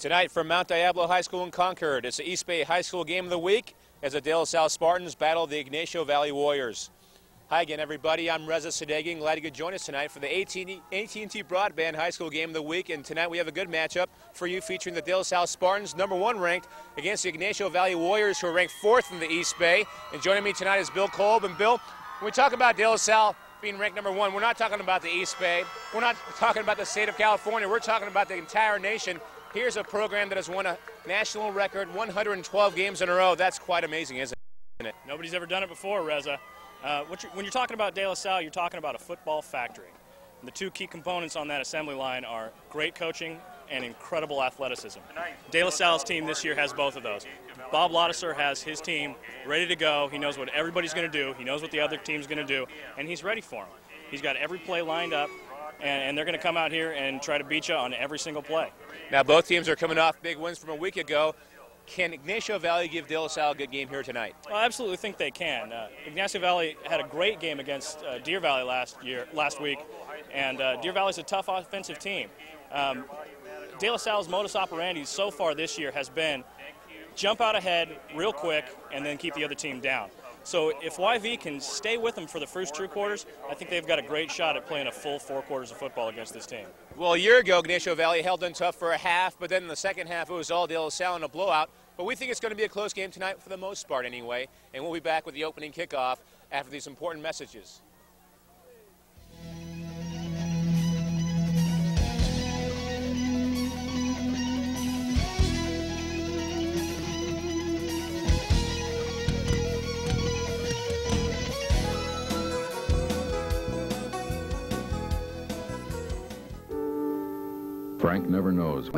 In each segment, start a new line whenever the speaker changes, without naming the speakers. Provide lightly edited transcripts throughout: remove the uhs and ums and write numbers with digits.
Tonight from Mount Diablo High School in Concord, it's the East Bay High School Game of the Week as the De La Salle Spartans battle the Ygnacio Valley Warriors. Hi again, everybody. I'm Reza Sadeghi, and glad you could join us tonight for the AT&T Broadband High School Game of the Week. And tonight we have a good matchup for you featuring the De La Salle Spartans, #1 ranked, against the Ygnacio Valley Warriors, who are ranked 4th in the East Bay. And joining me tonight is Bill Kolb. And Bill, when we talk about De La Salle being ranked #1, we're not talking about the East Bay. We're not talking about the state of California. We're talking about the entire nation. Here's a program that has won a national record 112 games in a row. That's quite amazing, isn't it?
Nobody's ever done it before, Reza. When you're talking about De La Salle, you're talking about a football factory. And the two key components on that assembly line are great coaching and incredible athleticism. De La Salle's team this year has both of those. Bob Lotisser has his team ready to go. He knows what everybody's going to do. He knows what the other team's going to do, and he's ready for them. He's got every play lined up, and they're going to come out here and try to beat you on every single play.
Now, both teams are coming off big wins from a week ago. Can Ygnacio Valley give De La Salle a good game here tonight?
Well, I absolutely think they can. Ygnacio Valley had a great game against Deer Valley last week, and Deer Valley's a tough offensive team. De La Salle's modus operandi so far this year has been jump out ahead real quick and then keep the other team down. So if YV can stay with them for the first 2 quarters, I think they've got a great shot at playing a full 4 quarters of football against this team.
Well, a year ago, Ygnacio Valley held in tough for a half, but then in the second half, it was all De La Salle in a blowout. But we think it's going to be a close game tonight for the most part anyway, and we'll be back with the opening kickoff after these important messages.
Frank never knows.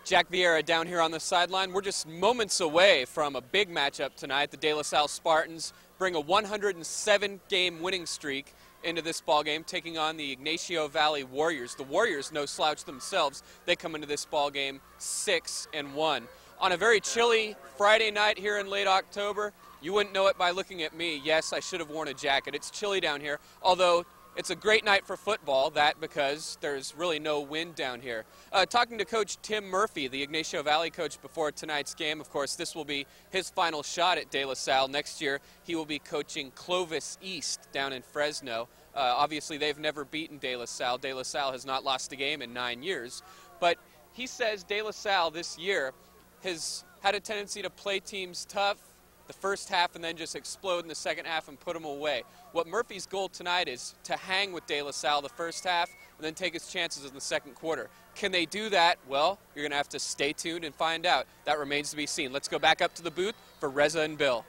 Jack Vieira down here on the sideline. We're just moments away from a big matchup tonight. The De La Salle Spartans bring a 107-game winning streak into this ballgame, taking on the Ygnacio Valley Warriors. The Warriors, no slouch themselves. They come into this ballgame 6-1. On a very chilly Friday night here in late October, you wouldn't know it by looking at me. Yes, I should have worn a jacket. It's chilly down here, although it's a great night for football, because there's really no wind down here. Talking to Coach Tim Murphy, the Ygnacio Valley coach, before tonight's game. Of course, this will be his final shot at De La Salle. Next year, he will be coaching Clovis East down in Fresno. Obviously, they've never beaten De La Salle. De La Salle has not lost a game in 9 years. But he says De La Salle this year has had a tendency to play teams tough the first half and then just explode in the second half and put them away. What Murphy's goal tonight is to hang with De La Salle the first half and then take his chances in the second quarter. Can they do that? Well, you're going to have to stay tuned and find out. That remains to be seen. Let's go back up to the booth for Reza and Bill.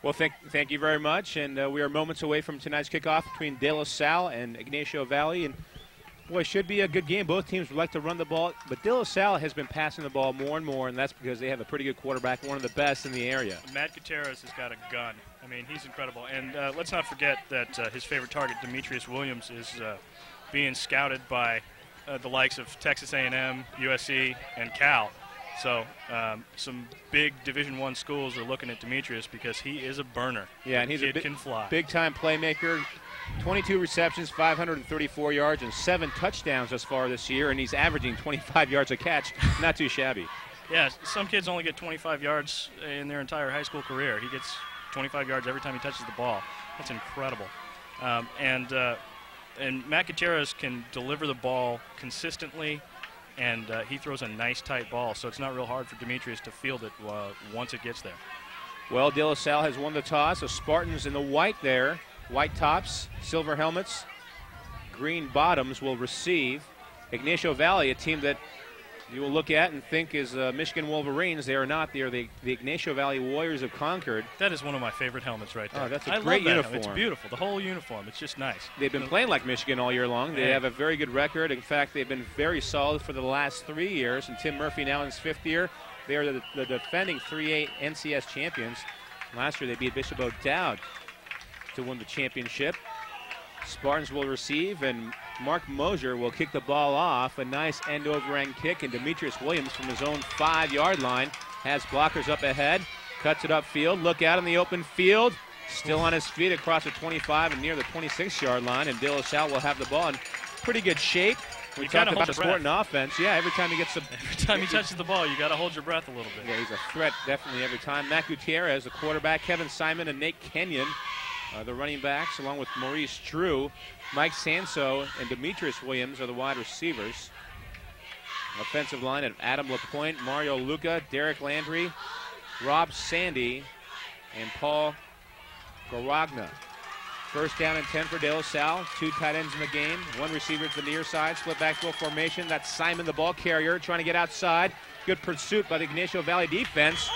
Well, thank you very much. And we are moments away from tonight's kickoff between De La Salle and Ygnacio Valley. And boy, it should be a good game. Both teams would like to run the ball, but De La Salle has been passing the ball more and more, and that's because they have a pretty good quarterback, one of the best in the area.
Matt Gutierrez has got a gun. I mean, he's incredible. And let's not forget that his favorite target, Demetrius Williams, is being scouted by the likes of Texas A&M, USC, and Cal. So some big Division I schools are looking at Demetrius because he is a burner.
Yeah, and he's a big-time playmaker. 22 receptions, 534 yards, and 7 touchdowns thus far this year, and he's averaging 25 yards a catch. Not too shabby.
Yeah, some kids only get 25 yards in their entire high school career. He gets 25 yards every time he touches the ball. That's incredible. And Matt Gutierrez can deliver the ball consistently, and he throws a nice tight ball, so it's not real hard for Demetrius to field it once it gets there.
Well, De La Salle has won the toss. The Spartans in the white there. White tops, silver helmets, green bottoms will receive. Ygnacio Valley, a team that you will look at and think is Michigan Wolverines. They are not. They are the Ygnacio Valley Warriors of Concord.
That is one of my favorite helmets right there.
Oh, that's a great uniform.
It's beautiful. The whole uniform. It's just nice.
They've been playing like Michigan all year long. They have a very good record. In fact, they've been very solid for the last 3 years. And Tim Murphy now in his 5th year They are the defending 3A NCS champions. Last year they beat Bishop O'Dowd to win the championship. Spartans will receive, and Mark Mosier will kick the ball off. A nice end-over-end kick, and Demetrius Williams from his own 5-yard line has blockers up ahead, cuts it upfield. Look out in the open field. Still on his feet across the 25 and near the 26-yard line, and De La Salle will have the ball in pretty good shape. We talked about the sport and offense. Yeah, every time he gets
every time he touches the ball, you got to hold your breath a little bit.
Yeah, he's a threat definitely every time. Matt Gutierrez, the quarterback, Kevin Simon and Nate Kenyon, the running backs, along with Maurice Drew. Mike Sanso and Demetrius Williams are the wide receivers. Offensive line of Adam LaPointe, Mario Luca, Derek Landry, Rob Sandy, and Paul Garagna. First down and 10 for De La Salle. 2 tight ends in the game. 1 receiver to the near side. Split backfield formation. That's Simon, the ball carrier, trying to get outside. Good pursuit by the Ignacio Valley defense.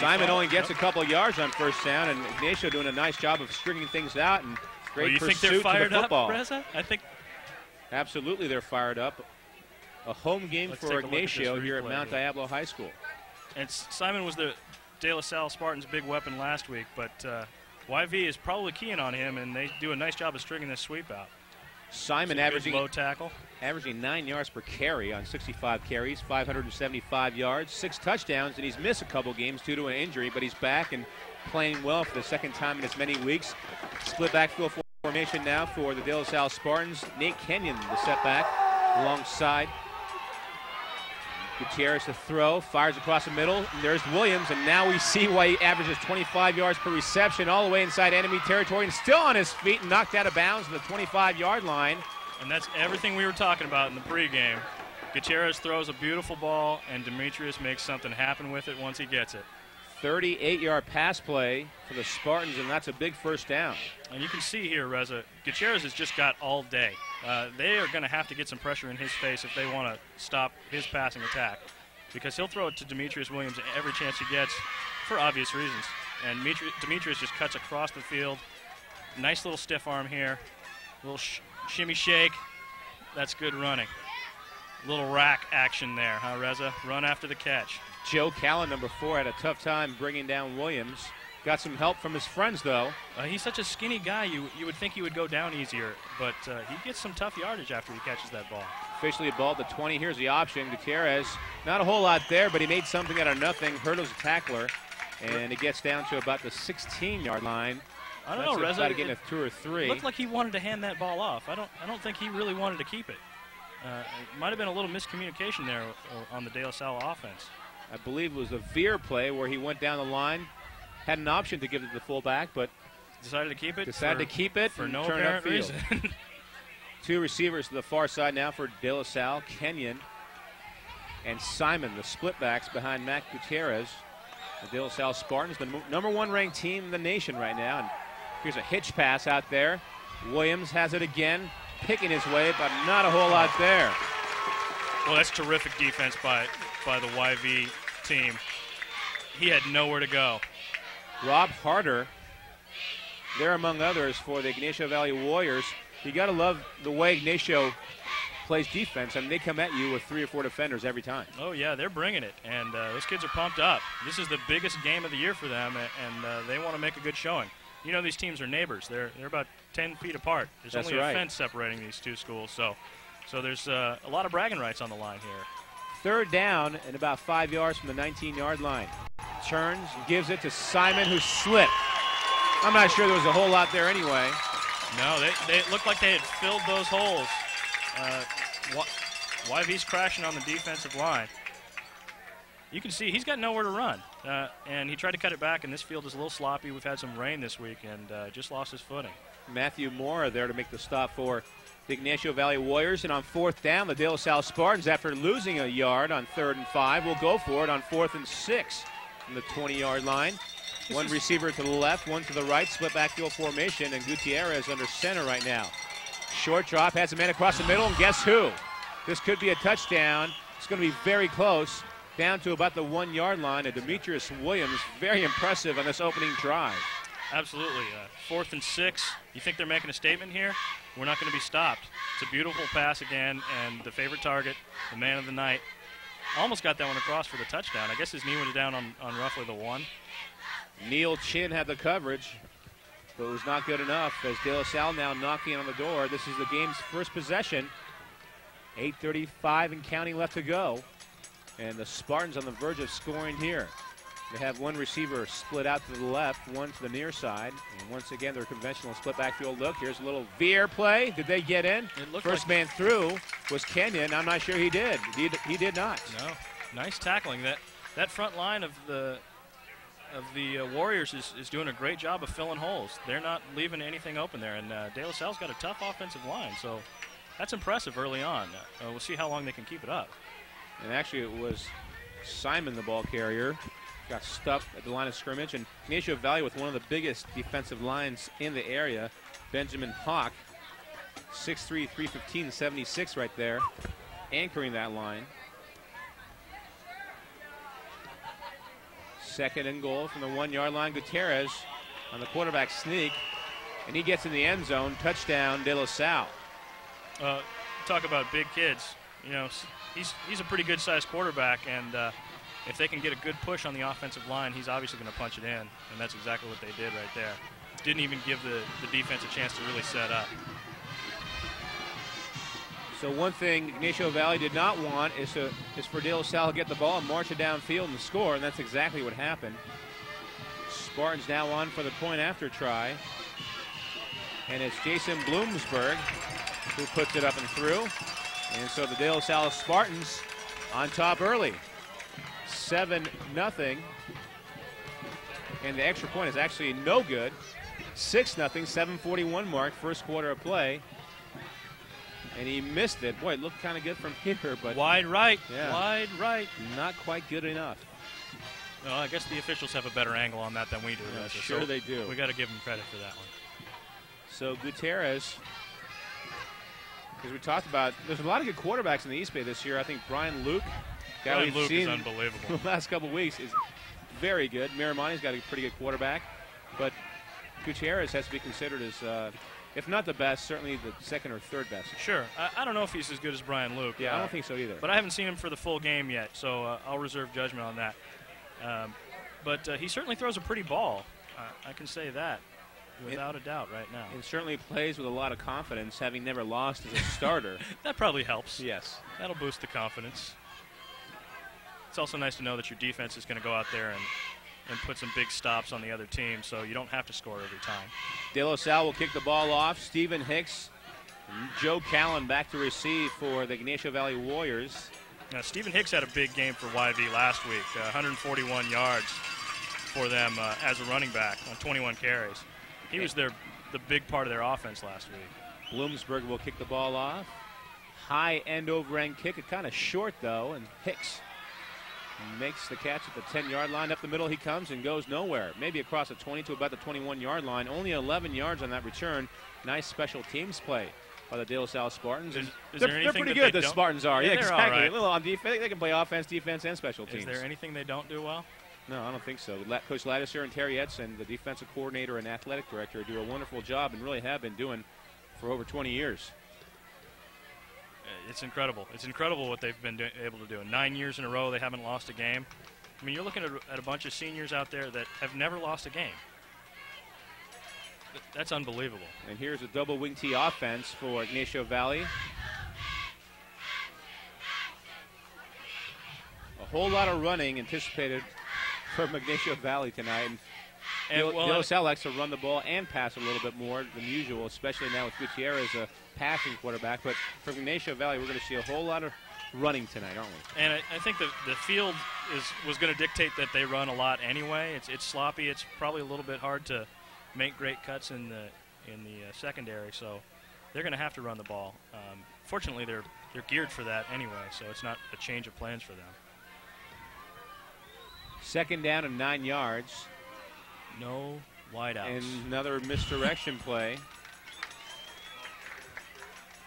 Simon only gets a couple yards on first down, and Ignacio doing a nice job of stringing things out. And great pursuit to the football.
You think they're fired up, Reza? I think
absolutely they're fired up. A home game for Ignacio here at Mount Diablo High School.
And Simon was the De La Salle Spartans' big weapon last week, but YV is probably keying on him, and they do a nice job of stringing this sweep out.
Simon averaging
low tackle,
averaging 9 yards per carry on 65 carries, 575 yards, 6 touchdowns, and he's missed a couple games due to an injury, but he's back and playing well for the second time in as many weeks. Split backfield formation now for the De La Salle Spartans. Nate Kenyon, the setback, alongside Gutierrez to throw, fires across the middle, and there's Williams, and now we see why he averages 25 yards per reception all the way inside enemy territory and still on his feet and knocked out of bounds at the 25-yard line.
And that's everything we were talking about in the pregame. Gutierrez throws a beautiful ball, and Demetrius makes something happen with it once he gets it.
38-yard pass play for the Spartans, and that's a big first down.
And you can see here, Reza, Gutierrez has just got all day. They are going to have to get some pressure in his face if they want to stop his passing attack, because he'll throw it to Demetrius Williams every chance he gets for obvious reasons. And Demetrius just cuts across the field. Nice little stiff arm here. Little shimmy shake. That's good running. Little rack action there, huh, Reza? Run after the catch.
Joe Callan, number 4, had a tough time bringing down Williams. Got some help from his friends, though.
He's such a skinny guy, you would think he would go down easier, but he gets some tough yardage after he catches that ball.
Officially a ball at the 20. Here's the option. Gutierrez, not a whole lot there, but he made something out of nothing. Hurdles a tackler, and it gets down to about the 16-yard line.
I don't know, Reza.
About to get a 2 or 3.
It looked like he wanted to hand that ball off. I don't think he really wanted to keep it. It might have been a little miscommunication there on the De La Salle offense.
I believe it was a veer play where he went down the line, had an option to give it to the fullback, but
decided to keep it.
Decided to keep it
for no apparent reason.
2 receivers to the far side now for De La Salle, Kenyon and Simon, the split backs behind Matt Gutierrez. The De La Salle Spartans, the number 1 ranked team in the nation right now. And here's a hitch pass out there. Williams has it again, picking his way, but not a whole lot there.
Well, that's terrific defense by the YV team. He had nowhere to go.
Rob Harder, there among others for the Ignacio Valley Warriors. You got to love the way Ignacio plays defense. I mean, they come at you with 3 or 4 defenders every time.
Oh, yeah, they're bringing it, and those kids are pumped up. This is the biggest game of the year for them, and they want to make a good showing. You know, these teams are neighbors. They're about 10 feet apart. There's only a fence separating these 2 schools, so there's a lot of bragging rights on the line here.
3rd down and about 5 yards from the 19-yard line. Turns and gives it to Simon, who slipped. I'm not sure there was a whole lot there anyway.
No, they looked like they had filled those holes. YV's crashing on the defensive line. You can see he's got nowhere to run. And he tried to cut it back, and this field is a little sloppy. We've had some rain this week, and just lost his footing.
Matthew Moore there to make the stop for the Ignacio Valley Warriors. And on 4th down, the De La Salle Spartans, after losing a yard on 3rd and 5, will go for it on 4th and 6 from the 20-yard line. 1 receiver to the left, 1 to the right, split backfield formation, and Gutierrez under center right now. Short drop, has a man across the middle, and guess who? This could be a touchdown. It's going to be very close, down to about the 1-yard line, and Demetrius Williams, very impressive on this opening drive.
Absolutely. 4th and 6. You think they're making a statement here? We're not going to be stopped. It's a beautiful pass again, and the favorite target, the man of the night, Almost got that one across for the touchdown. I guess his knee was down on roughly the 1.
Neil Chin had the coverage, but it was not good enough as De La Salle now knocking on the door. This is the game's first possession. 8:35 and counting left to go. And the Spartans on the verge of scoring here. They have one receiver split out to the left, one to the near side. And once again, their conventional split backfield look. Here's a little veer play. Did they get in? First man through was Kenyon. I'm not sure he did. He did not.
No. Nice tackling. That front line of the Warriors is doing a great job of filling holes. They're not leaving anything open there. And De La Salle's got a tough offensive line, so that's impressive early on. We'll see how long they can keep it up.
And actually, it was Simon, the ball carrier, got stuck at the line of scrimmage. And Ygnacio Valley with one of the biggest defensive lines in the area, Benjamin Hawk, 6'3", 315, 76 right there, anchoring that line. Second and goal from the 1-yard line. Gutierrez on the quarterback sneak, and he gets in the end zone. Touchdown, De La Salle.
Talk about big kids. You know, he's a pretty good-sized quarterback, and if they can get a good push on the offensive line, he's obviously going to punch it in, and that's exactly what they did right there. Didn't even give the defense a chance to really set up.
So one thing Ygnacio Valley did not want is for De La Salle to get the ball and march it downfield and score, and that's exactly what happened. Spartans now on for the point after try, and it's Jason Bloomsburg who puts it up and through. And so the De La Salle Spartans on top early, 7-0, and the extra point is actually no good. 6-0, 7:41 mark, first quarter of play. And he missed it. Boy, it looked kind of good from here, but
wide right,
yeah,
wide right.
Not quite good enough.
No, I guess the officials have a better angle on that than we do.
Yeah, sure so they do.
We got to give them credit for that one.
So Gutierrez, as we talked about, there's a lot of good quarterbacks in the East Bay this year. I think Brian Luke, guy we've seen
is unbelievable.
the last couple of weeks, is very good. Miramani's got a pretty good quarterback, but Gutierrez has to be considered as, if not the best, certainly the second or third best.
Sure. I don't know if he's as good as Brian Luke.
Yeah, I don't think so either.
But I haven't seen him for the full game yet, so I'll reserve judgment on that. But he certainly throws a pretty ball. I can say that without a doubt right now.
And certainly plays with a lot of confidence, having never lost as a starter.
That probably helps.
Yes.
That'll boost the confidence. It's also nice to know that your defense is going to go out there and put some big stops on the other team, so you don't have to score every time.
De La Salle will kick the ball off. Stephen Hicks, Joe Callen back to receive for the Ygnacio Valley Warriors.
Now, Stephen Hicks had a big game for YV last week, 141 yards for them as a running back on 21 carries. He was the big part of their offense last week.
Bloomsburg will kick the ball off. High end over end kick, it kind of short though, and Hicks makes the catch at the 10-yard line. Up the middle he comes and goes nowhere. Maybe across the 20 to about the 21-yard line. Only 11 yards on that return. Nice special teams play by the De La Salle Spartans. They're pretty good, the Spartans are. Yeah, exactly. Right. A little on defense. They can play offense, defense, and special teams.
Is there anything they don't do well?
No, I don't think so. Coach Ladisher and Terry Edson, the defensive coordinator and athletic director, do a wonderful job and really have been doing for over 20 years.
It's incredible. It's incredible what they've been able to do. 9 years in a row, they haven't lost a game. I mean, you're looking at a bunch of seniors out there that have never lost a game. That's unbelievable.
And here's a double wing T offense for Ygnacio Valley. A whole lot of running anticipated from Ygnacio Valley tonight. And De La Salle likes to run the ball and pass a little bit more than usual, especially now with Gutierrez, a passing quarterback. But from Ygnacio Valley, we're going to see a whole lot of running tonight, aren't we?
And I think the field was going to dictate that they run a lot anyway. It's sloppy. It's probably a little bit hard to make great cuts in the secondary, so they're going to have to run the ball. Fortunately, they're geared for that anyway, so it's not a change of plans for them.
Second down and 9 yards.
No wideouts.
And another misdirection play.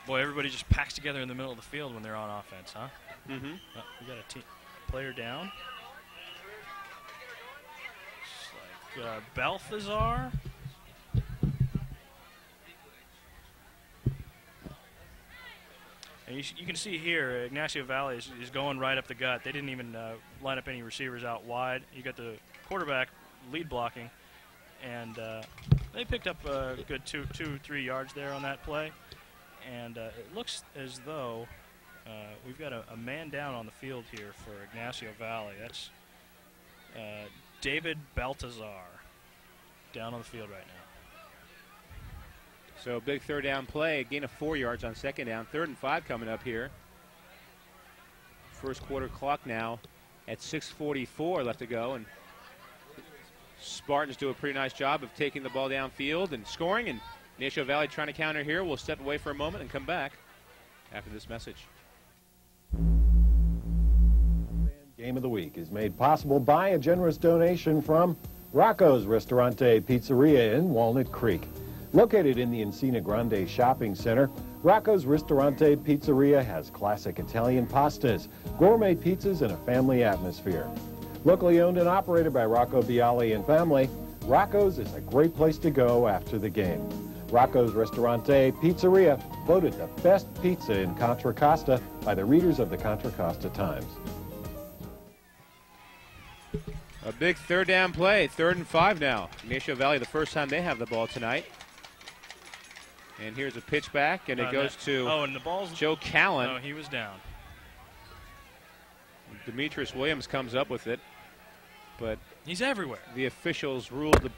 Boy, everybody just packs together in the middle of the field when they're on offense, huh?
Mm-hmm.
We got a player down. It's like Balthazar. And you can see here, Ygnacio Valle is going right up the gut. They didn't even line up any receivers out wide. You got the quarterback lead blocking, and they picked up a good 2-3 yards there on that play. And it looks as though we've got a man down on the field here for Ygnacio Valle. That's David Baltazar down on the field right now.
So big third down play, a gain of 4 yards on second down. 3rd and 5 coming up here. First quarter clock now at 6:44 left to go, and Spartans do a pretty nice job of taking the ball downfield and scoring, and Ygnacio Valle trying to counter here. We'll step away for a moment and come back after this message.
Game of the Week is made possible by a generous donation from Rocco's Ristorante Pizzeria in Walnut Creek. Located in the Encina Grande Shopping Center, Rocco's Ristorante Pizzeria has classic Italian pastas, gourmet pizzas, and a family atmosphere. Locally owned and operated by Rocco Bialy and family, Rocco's is a great place to go after the game. Rocco's Ristorante Pizzeria, voted the best pizza in Contra Costa by the readers of the Contra Costa Times.
A big third down play, 3rd and 5 now. Ygnacio Valle, the first time they have the ball tonight. And here's a pitch back, and it goes to
and the ball's
Joe Callan.
No, he was down.
Demetrius Williams comes up with it, but
he's everywhere.
The officials ruled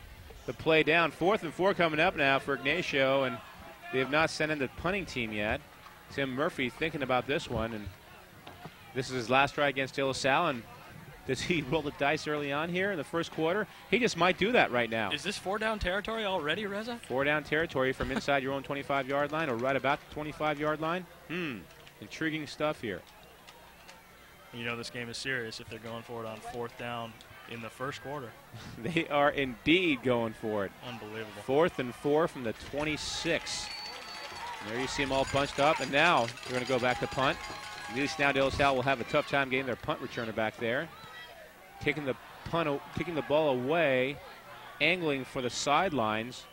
the play down. 4th and 4 coming up now for Ygnacio, and they have not sent in the punting team yet. Tim Murphy thinking about this one, and this is his last try against De La Salle. And does he roll the dice early on here in the first quarter? He just might do that right now.
Is this 4-down territory already, Reza?
4-down territory from inside your own 25-yard line, or right about the 25-yard line. Intriguing stuff here.
You know this game is serious if they're going for it on 4th down in the first quarter.
They are indeed going for it.
Unbelievable.
4th and 4 from the 26. There you see them all bunched up, and now they're going to go back to punt. At least now De La Salle will have a tough time getting their punt returner back there. Taking the ball away, angling for the sidelines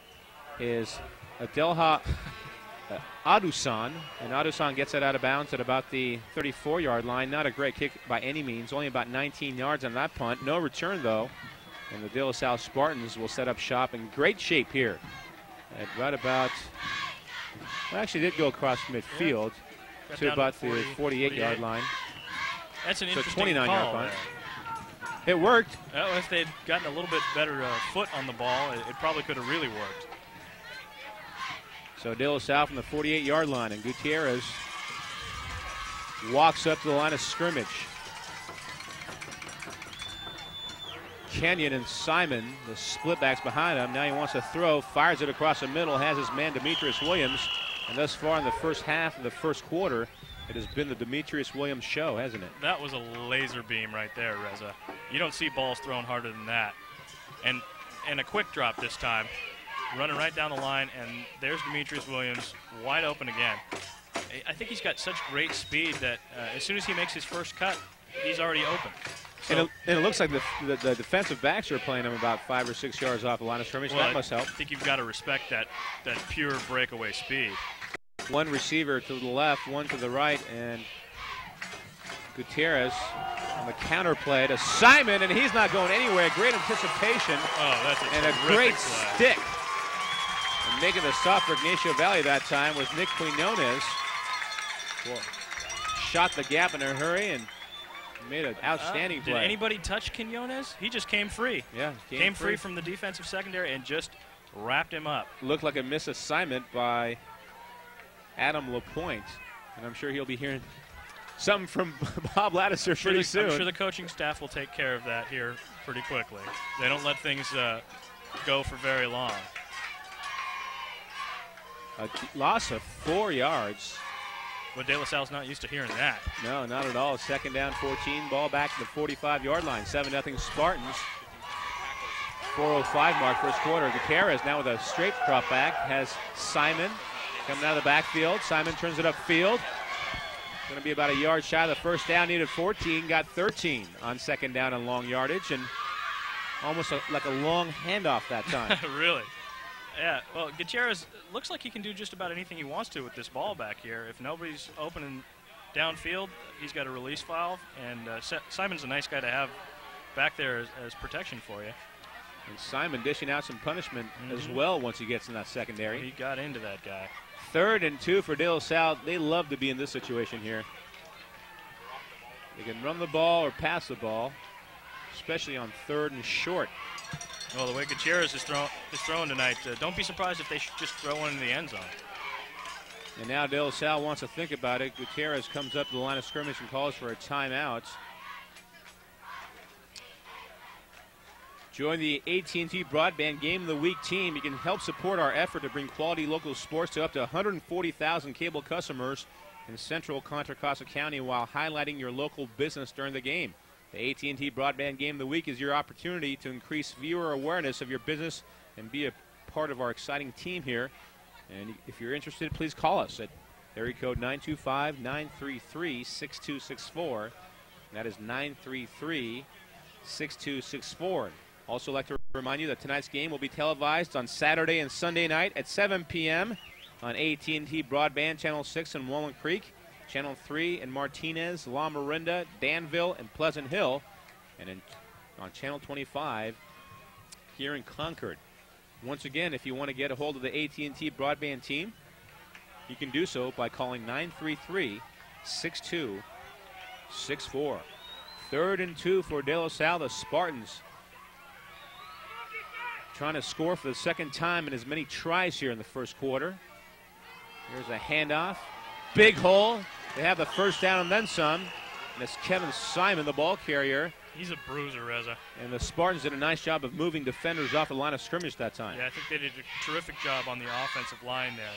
is Adelha Adusan, and Adusan gets it out of bounds at about the 34-yard line. Not a great kick by any means, only about 19 yards on that punt. No return, though, and the De La Salle Spartans will set up shop in great shape here at right about, well, actually did go across midfield to about the 48-yard line.
That's an interesting
29-yard
call
punt.
there.
It worked.
Well, if they'd gotten a little bit better foot on the ball, it probably could have really worked.
So De La Salle from the 48-yard line, and Gutierrez walks up to the line of scrimmage. Kenyon and Simon, the splitbacks behind him. Now he wants to throw, fires it across the middle, has his man Demetrius Williams. And thus far in the first half of the first quarter, it has been the Demetrius Williams show, hasn't it?
That was a laser beam right there, Reza. You don't see balls thrown harder than that. And a quick drop this time, running right down the line, and there's Demetrius Williams wide open again. I think he's got such great speed that as soon as he makes his first cut, he's already open. So,
and it looks like the defensive backs are playing him about 5 or 6 yards off the line of scrimmage.
Well,
that must help.
I think you've got to respect that pure breakaway speed.
One receiver to the left, one to the right, and Gutierrez on the counter play to Simon, and he's not going anywhere. Great anticipation.
Oh, that's
and a great stick. And making the stop for Ygnacio Valle that time was Nick Quinones. Shot the gap in a hurry and made an outstanding play.
Did anybody touch Quinones? He just came free.
Yeah,
came free from the defensive secondary and just wrapped him up.
Looked like a misassignment by Adam LaPointe, and I'm sure he'll be hearing something from Bob Laddiser pretty soon.
I'm sure the coaching staff will take care of that here pretty quickly. They don't let things go for very long.
A loss of 4 yards.
But De La Salle's not used to hearing that.
No, not at all. 2nd down, 14. Ball back to the 45-yard line. 7-0 Spartans. 4:05 mark first quarter. Gutierrez now with a straight drop back has Simon coming out of the backfield. Simon turns it upfield. Going to be about a yard shy of the first down. Needed 14, got 13 on 2nd down and long yardage, and almost like a long handoff that time.
Really? Yeah, well, Gutierrez looks like he can do just about anything he wants to with this ball back here. If nobody's opening downfield, he's got a release valve, and Simon's a nice guy to have back there as protection for you.
And Simon dishing out some punishment as well once he gets in that secondary.
He got into that guy.
3rd and 2 for De La Salle. They love to be in this situation here. They can run the ball or pass the ball, especially on 3rd and short.
Well, the way Gutierrez is throwing tonight, don't be surprised if they just throw one into the end zone.
And now De La Salle wants to think about it. Gutierrez comes up to the line of scrimmage and calls for a timeout. Join the AT&T Broadband Game of the Week team. You can help support our effort to bring quality local sports to up to 140,000 cable customers in central Contra Costa County while highlighting your local business during the game. The AT&T Broadband Game of the Week is your opportunity to increase viewer awareness of your business and be a part of our exciting team here. And if you're interested, please call us at area code 925-933-6264. That is 933-6264. Also like to remind you that tonight's game will be televised on Saturday and Sunday night at 7 p.m. on AT&T Broadband Channel 6 in Walnut Creek, Channel 3 in Martinez, La Miranda, Danville, and Pleasant Hill, and on Channel 25 here in Concord. Once again, if you want to get a hold of the AT&T Broadband team, you can do so by calling 933-6264. 3rd and 2 for De La Salle. The Spartans trying to score for the second time in as many tries here in the first quarter. Here's a handoff. Big hole. They have the first down and then some. And it's Kevin Simon, the ball carrier.
He's a bruiser, Reza.
And the Spartans did a nice job of moving defenders off the line of scrimmage that time.
Yeah, I think they did a terrific job on the offensive line there.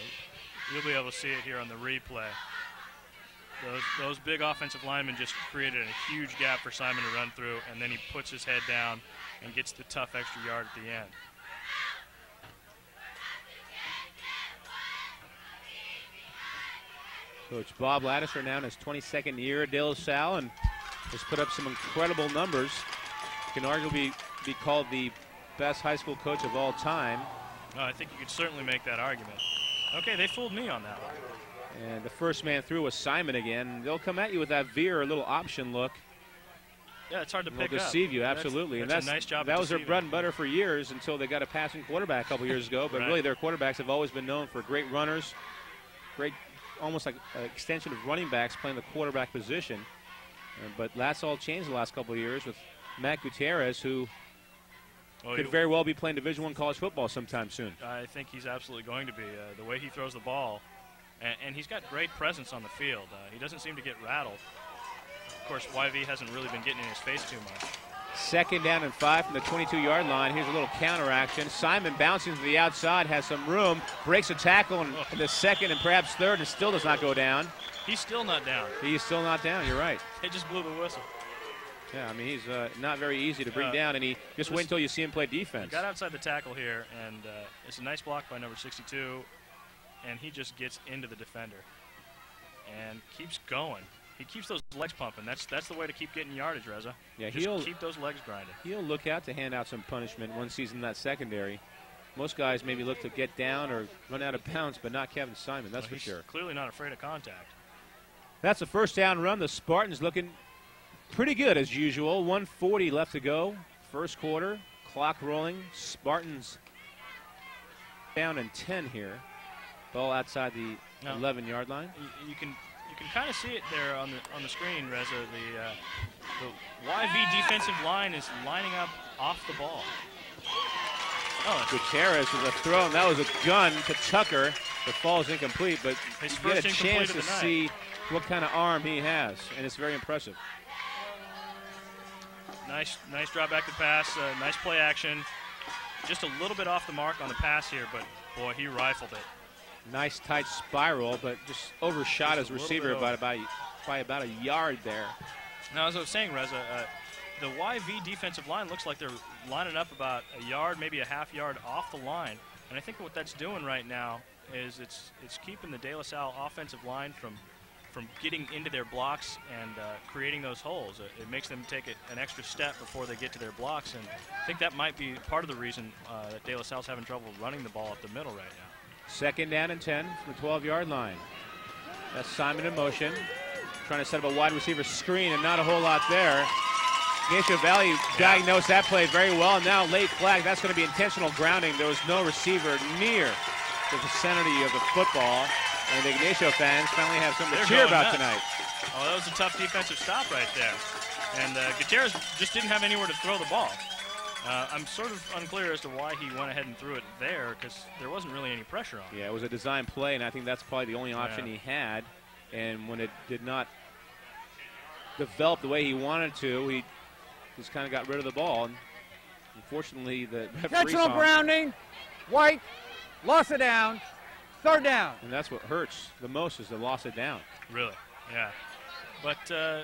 You'll be able to see it here on the replay. Those big offensive linemen just created a huge gap for Simon to run through, and then he puts his head down and gets the tough extra yard at the end.
Coach Bob Laddister now in his 22nd year at De La Salle and has put up some incredible numbers. Can arguably be called the best high school coach of all time.
I think you could certainly make that argument. Okay, they fooled me on that one.
And the first man through was Simon again. They'll come at you with that veer, a little option look.
Yeah, it's hard to pick up.
They'll deceive you, absolutely.
That's a nice job.
That was their bread and butter for years until they got a passing quarterback a couple years ago. But really, their quarterbacks have always been known for great runners, great, almost like an extension of running backs playing the quarterback position. But that's all changed the last couple of years with Matt Gutierrez, who could very well be playing Division I college football sometime soon.
I think he's absolutely going to be. The way he throws the ball, and he's got great presence on the field. He doesn't seem to get rattled. Of course, YV hasn't really been getting in his face too much.
2nd down and 5 from the 22-yard line. Here's a little counter action. Simon bouncing to the outside, has some room, breaks a tackle in the second and perhaps third, and still does not go down.
He's still not down.
He's still not down, you're right.
They just blew the whistle.
Yeah, I mean, he's not very easy to bring down, and he just wait until you see him play defense.
He got outside the tackle here, and it's a nice block by number 62, and he just gets into the defender and keeps going. He keeps those legs pumping. That's the way to keep getting yardage, Reza.
Yeah,
just keep those legs grinding.
He'll look out to hand out some punishment once he's in that secondary. Most guys maybe look to get down or run out of bounds, but not Kevin Simon, that's for sure.
Clearly not afraid of contact.
That's a first down run. The Spartans looking pretty good as usual. 1:40 left to go. First quarter. Clock rolling. Spartans down and 10 here. Ball outside the 11-yard line.
You can kind of see it there on the screen, Reza. The YV defensive line is lining up off the ball.
Gutierrez with a throw, and that was a gun to Tucker. The fall is incomplete, but you get a chance to see what kind of arm he has, and it's very impressive.
Nice drop back to pass, nice play action. Just a little bit off the mark on the pass here, but boy, he rifled it.
Nice tight spiral, but just overshot his receiver by about a yard there.
Now, as I was saying, Reza, the YV defensive line looks like they're lining up about a yard, maybe a half yard off the line. And I think what that's doing right now is it's keeping the De La Salle offensive line from from getting into their blocks and creating those holes. It makes them take an extra step before they get to their blocks, and I think that might be part of the reason that De La Salle's having trouble running the ball up the middle right now.
Second down and 10 from the 12-yard line. That's Simon in motion, trying to set up a wide receiver screen, and not a whole lot there. Ygnacio Valley diagnosed that play very well. Now late flag. That's going to be intentional grounding. There was no receiver near the vicinity of the football, and the Ygnacio fans finally have something to cheer about tonight.
Oh, that was a tough defensive stop right there. And Gutierrez just didn't have anywhere to throw the ball. I'm sort of unclear as to why he went ahead and threw it there, because there wasn't really any pressure on it.
Yeah, it was a design play, and I think that's probably the only option he had. And when it did not develop the way he wanted to, he just kind of got rid of the ball. And unfortunately, the referee
intentional grounding, White, lost it down, third down.
And that's what hurts the most, is the loss of down.
Really, yeah. But I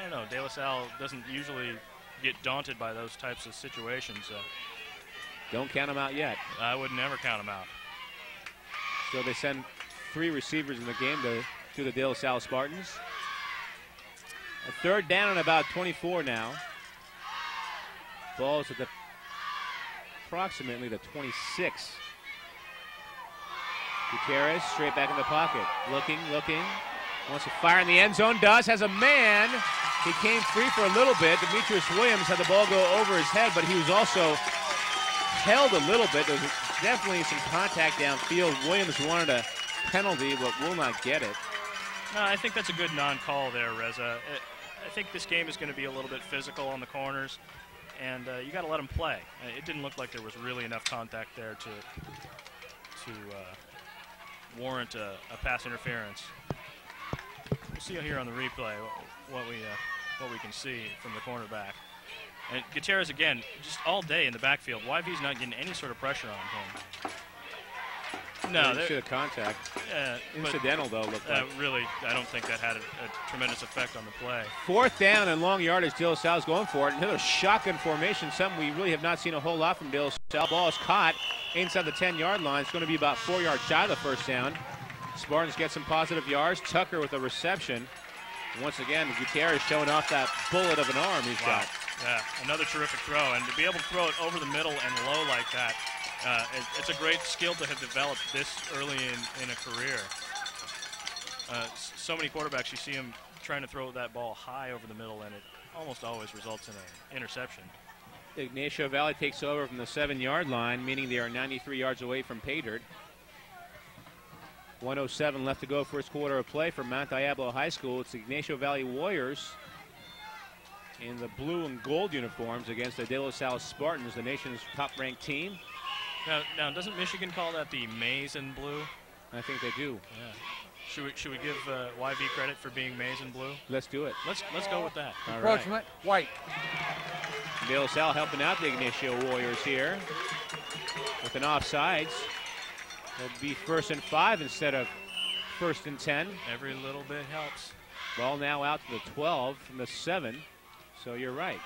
don't know, De La Salle doesn't usually get daunted by those types of situations.
Don't count them out yet.
I would never count them out.
So they send 3 receivers in the game to the De La Salle Spartans. A third down and about 24 now. Ball's at approximately the 26. Gutierrez straight back in the pocket. Looking. Wants to fire in the end zone. Has a man. He came free for a little bit. Demetrius Williams had the ball go over his head, but he was also held a little bit. There was definitely some contact downfield. Williams wanted a penalty, but will not get it.
No, I think that's a good non-call there, Reza. I think this game is going to be a little bit physical on the corners, and you got to let them play. It didn't look like there was really enough contact there to warrant a pass interference. We'll see here on the replay what we can see from the cornerback. And Gutierrez, again, just all day in the backfield. YV's not getting any sort of pressure on him. No,
there should have contact. Incidental, though, looked like.
Really, I don't think that had a tremendous effect on the play.
Fourth down and long yardage. De La Salle's going for it. Another shotgun formation, something we really have not seen a whole lot from De La Salle. Ball is caught inside the 10-yard line. It's going to be about 4 yards shy of the first down. Spartans get some positive yards. Tucker with a reception. Once again, Gutierrez showing off that bullet of an arm he's got.
Yeah, another terrific throw. And to be able to throw it over the middle and low like that, it's a great skill to have developed this early in a career. So many quarterbacks, you see them trying to throw that ball high over the middle, and it almost always results in an interception.
Ygnacio Valley takes over from the 7-yard line, meaning they are 93 yards away from pay dirt. 1:07 left to go, first quarter of play for Mount Diablo High School. It's the Ygnacio Valley Warriors in the blue and gold uniforms against the De La Salle Spartans, the nation's top-ranked team.
Now, doesn't Michigan call that the maize and blue?
I think they do.
Yeah. Should we give YV credit for being maize and blue?
Let's do it.
Let's go with that.
Approachment, White.
De La Salle helping out the Ygnacio Warriors here with an offsides. It'll be 1st and 5 instead of 1st and 10.
Every little bit helps. Ball
now out to the 12 from the 7. So you're right.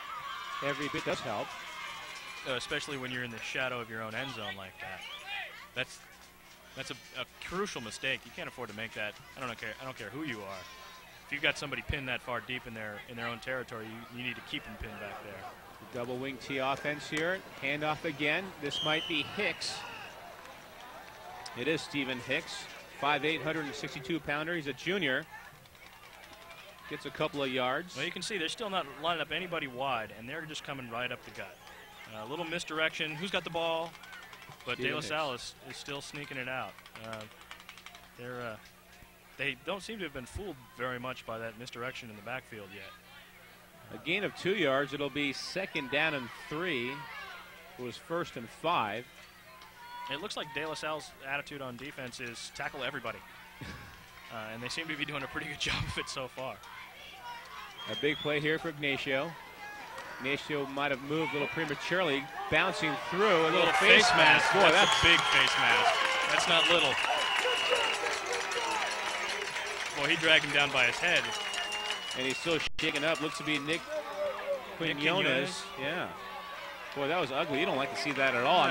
Every bit does help.
Especially when you're in the shadow of your own end zone like that. That's a crucial mistake. You can't afford to make that. I don't care who you are. If you've got somebody pinned that far deep in their own territory, you need to keep them pinned back there.
Double wing T offense here. Handoff again. This might be Hicks. It is Stephen Hicks, 5'8", 162-pounder. He's a junior. Gets a couple of yards.
Well, you can see they're still not lining up anybody wide, and they're just coming right up the gut. A little misdirection. Who's got the ball? But De La Salle is still sneaking it out. They don't seem to have been fooled very much by that misdirection in the backfield yet.
A gain of 2 yards. It'll be 2nd down and 3. It was 1st and 5.
It looks like De La Salle's attitude on defense is tackle everybody. And they seem to be doing a pretty good job of it so far.
A big play here for Ygnacio. Ygnacio might have moved a little prematurely, bouncing through. A little face mask.
Boy, that's a big face mask. That's not little. Boy, he dragged him down by his head.
And he's still shaking up. Looks to be Nick Quinones. Yeah. Boy, that was ugly. You don't like to see that at all.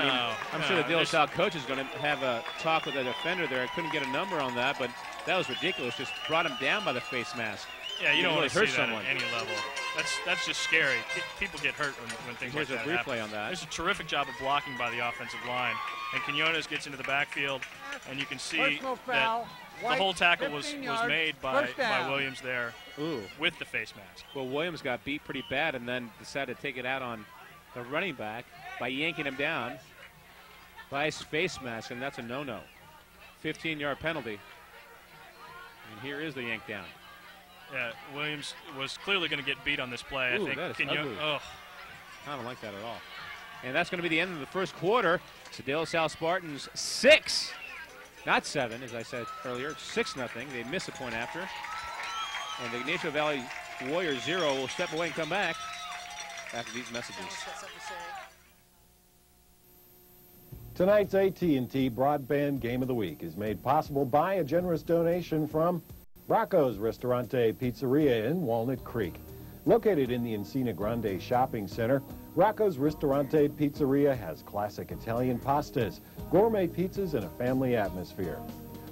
I'm sure the De La Salle coach is going to have a talk with the defender there. I couldn't get a number on that, but
That was ridiculous. Just brought him down by the face mask.
Yeah, you don't want to
hurt
see that
someone
at any level. That's just scary. People get hurt when things like that happen.
Here's a replay on that.
There's a terrific job of blocking by the offensive line. And Quinones gets into the backfield, and you can see that the whole tackle was made by Williams there with the face mask.
Well, Williams got beat pretty bad and then decided to take it out on the running back by yanking him down by his face mask, and that's a no-no. 15-yard penalty. And here is the yank down.
Yeah, Williams was clearly going to get beat on this play. I think.
That is ugly.
Oh.
I don't like that at all. And that's going to be the end of the first quarter. So De La Salle Spartans 6, not 7, as I said earlier, 6-0. They miss a point after. And the Ygnacio Valley Warriors 0 will step away and come back after these messages.
Tonight's AT&T Broadband Game of the Week is made possible by a generous donation from Rocco's Ristorante Pizzeria in Walnut Creek. Located in the Encina Grande Shopping Center, Rocco's Ristorante Pizzeria has classic Italian pastas, gourmet pizzas, and a family atmosphere.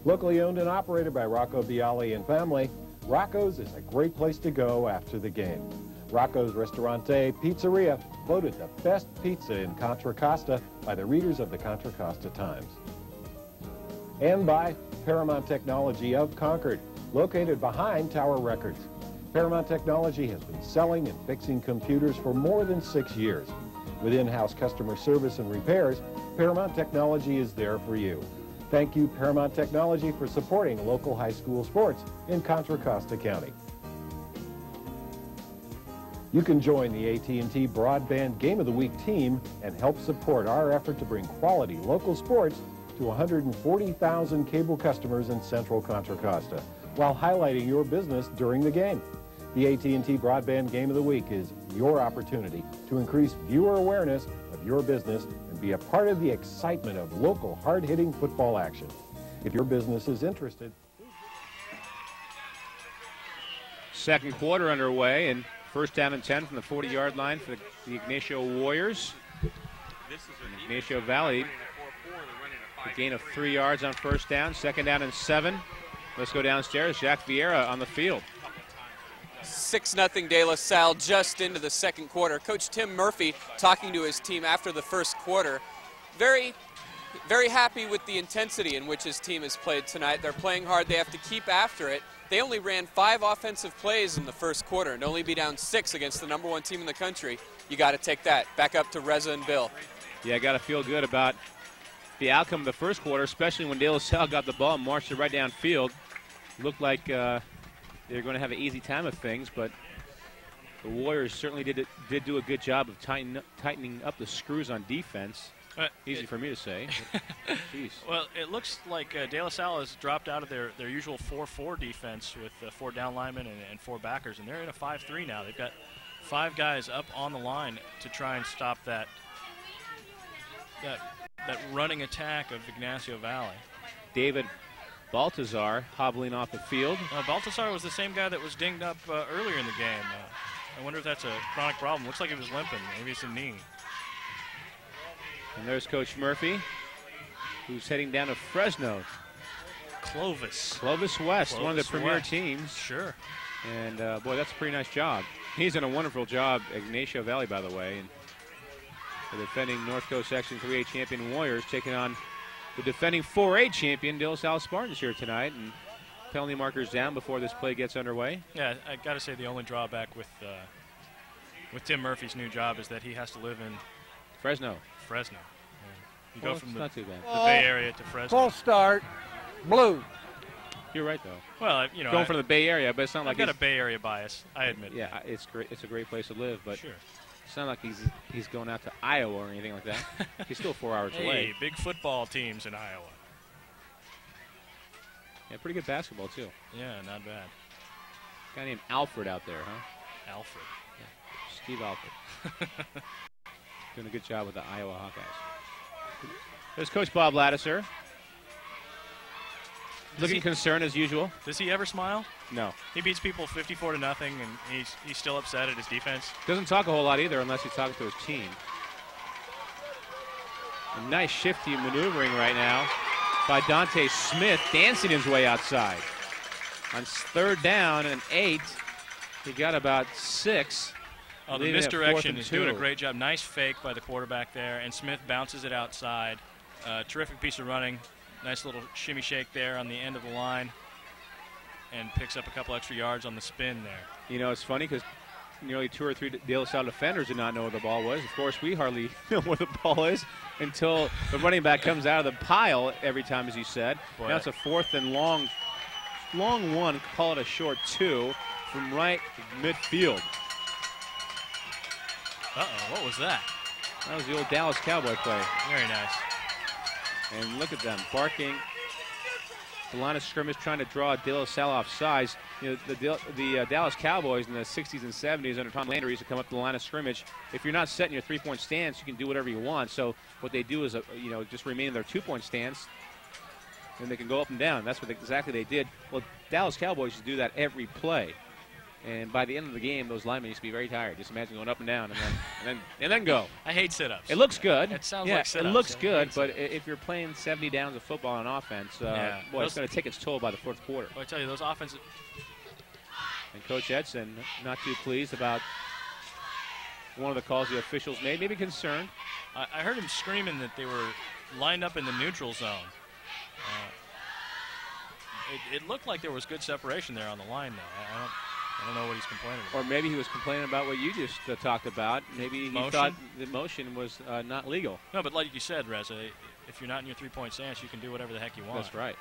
Locally owned and operated by Rocco Bialy and family, Rocco's is a great place to go after the game. Rocco's Ristorante Pizzeria, voted the best pizza in Contra Costa by the readers of the Contra Costa Times. And by Paramount Technology of Concord, located behind Tower Records. Paramount Technology has been selling and fixing computers for more than 6 years. With in-house customer service and repairs, Paramount Technology is there for you. Thank you, Paramount Technology, for supporting local high school sports in Contra Costa County. You can join the AT&T Broadband Game of the Week team and help support our effort to bring quality local sports to 140,000 cable customers in Central Contra Costa, while highlighting your business during the game. The AT&T Broadband Game of the Week is your opportunity to increase viewer awareness of your business and be a part of the excitement of local hard-hitting football action. If your business is interested...
Second quarter underway, and first down and 10 from the 40-yard line for the Ygnacio Warriors. Ygnacio Valley, a gain of 3 yards on first down, second down and 7. Let's go downstairs. Jack Vieira on the field.
6-0 De La Salle just into the second quarter. Coach Tim Murphy talking to his team after the first quarter. Very happy with the intensity in which his team has played tonight. They're playing hard. They have to keep after it. They only ran 5 offensive plays in the first quarter and only be down 6 against the #1 team in the country. You got to take that. Back up to Reza and Bill.
Yeah, got to feel good about the outcome of the first quarter, especially when De La Salle got the ball and marched it right downfield. Looked like they're going to have an easy time of things, but the Warriors certainly did do a good job of tightening up the screws on defense. Easy for me to say. Jeez.
Well, it looks like De La Salle has dropped out of their usual 4-4 defense with 4 down linemen and 4 backers, and they're in a 5-3 now. They've got 5 guys up on the line to try and stop that running attack of Ygnacio Valley.
David Baltazar hobbling off the field.
Baltazar was the same guy that was dinged up earlier in the game. I wonder if that's a chronic problem. Looks like he was limping. Maybe it's a knee.
And there's Coach Murphy, who's heading down to Fresno.
Clovis
West, one of the premier teams.
Sure.
And, boy, that's a pretty nice job. He's done a wonderful job, Ygnacio Valley, by the way. And the defending North Coast Section 3A champion Warriors taking on the defending 4A champion De La Salle Spartans here tonight. And penalty markers down before this play gets underway.
Yeah, I got to say the only drawback with Tim Murphy's new job is that he has to live in
Fresno.
You go from the
Bay
Area to Fresno.
Full start, blue.
You're right, though.
Well,
going from the Bay Area, but it's not like
I've got a Bay Area bias. I admit.
Yeah, it's great. It's a great place to live, but
sure.
It's not like he's going out to Iowa or anything like that. He's still 4 hours away.
Hey, big football teams in Iowa.
Yeah, pretty good basketball too.
Yeah, not bad.
Guy named Alfred out there, huh?
Alfred.
Yeah, Steve Alfred. Doing a good job with the Iowa Hawkeyes. There's Coach Bob Lattiser. Looking concerned as usual.
Does he ever smile?
No.
He beats people 54-0, and he's still upset at his defense.
Doesn't talk a whole lot either unless he's talking to his team. A nice shifty maneuvering right now by Dante Smith, dancing his way outside. On third down and 8, he got about 6.
Oh, the misdirection is doing a great job. Nice fake by the quarterback there, and Smith bounces it outside. Terrific piece of running. Nice little shimmy shake there on the end of the line, and picks up a couple extra yards on the spin there.
You know, it's funny because nearly 2 or 3 De La Salle defenders did not know where the ball was. Of course, we hardly know where the ball is until the running back comes out of the pile every time, as you said.
Boy.
Now it's a 4th and long one, call it a short 2 from right midfield.
Uh-oh, what was that?
That was the old Dallas Cowboy play.
Very nice.
And look at them barking. The line of scrimmage trying to draw De La Salle off sides. You know, the Dallas Cowboys in the 60s and 70s under Tom Landry used to come up to the line of scrimmage. If you're not setting your 3-point stance, you can do whatever you want. So what they do is, just remain in their 2-point stance, and they can go up and down. That's what exactly they did. Well, Dallas Cowboys used to do that every play. And by the end of the game, those linemen used to be very tired. Just imagine going up and down and then go.
I hate sit-ups.
It looks good.
It sounds like sit-ups.
It looks good, but if you're playing 70 downs of football on offense, boy, it's going to take its toll by the 4th quarter.
Well, I tell you, those offensive...
And Coach Edson not too pleased about one of the calls the officials made, maybe concerned.
I heard him screaming that they were lined up in the neutral zone. It looked like there was good separation there on the line, though. I don't know what he's complaining about.
Or maybe he was complaining about what you just talked about. Maybe he thought the motion was not legal.
No, but like you said, Reza, if you're not in your 3-point stance, you can do whatever the heck you want.
That's right.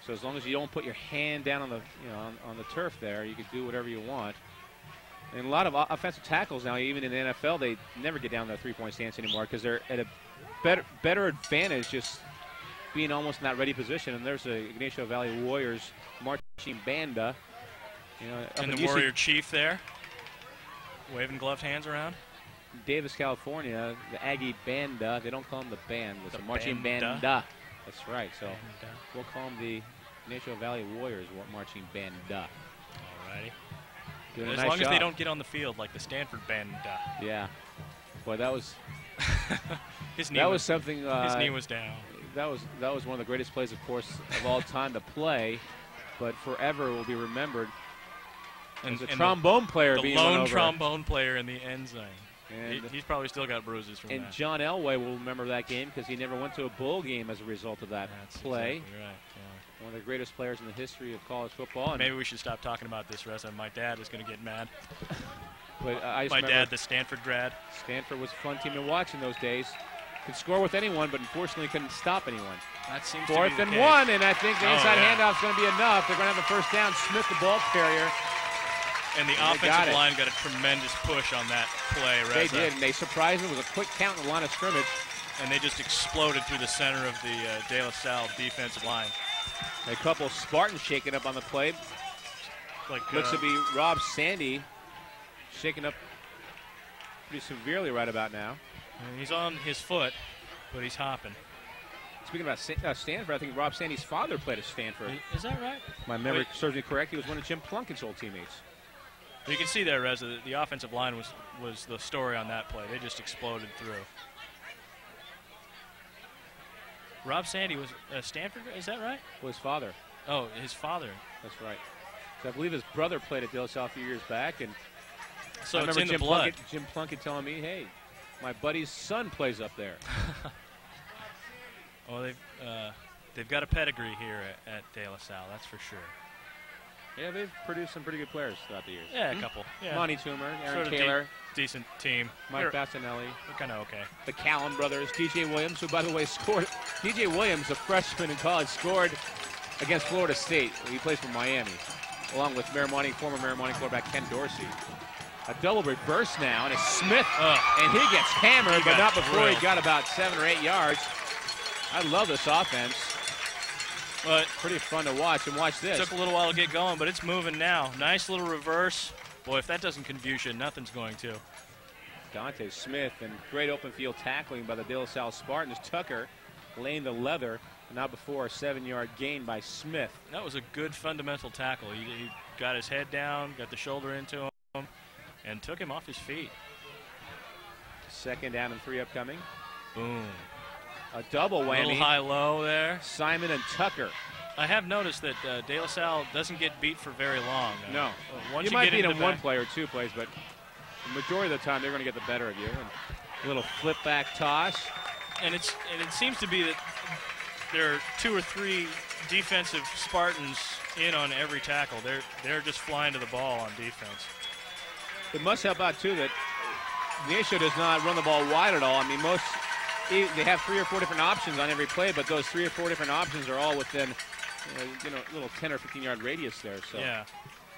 So as long as you don't put your hand down on the on the turf there, you can do whatever you want. And a lot of offensive tackles now, even in the NFL, they never get down to their 3-point stance anymore because they're at a better advantage just being almost in that ready position. And there's the Ygnacio Valley Warriors marching banda.
And the Warrior Chief there, waving gloved hands around.
Davis, California, the Aggie Banda. They don't call them the band. It's
the
a marching
banda.
banda. That's right. So we'll call them the Ygnacio Valley Warriors marching banda.
Alrighty. As long as they don't get on the field like the Stanford banda.
Yeah. Boy, that was
his knee was
something.
His knee was down.
That was one of the greatest plays, of course, of all time to play, but forever will be remembered. And the trombone player being
the lone trombone player in the end zone.
And
he's probably still got bruises from that.
And John Elway will remember that game because he never went to a bowl game as a result of that play.
Exactly right. Yeah.
One of the greatest players in the history of college football. And
maybe we should stop talking about this, Reza. My dad is going to get mad.
But
my dad, the Stanford grad.
Stanford was a fun team to watch in those days. Could score with anyone, but unfortunately couldn't stop anyone.
That seems
4th
to be the
and 1,
case.
and I think the inside handoff is going to be enough. They're going to have the first down. Smith, the ball carrier.
And the offensive line got a tremendous push on that play, Reza.
They did, and they surprised them. It was a quick count in the line of scrimmage.
And they just exploded through the center of the De La Salle defensive line.
A couple Spartans shaking up on the play. Looks to be Rob Sandy shaking up pretty severely right about now.
And he's on his foot, but he's hopping.
Speaking about Stanford, I think Rob Sandy's father played at Stanford.
Is that right?
My memory serves me correct. He was one of Jim Plunkett's old teammates.
You can see there, Reza, the offensive line was the story on that play. They just exploded through. Rob Sandy was Stanford, is that right?
Well, his father.
Oh, his father.
That's right. So I believe his brother played at De La Salle a few years back, and
so
I remember
it's in the blood.
Jim Plunkett telling me, "Hey, my buddy's son plays up there."
Well, they've got a pedigree here at De La Salle, that's for sure.
Yeah, they've produced some pretty good players throughout the years.
Yeah, a couple. Yeah.
Monty Toomer, Aaron
sort of
Taylor.
Decent team.
Mike Bassinelli.
They're kind of okay.
The Callan brothers. DJ Williams, who, by the way, scored. DJ Williams, a freshman in college, scored against Florida State. He plays for Miami, along with former Merrimack quarterback Ken Dorsey. A double reverse now, and it's Smith, and he gets hammered, but not before he got about 7 or 8 yards. I love this offense.
But
pretty fun to watch, and watch this.
Took a little while to get going, but it's moving now. Nice little reverse. Boy, if that doesn't confuse you, nothing's going to.
Dante Smith, and great open field tackling by the De La Salle Spartans. Tucker laying the leather, and not before a 7-yard gain by Smith.
That was a good fundamental tackle. He got his head down, got the shoulder into him, and took him off his feet.
2nd down and 3 upcoming.
Boom.
A double whammy.
A little high-low there.
Simon and Tucker.
I have noticed that De La Salle doesn't get beat for very long.
No.
Once
you
you
might
get
beat
into
them one play or two plays, but the majority of the time they're going to get the better of you. And a little flip back toss.
And it seems to be that there are 2 or 3 defensive Spartans in on every tackle. They're just flying to the ball on defense.
It must help out too that Ygnacio does not run the ball wide at all. I mean, they have 3 or 4 different options on every play, but those 3 or 4 different options are all within a little 10 or 15-yard radius there. So
yeah,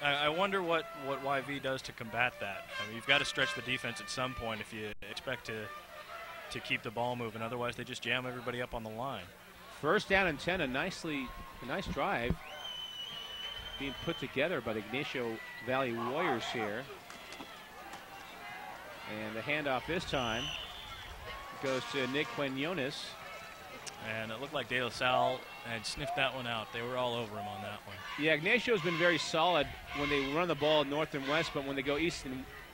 I wonder what YV does to combat that. I mean, you've got to stretch the defense at some point if you expect to keep the ball moving. Otherwise, they just jam everybody up on the line.
First down and 10, a nice drive being put together by the Ygnacio Valley Warriors here. And the handoff this time goes to Nick Quinones.
And it looked like De La Salle had sniffed that one out. They were all over him on that one.
Yeah, Ignacio's been very solid when they run the ball north and west, but when they go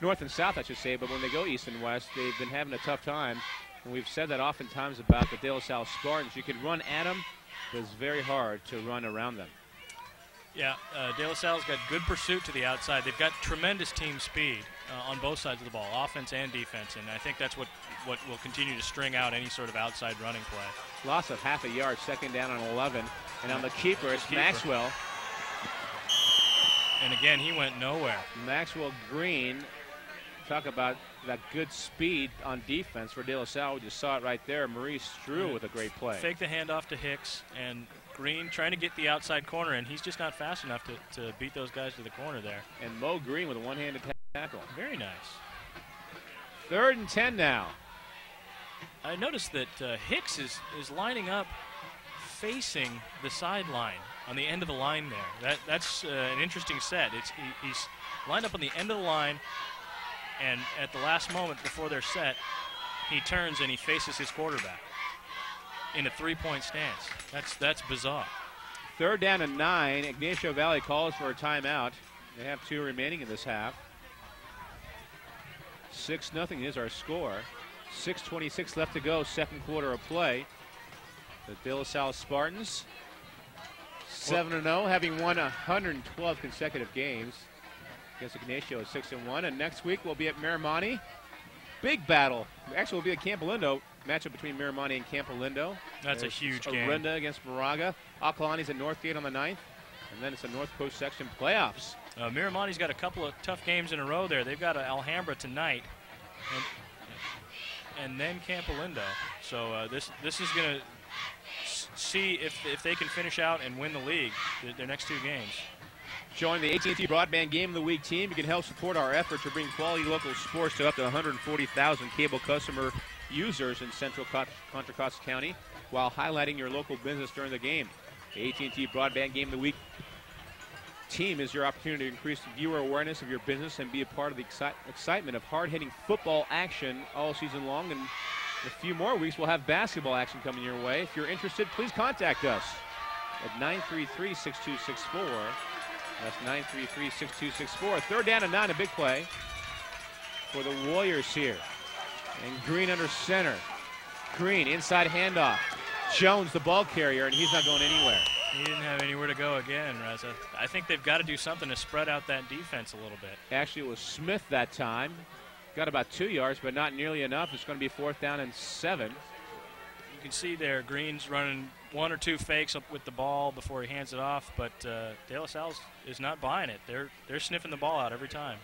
north and south, I should say, but when they go east and west, they've been having a tough time. And we've said that oftentimes about the De La Salle Spartans. You can run at them, but it's very hard to run around them.
Yeah, De La Salle's got good pursuit to the outside. They've got tremendous team speed on both sides of the ball, offense and defense, and I think that's what will continue to string out any sort of outside running play.
Loss of half a yard, second down on 11, and on the keeper, it's Maxwell.
And again, he went nowhere.
Maxwell Green, talk about that good speed on defense for De La Salle. We just saw it right there. Maurice Strew with a great play.
Fake the handoff to Hicks, and Green trying to get the outside corner, and he's just not fast enough to beat those guys to the corner there.
And Mo Green with a one-handed tackle.
Very nice.
3rd and 10 now.
I noticed that Hicks is lining up facing the sideline on the end of the line there. That's an interesting set. He's lined up on the end of the line, and at the last moment before they're set, he turns and he faces his quarterback in a 3-point stance. That's bizarre.
3rd down and 9. Ygnacio Valley calls for a timeout. They have 2 remaining in this half. 6-0 is our score. 6:26 left to go, second quarter of play. The De La Salle Spartans 7-0, having won 112 consecutive games. Against Ygnacio is 6-1, and next week we'll be at Miramonte. Big battle. Actually, we'll be at Campolindo. Matchup between Miramonte and Campolindo.
That's a huge game.
Orinda against Moraga. Acalani's at Northgate on the 9th. And then it's the North Coast Section playoffs.
Miramonte's got a couple of tough games in a row there. They've got Alhambra tonight. And then Campolindo. So this is going to see if they can finish out and win the league, their next 2 games.
Join the AT&T Broadband Game of the Week team. You can help support our effort to bring quality local sports to up to 140,000 cable customer users in central Contra Costa County while highlighting your local business during the game. The AT&T Broadband Game of the Week team is your opportunity to increase viewer awareness of your business and be a part of the excitement of hard-hitting football action all season long. And in a few more weeks, we'll have basketball action coming your way. If you're interested, please contact us at 933-6264. That's 933-6264. 3rd down and 9, a big play for the Warriors here. And Green under center. Green, inside handoff. Jones, the ball carrier, and he's not going anywhere.
He didn't have anywhere to go again, Reza. I think they've got to do something to spread out that defense a little bit.
Actually, it was Smith that time. Got about 2 yards, but not nearly enough. It's going to be 4th down and 7.
You can see there, Green's running 1 or 2 fakes up with the ball before he hands it off, but De La Salle is not buying it. They're sniffing the ball out every time.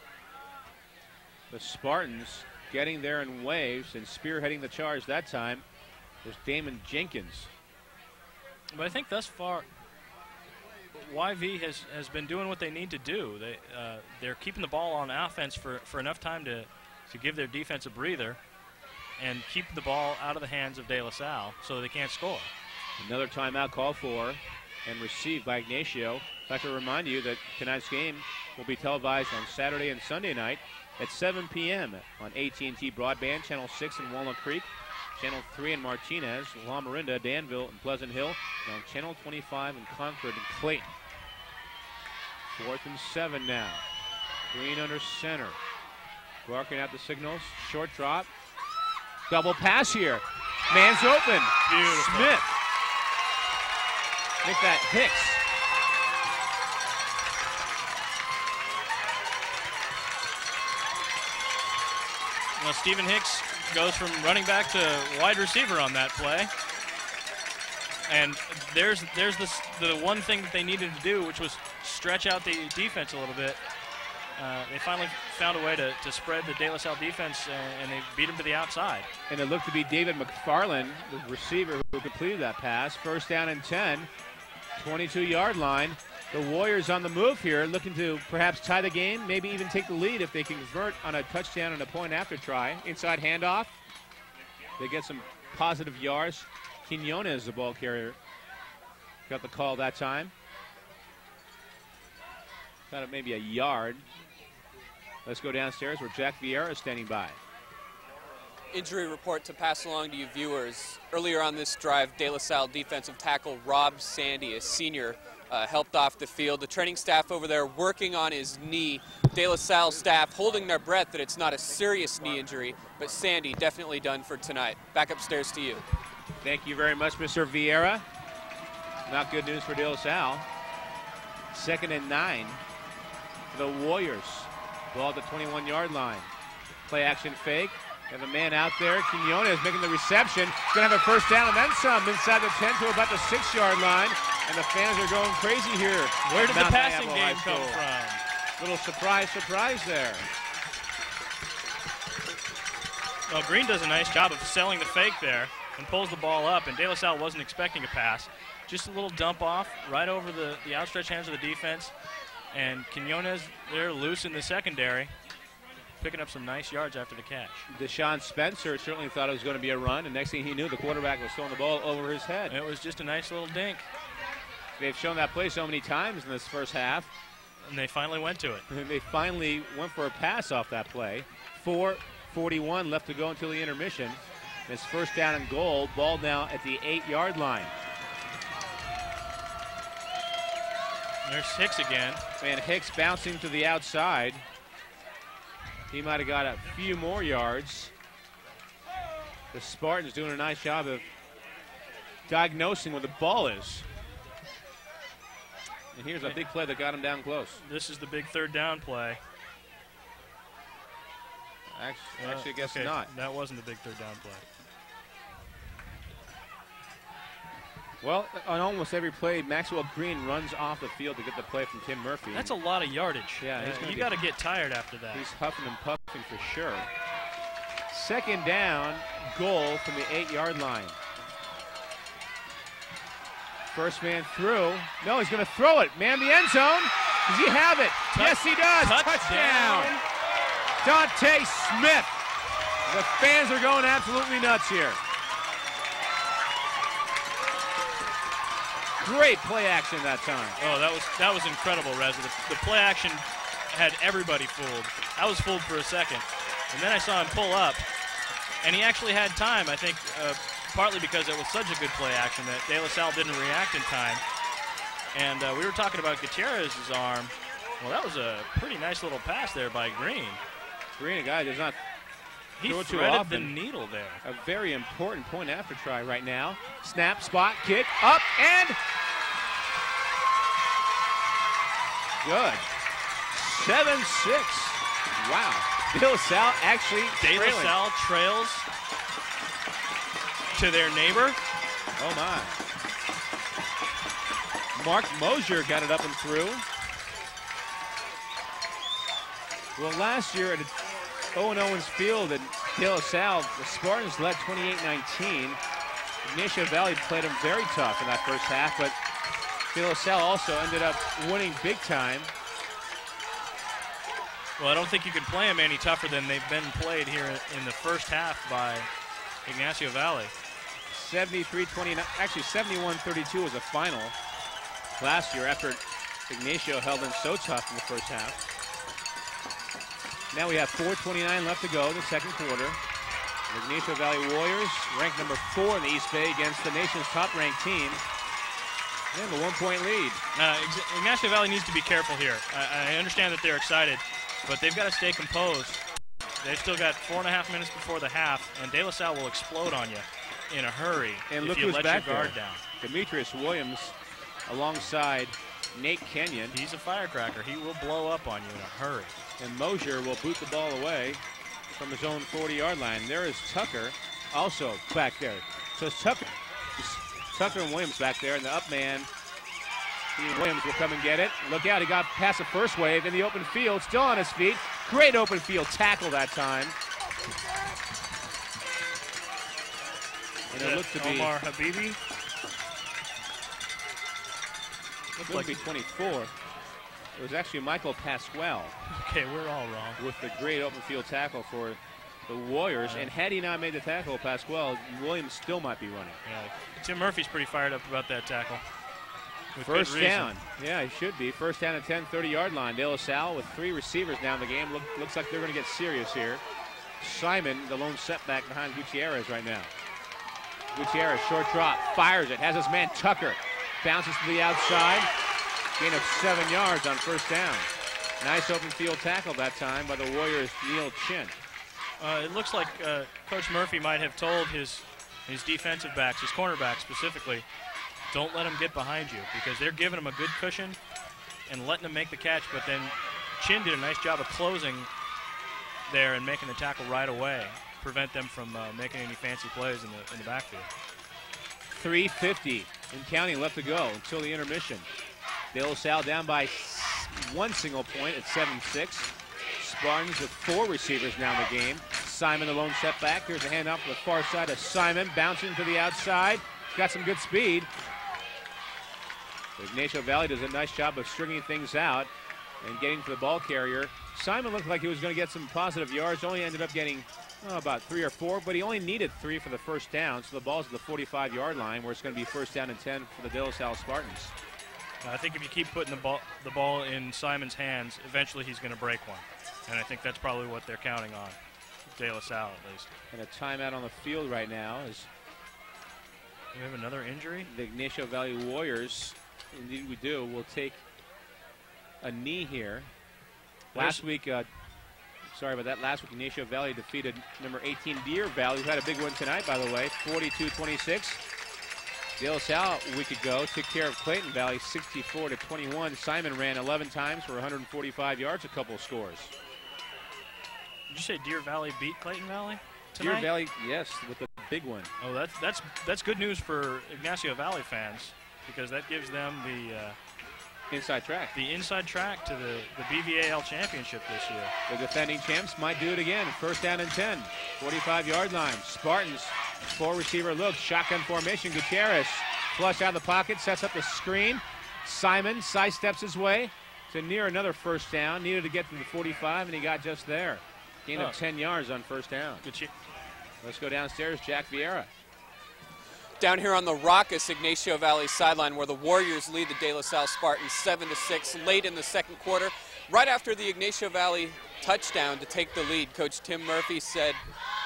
The Spartans getting there in waves and spearheading the charge that time was Damon Jenkins.
But I think thus far, YV has been doing what they need to do. They're keeping the ball on offense for enough time to give their defense a breather and keep the ball out of the hands of De La Salle so they can't score.
Another timeout called for and received by Ygnacio. I'd like to remind you that tonight's game will be televised on Saturday and Sunday night at 7 p.m. on AT&T Broadband, Channel 6 in Walnut Creek, Channel 3 in Martinez, La Miranda, Danville, and Pleasant Hill, and on Channel 25 in Concord and Clayton. 4th and 7 now. Green under center. Barking out the signals. Short drop. Double pass here. Man's open.
Beautiful.
Smith. Make that Hicks.
Well, Stephen Hicks goes from running back to wide receiver on that play. And there's the one thing that they needed to do, which was stretch out the defense a little bit. They finally found a way to spread the De La Salle defense, and they beat them to the outside.
And it looked to be David McFarland, the receiver, who completed that pass. First down and 10, 22-yard line. The Warriors on the move here, looking to perhaps tie the game, maybe even take the lead if they can convert on a touchdown and a point after try. Inside handoff. They get some positive yards. Quinones, the ball carrier, got the call that time. Thought it maybe a yard. Let's go downstairs where Jack Vieira is standing by.
Injury report to pass along to you viewers. Earlier on this drive, De La Salle defensive tackle Rob Sandy, a senior, helped off the field. The training staff over there working on his knee. De La Salle staff holding their breath that it's not a serious knee injury, but Sandy definitely done for tonight. Back upstairs to you.
Thank you very much, Mr. Vieira. Not good news for De La Salle. 2nd and 9 for the Warriors. Ball at the 21-yard line. Play action fake. Have a man out there. Quinones making the reception. Going to have a first down and then some inside the 10 to about the 6-yard line. And the fans are going crazy here.
Where did the passing game come from?
Little surprise there.
Well, Green does a nice job of selling the fake there and pulls the ball up, and De La Salle wasn't expecting a pass. Just a little dump off right over the outstretched hands of the defense. And Quinones, they're loose in the secondary, picking up some nice yards after the catch.
Deshaun Spencer certainly thought it was going to be a run, and next thing he knew, the quarterback was throwing the ball over his head.
It was just a nice little dink.
They've shown that play so many times in this first half.
And they finally went to it.
They finally went for a pass off that play. 4:41 left to go until the intermission. It's first down and goal. Ball now at the 8-yard line.
There's Hicks again.
And Hicks bouncing to the outside. He might have got a few more yards. The Spartans doing a nice job of diagnosing where the ball is. And here's a big play that got him down close.
This is the big third down play.
Actually, I guess not.
That wasn't the big third down play.
Well, on almost every play, Maxwell Green runs off the field to get the play from Tim Murphy.
That's a lot of yardage.
Yeah,
you got to get tired after that.
He's huffing and puffing for sure. Second down, goal from the 8-yard line. First man through. No, he's going to throw it. Man, the end zone. Does he have it? Yes, he does. Touchdown. Dante Smith. The fans are going absolutely nuts here. Great play action that time.
Oh, that was incredible, Reza. The play action had everybody fooled. I was fooled for a second. And then I saw him pull up, and he actually had time, I think, partly because it was such a good play action that De La Salle didn't react in time. And we were talking about Gutierrez's arm. Well, that was a pretty nice little pass there by Green.
Green, a guy does not throw too
threaded
often.
the needle there.
A very important point after try right now. Snap, spot, kick, up, and good. 7-6. Wow. De La Salle actually
De La Salle trails to their neighbor.
Oh, my. Mark Mosier got it up and through. Well, last year at Owen Owens Field at De La Salle, the Spartans led 28-19. Ygnacio Valley played them very tough in that first half, but De La Salle also ended up winning big time.
Well, I don't think you can play them any tougher than they've been played here in the first half by Ygnacio Valley.
73-29, actually 71-32 was the final last year after Ygnacio held them so tough in the first half. Now we have 4:29 left to go in the second quarter. The Ygnacio Valley Warriors ranked number 4 in the East Bay against the nation's top-ranked team. They have a 1-point lead.
Ygnacio Valley needs to be careful here. I understand that they're excited, but they've got to stay composed. They've still got 4.5 minutes before the half, and De La Salle will explode on you in a hurry
and
if
look
you
who's
let
back
your guard
there.
down.
Demetrius Williams alongside Nate Kenyon.
He's a firecracker. He will blow up on you in a hurry.
And Mosier will boot the ball away from his own 40-yard line. There is Tucker also back there. So it's Tucker and Williams back there, and the up man, Williams, will come and get it. Look out, he got past the first wave in the open field, still on his feet. Great open field tackle that time. And it looks to be
Omar Habibi.
Looks like 24. It was actually Michael Pasquale.
Okay, we're all wrong.
With the great open field tackle for the Warriors. And had he not made the tackle, Pasquale, Williams still might be running.
Yeah. Tim Murphy's pretty fired up about that tackle.
First down. Yeah, he should be. First down at 10, 30-yard line. De La Salle with 3 receivers down the game. Looks like they're going to get serious here. Simon, the lone setback behind Gutierrez right now. Gutierrez, short drop, fires it, has his man Tucker. Bounces to the outside. Gain of 7 yards on first down. Nice open field tackle that time by the Warriors' Neil Chin.
It looks like Coach Murphy might have told his defensive backs, his cornerbacks specifically, don't let him get behind you, because they're giving him a good cushion and letting him make the catch, but then Chin did a nice job of closing there and making the tackle right away, prevent them from making any fancy plays in the backfield.
3:50 and counting left to go until the intermission. De La Salle down by 1 single point at 7-6. Spartans with 4 receivers now in the game. Simon, the lone setback. Here's a handoff to the far side of Simon, bouncing to the outside. He's got some good speed. Ygnacio Valley does a nice job of stringing things out and getting to the ball carrier. Simon looked like he was going to get some positive yards. Only ended up getting about 3 or 4, but he only needed 3 for the first down. So the ball's at the 45-yard line, where it's going to be first down and 10 for the De La Salle Spartans.
I think if you keep putting the ball in Simon's hands, eventually he's going to break one. And I think that's probably what they're counting on, De La Salle at least.
And a timeout on the field right now is
we have another injury?
The Ygnacio Valley Warriors, indeed we do, will take a knee here. Last week, sorry about that, last week Ygnacio Valley defeated number 18 Deer Valley, who had a big one tonight, by the way, 42-26. De La Salle a week ago took care of Clayton Valley 64-21. Simon ran 11 times for 145 yards, a couple of scores.
Did you say Deer Valley beat Clayton Valley tonight?
Deer Valley, yes, with a big one.
Oh, that's good news for Ygnacio Valley fans, because that gives them the
inside track.
The inside track to the BVAL championship this year.
The defending champs might do it again. First down and 10, 45-yard line. Spartans, 4 receiver look, shotgun formation. Gutierrez flush out of the pocket, sets up the screen. Simon sidesteps his way to near another first down. Needed to get to the 45, and he got just there. Gain of 10 yards on first down. Let's go downstairs, Jack Vieira.
Down here on the raucous Ygnacio Valley sideline, where the Warriors lead the De La Salle Spartans 7-6 late in the second quarter. Right after the Ygnacio Valley touchdown to take the lead, Coach Tim Murphy said,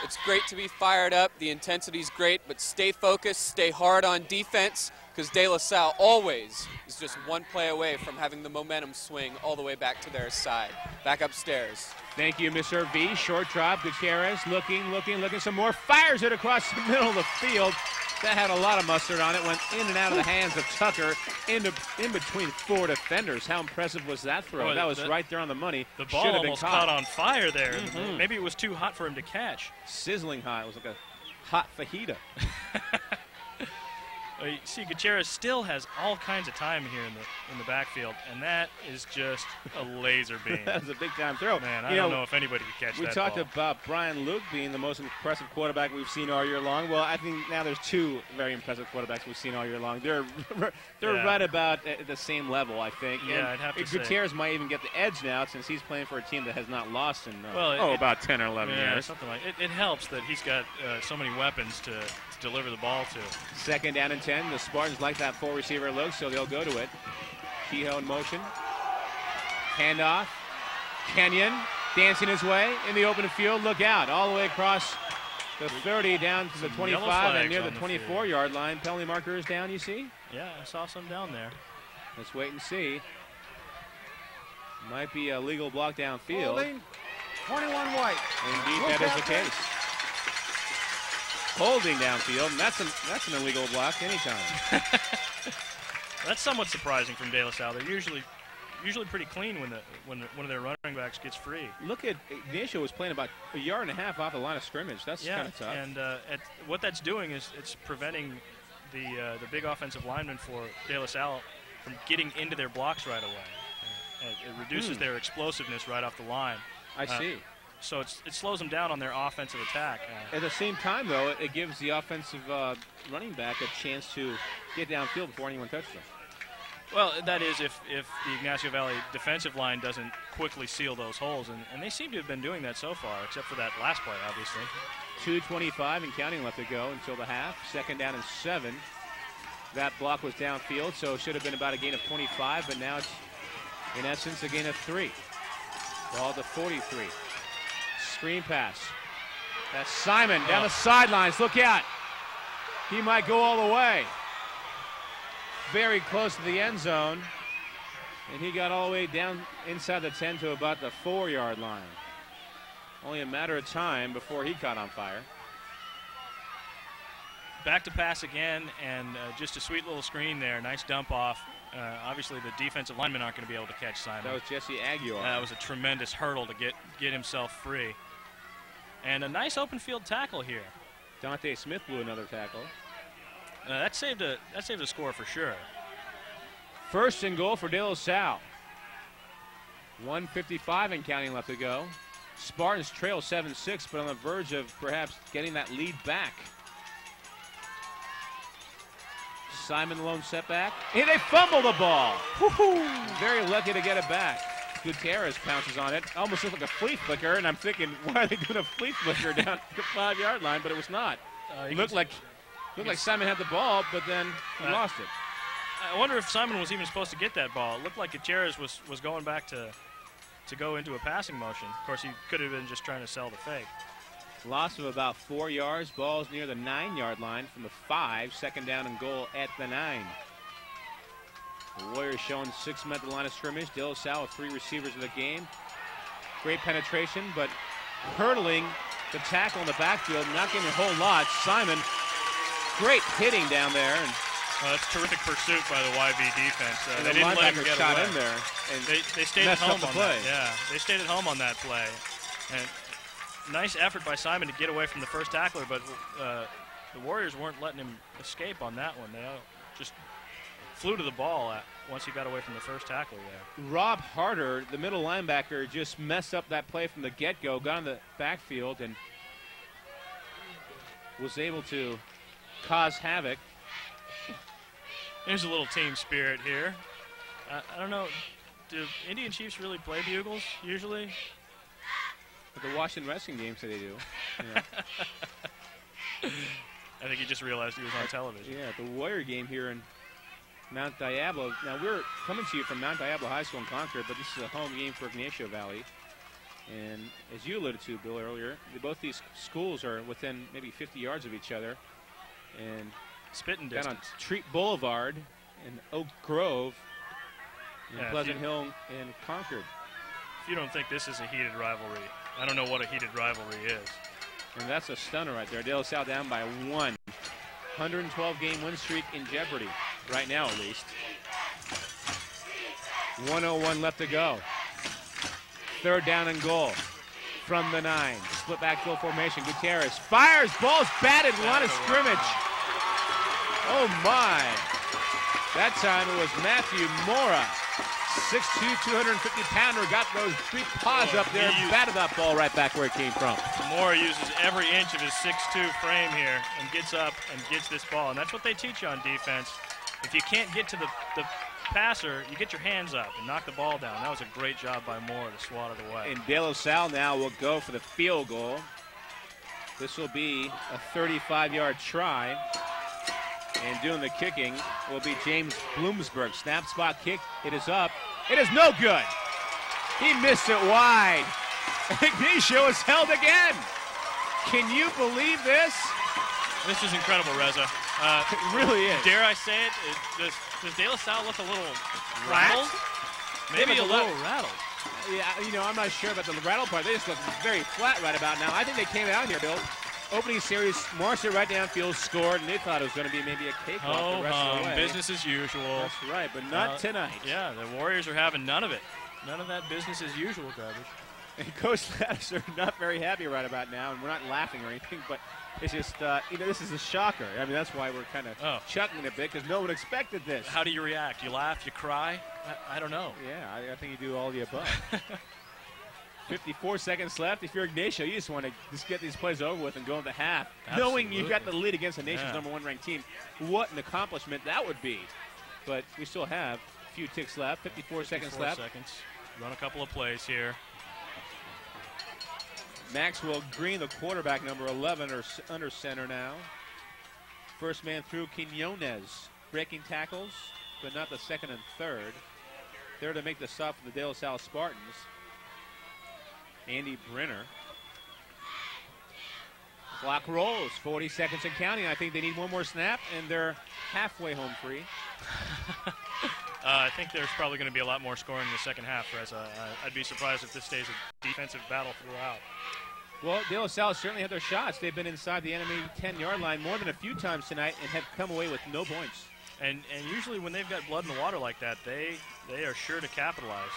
it's great to be fired up, the intensity's great, but stay focused, stay hard on defense, because De La Salle always is just one play away from having the momentum swing all the way back to their side. Back upstairs.
Thank you, Mr. V. Short drop, Gutierrez looking some more, fires it across the middle of the field. That had a lot of mustard on it, went in and out of the hands of Tucker, in between 4 defenders. How impressive was that throw?
Boy,
that was right there on the money.
The ball almost caught on fire there. Maybe it was too hot for him to catch.
Sizzling hot. It was like a hot fajita.
You see, Gutierrez still has all kinds of time here in the backfield, and that is just a laser beam.
That was a big-time throw.
Man, I don't know if anybody could catch that
We talked about Brian Luke being the most impressive quarterback we've seen all year long. Well, I think now there's 2 very impressive quarterbacks we've seen all year long. They're right about at the same level, I think.
Yeah,
and
I'd have to
Gutierrez
say.
might even get the edge now, since he's playing for a team that has not lost in about 10 or 11 years.
Something like it helps that he's got so many weapons to deliver the ball to.
Second down and 10. The Spartans like that 4 receiver look, so they'll go to it. Kehoe in motion. Handoff. Kenyon dancing his way in the open field. Look out. All the way across the 30 down to the 25 and near the 24-yard line. Penalty marker is down, you see?
Yeah, I saw some down there.
Let's wait and see. Might be a legal block downfield.
Holding, 21 white.
Indeed, that is the case. Holding downfield, and that's an illegal block anytime.
That's somewhat surprising from De La Salle. They're usually pretty clean when one of their running backs gets free.
Look at Ygnacio was playing about a yard and a half off the line of scrimmage. That's kind of tough.
And what that's doing is it's preventing the big offensive linemen for De La Salle from getting into their blocks right away. It reduces their explosiveness right off the line.
I see.
So it slows them down on their offensive attack.
At the same time, though, it gives the offensive running back a chance to get downfield before anyone touches them.
Well, that is if the Ygnacio Valley defensive line doesn't quickly seal those holes, and they seem to have been doing that so far, except for that last play, obviously.
2:25 and counting left to go until the half. 2nd down and 7. That block was downfield, so it should have been about a gain of 25, but now it's, in essence, a gain of 3. Ball to 43. Screen pass. That's Simon down the sidelines. Look out. He might go all the way. Very close to the end zone. And he got all the way down inside the 10 to about the 4-yard line. Only a matter of time before he caught on fire.
Back to pass again, and just a sweet little screen there. Nice dump off. Obviously, the defensive linemen aren't going to be able to catch Simon.
That was Jesse Aguilar.
That was a tremendous hurdle to get himself free. And a nice open field tackle here.
Dante Smith blew another tackle.
That saved a score for sure.
1st and goal for De La Salle. 1:55 and counting left to go. Spartans trail 7-6, but on the verge of perhaps getting that lead back. Simon lone setback. And they fumble the ball. Very lucky to get it back. Gutierrez pounces on it. Almost looks like a flea flicker, and I'm thinking, why are they doing a flea flicker down the 5-yard line? But it was not. Looked like Simon had the ball, but then he lost it.
I wonder if Simon was even supposed to get that ball. It looked like Gutierrez was going back to go into a passing motion. Of course, he could have been just trying to sell the fake.
Loss of about 4 yards. Ball's near the 9-yard line from the 5. 2nd down and goal at the 9. The Warriors showing 6 men at the line of scrimmage. De La Salle with 3 receivers of the game. Great penetration, but hurdling the tackle in the backfield, not getting a whole lot. Simon, great hitting down there. And
that's terrific pursuit by the YV defense.
and
they
the
didn't let him get
shot
away.
in there. And
they stayed at home
the
on
play.
that. Yeah, they stayed at home on that play. And nice effort by Simon to get away from the first tackler, but the Warriors weren't letting him escape on that one. They just flew to the ball once he got away from the first tackler there.
Rob Harder, the middle linebacker, just messed up that play from the get-go, got in the backfield, and was able to cause havoc.
There's a little team spirit here. I don't know, do Indian Chiefs really play bugles usually?
But the Washington Wrestling games that they do. You know.
I think he just realized he was on television.
Yeah, the Warrior game here in Mount Diablo. Now, we're coming to you from Mount Diablo High School in Concord, but this is a home game for Ygnacio Valley. And as you alluded to, Bill, earlier, both these schools are within maybe 50 yards of each other. And
spitting
down
distance.
on Treat Boulevard and Oak Grove and Pleasant Hill and Concord.
If you don't think this is a heated rivalry, I don't know what a heated rivalry is. And
that's a stunner right there. De La Salle down by 1. 112-game win streak in jeopardy, right now at least. 1:01 left to go. 3rd down and goal from the 9. Split backfield formation. Gutierrez fires. Ball's batted. Line of scrimmage. Oh, my. That time it was Matthew Mora. 6'2", 250-pounder, got those big paws up there, batted that ball right back where it came from.
Mora uses every inch of his 6'2" frame here and gets up and gets this ball. And that's what they teach you on defense. If you can't get to the passer, you get your hands up and knock the ball down. That was a great job by Mora to swat it away.
And De La Salle now will go for the field goal. This will be a 35-yard try. And doing the kicking will be James Bloomsburg. Snap spot kick. It is up. It is no good. He missed it wide. Ygnacio is held again. Can you believe this?
This is incredible, Reza.
It really is.
Dare I say it? Does De La Salle look a little rattled? Maybe a little rattled.
Yeah, you know, I'm not sure about the rattle part. They just look very flat right about now. I think they came out here, Bill, opening series, marched it right downfield, scored, and they thought it was going to be maybe a cakewalk the rest of the way.
Business as usual.
That's right, but not tonight.
Yeah, the Warriors are having none of it. None of that business as usual garbage.
And Coach Ladders are not very happy right about now, and we're not laughing or anything, but it's just, this is a shocker. I mean, that's why we're kind of chuckling a bit, because no one expected this.
How do you react? You laugh? You cry? I don't know.
Yeah, I think you do all the above. 54 seconds left. If you're Ygnacio, you just want to just get these plays over with and go into half.
Absolutely.
Knowing you've got the lead against the nation's #1 ranked team. What an accomplishment that would be. But we still have a few ticks left. 54 seconds left.
Run a couple of plays here.
Maxwell Green, the quarterback, number 11, are under center now. First man through, Quinones. Breaking tackles, but not the second and third. There to make the stop for the De La Salle Spartans. Andy Brenner. Clock rolls, 40 seconds and counting. I think they need one more snap, and they're halfway home free.
I think there's probably going to be a lot more scoring in the second half, Reza. I'd be surprised if this stays a defensive battle throughout.
Well, De La Salle certainly had their shots. They've been inside the enemy 10-yard line more than a few times tonight and have come away with no points.
And usually when they've got blood in the water like that, they are sure to capitalize.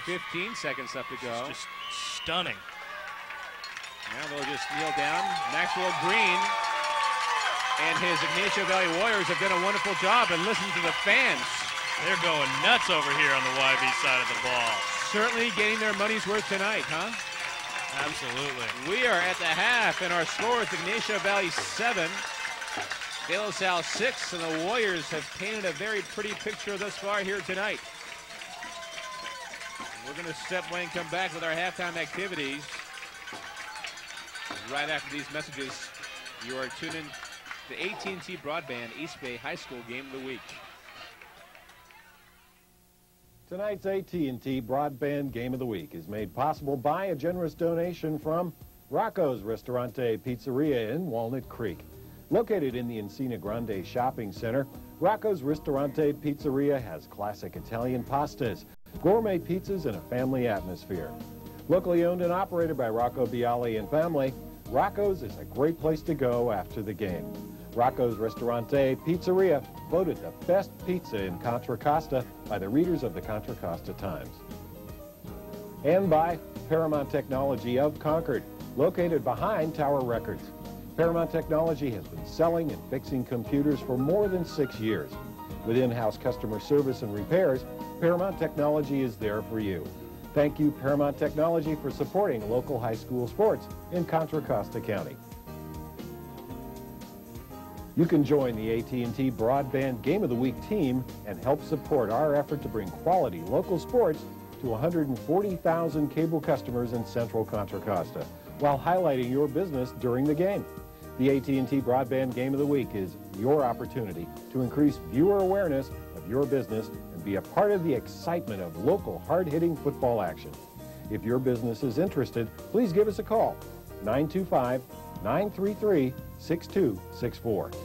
15 seconds left to go.
It's just stunning.
Now they'll just kneel down. Maxwell Green and his Ygnacio Valley Warriors have done a wonderful job, and listen to the fans.
They're going nuts over here on the YV side of the ball.
Certainly getting their money's worth tonight, huh?
Absolutely.
We are at the half, and our score is Ygnacio Valley 7, De La Salle 6, and the Warriors have painted a very pretty picture thus far here tonight. We're going to step away and come back with our halftime activities. Right after these messages, you are tuned in to the AT&T Broadband East Bay High School Game of the Week.
Tonight's AT&T Broadband Game of the Week is made possible by a generous donation from Rocco's Ristorante Pizzeria in Walnut Creek. Located in the Encina Grande Shopping Center, Rocco's Ristorante Pizzeria has classic Italian pastas, gourmet pizzas, and a family atmosphere. Locally owned and operated by Rocco Bialy and family, Rocco's is a great place to go after the game. Rocco's Ristorante Pizzeria, voted the best pizza in Contra Costa by the readers of the Contra Costa Times. And by Paramount Technology of Concord, located behind Tower Records. Paramount Technology has been selling and fixing computers for more than 6 years. With in-house customer service and repairs, Paramount Technology is there for you. Thank you, Paramount Technology, for supporting local high school sports in Contra Costa County. You can join the AT&T Broadband Game of the Week team and help support our effort to bring quality local sports to 140,000 cable customers in Central Contra Costa, while highlighting your business during the game. The AT&T Broadband Game of the Week is your opportunity to increase viewer awareness of your business and be a part of the excitement of local hard-hitting football action. If your business is interested, please give us a call, 925-933-6264.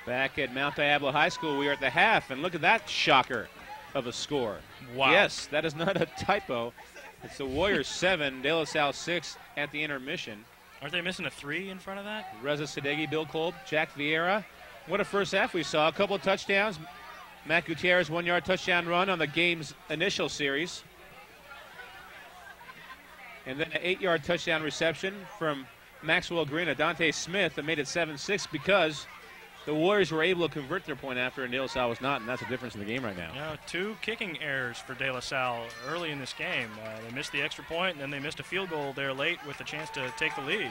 Back at Mount Diablo High School, we are at the half, and look at that shocker of a score.
Wow.
Yes, that is not a typo. It's the Warriors 7, De La Salle 6 at the intermission.
Aren't they missing a 3 in front of that?
Reza Sadeghi, Bill Kolb, Jack Vieira. What a first half we saw. A couple of touchdowns. Matt Gutierrez, 1-yard touchdown run on the game's initial series. And then an 8-yard touchdown reception from Maxwell Green and Dante Smith that made it 7-6 because the Warriors were able to convert their point after, and De La Salle was not, and that's the difference in the game right now.
Yeah, 2 kicking errors for De La Salle early in this game. They missed the extra point, and then they missed a field goal there late with a chance to take the lead.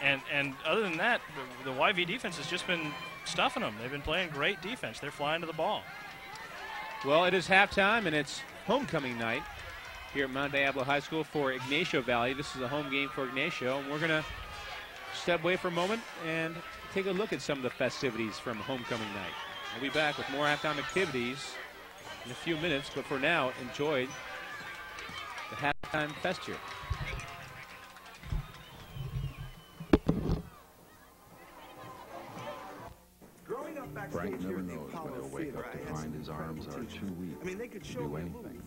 And other than that, the YV defense has just been stuffing them. They've been playing great defense. They're flying to the ball.
Well, it is halftime, and it's homecoming night here at Mount Diablo High School for Ygnacio Valley. This is a home game for Ygnacio, and we're going to step away for a moment and take a look at some of the festivities from homecoming night. We'll be back with more halftime activities in a few minutes, but for now, enjoy the halftime fest here.
Growing Frank never knows when he'll wake up to find his arms are too weak to do anything,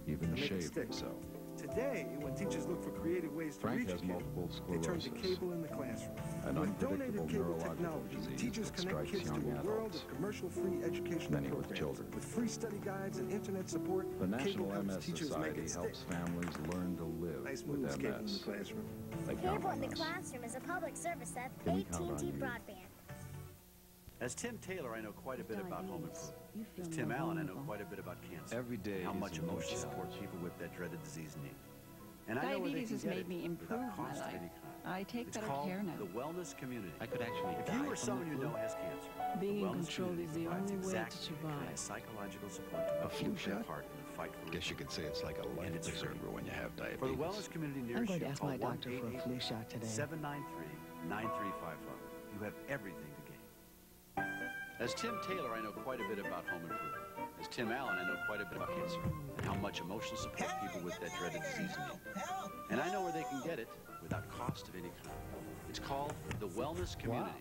even shave himself.
Today, when teachers look for creative ways to
Frank
reach
has
a kid,
multiple
they turn
sclerosis,
to cable in the classroom.
an
With
unpredictable
donated cable
neurological
technology,
disease
teachers
that
connect
strikes
kids to
young
a world
adults,
of commercial-free educational
many with
programs.
children.
With free study guides and internet support,
The
cable
National
helps
MS
teachers make
Society
it stick.
helps families learn to live
Nice
with
moves, cable in the
MS.
classroom.
They count
Cable in
on
the
us.
Classroom is a public service of
Can we count on
AT&T
you?
Broadband.
As Tim Taylor, I know quite a bit about home improvement. As Tim Allen, I know quite a bit about cancer.
Every day
and how
is
much
a new
emotional
challenge.
support people with that dreaded disease need. And I know where they
Diabetes
can
has
get
made
it
me improve
without
my
cost of
life.
any kind.
I take
It's
better
called
care now.
the wellness community.
I could actually
If
die
you or
from
someone
the
you
flu.
know has cancer,
Being
the
in
wellness
control
community
is the
provides
only way to
exactly the
survive.
kind of psychological support to help
flu
you play a
shot?
part in the fight for
Guess you could say it's like a life
And it's free.
preserver when you have diabetes.
For the wellness community near
I'm
you,
going to ask
call
my doctor for a flu shot today.
793-9355. You have everything to gain. As Tim Taylor, I know quite a bit about home improvement. As Tim Allen, I know quite a bit about cancer and how much emotional support people with that dreaded disease need. And I know where they can get it without cost of any kind. It's called the wellness community.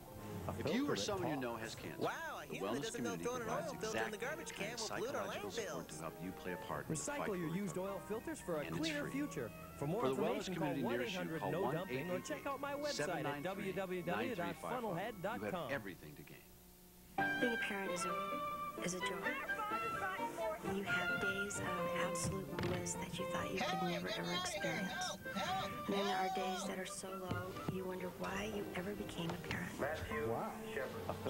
If you or someone you know has cancer, the wellness community provides exactly the kind of psychological support to help you play a part in the fight for
Recycle your used
recovery.
oil filters for a
And it's
cleaner
free.
future. For more
For the wellness
information, call
community nearest you, call
1-800-NO-DUMPING or check out my website at
1-888-793-9355. You
www.funnelhead.com.
have everything to gain.
Being a parent is a joy. You have days of absolute bliss that you thought you could never ever experience. And then there are days that are so low, you wonder why you ever became a parent.
Wow.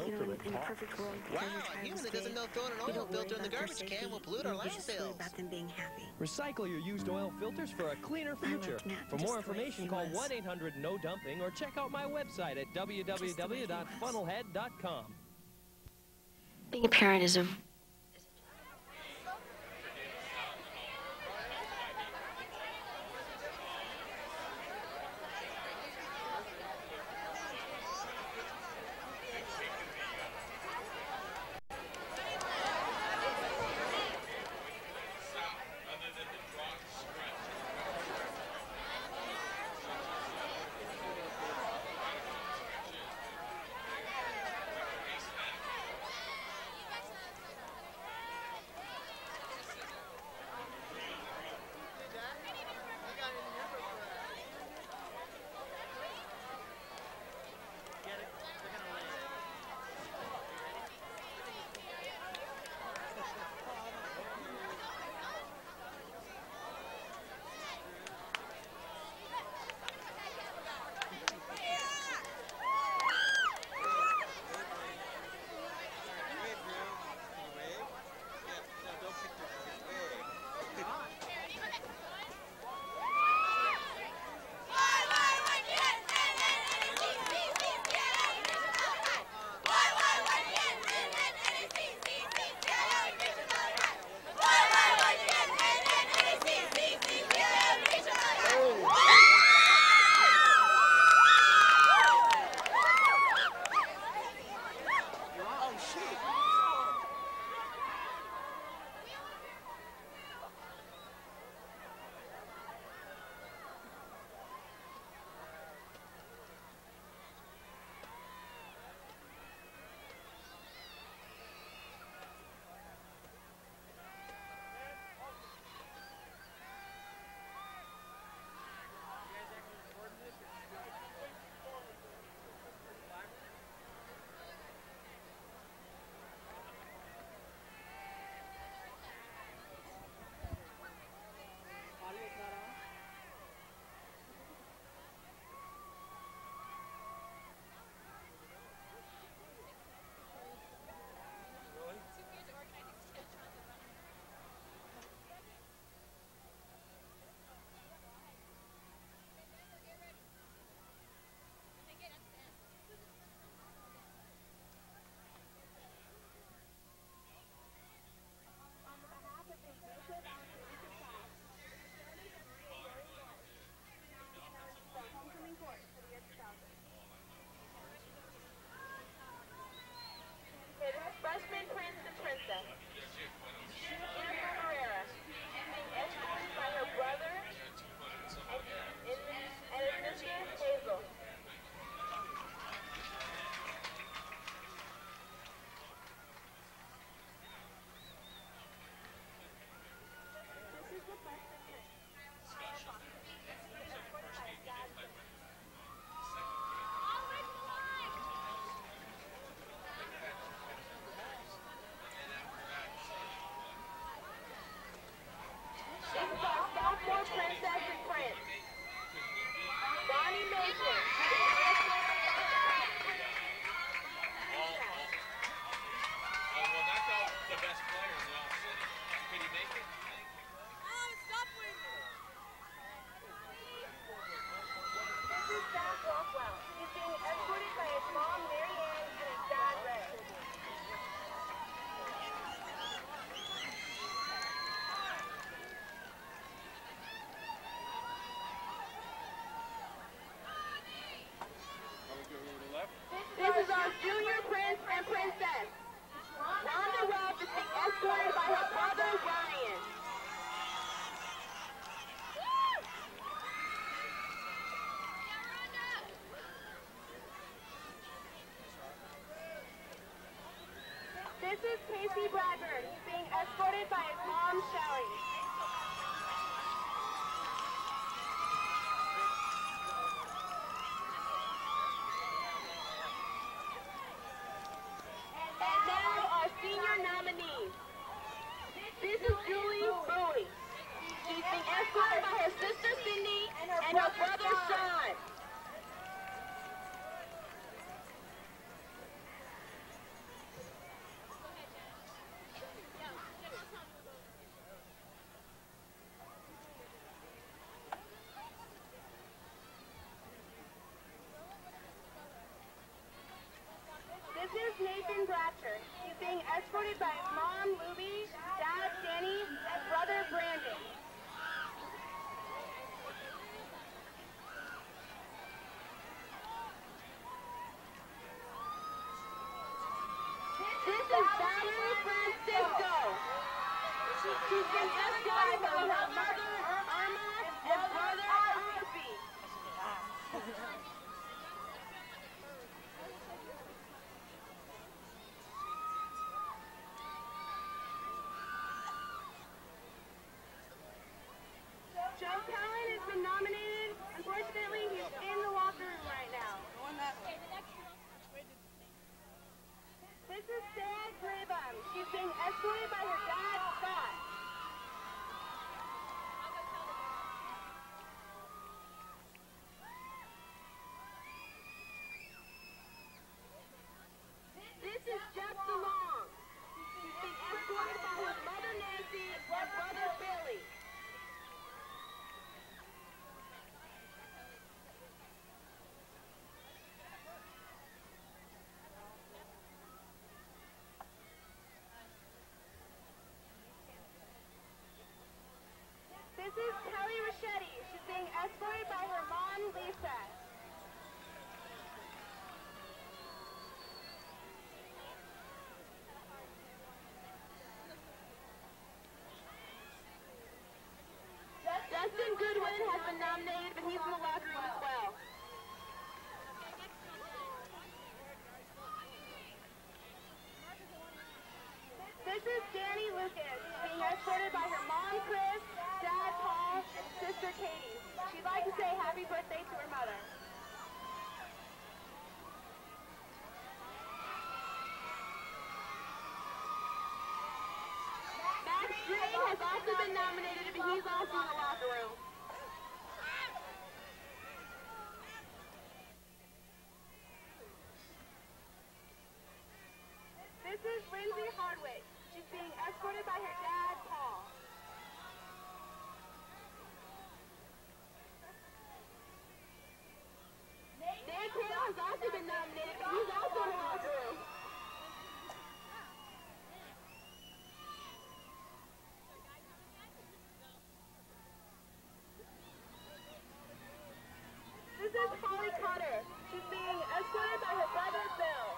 You know, in a perfect world, because your child is doesn't know throwing an oil filter in the garbage can will pollute our landfills. About them being happy.
Recycle your used oil filters for a cleaner future. For more information, call 1-800-NO-DUMPING or check out my website at www.funnelhead.com.
Being a parent is a
This is Casey Bradford. He's being escorted by his mom, Shelly. And now our senior nominee. This is Julie Bowie. She's being escorted by her sister Cindy and her brother Sean. This is Nathan Bratcher. He's being escorted by his mom, Luby, dad, Danny, and brother, Brandon. This is Valerie Francisco. She's being escorted by her mother, Irma, and brother, Sophie. Joe Callan has been nominated. Unfortunately, he's in the locker room right now. Going that way. This is Sarah Grabum. She's being escorted by her dad, Scott. This is Jeff DeLong. He's being escorted by his mother, Nancy, and brother, Billy. This is Kelly Rachetti. She's being escorted by her mom, Lisa. Justin Goodwin has been nominated, but he's in the locker room as well. This is Danny Lucas, being escorted by her mom, Chris, dad, Paul, and sister, Katie. She'd like to say happy birthday to her mother. Max Green has also been nominated, but he's also in the locker room. This is Lindsay Hardwick. She's being escorted by her dad, Paul. Nick Hale has also been nominated, but he's also in the locker room. This is Holly Cotter. She's being escorted by her brother, Bill.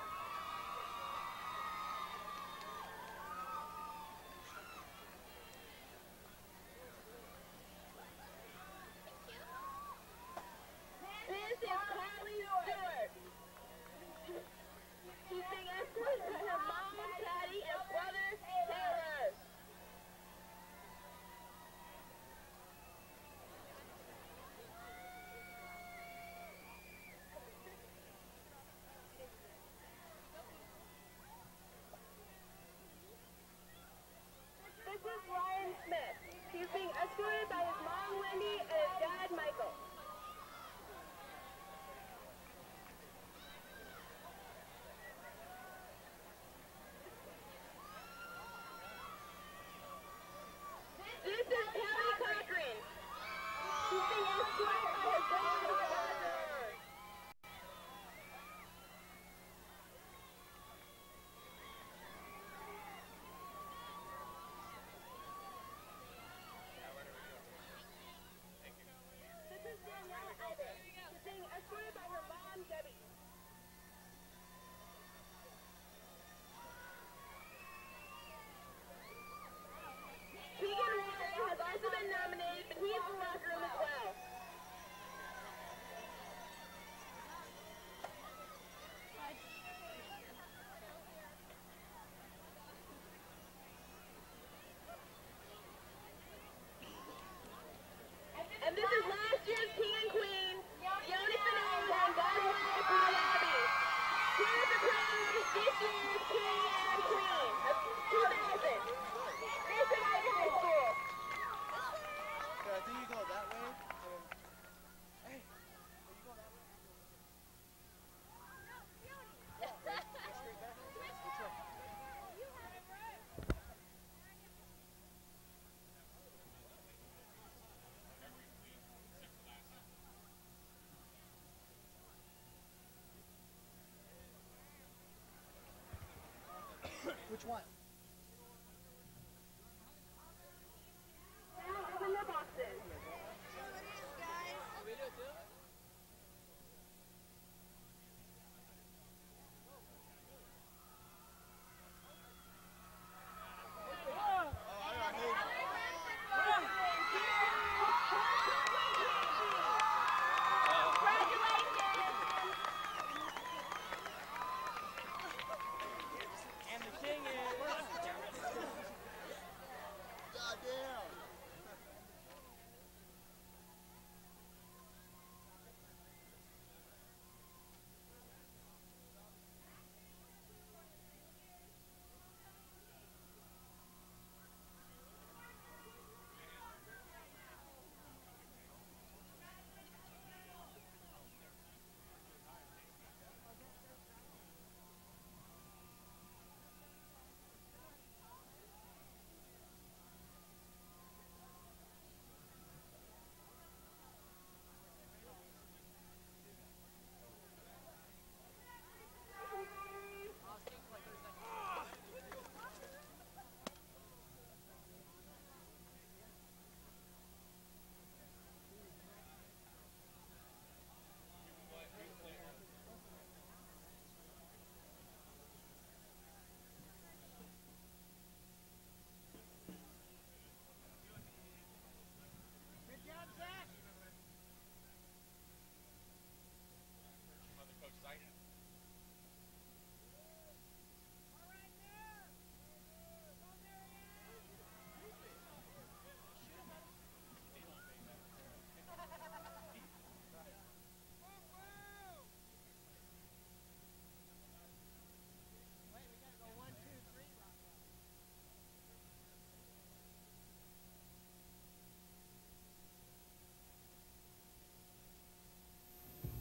Which one?
Open your boxes.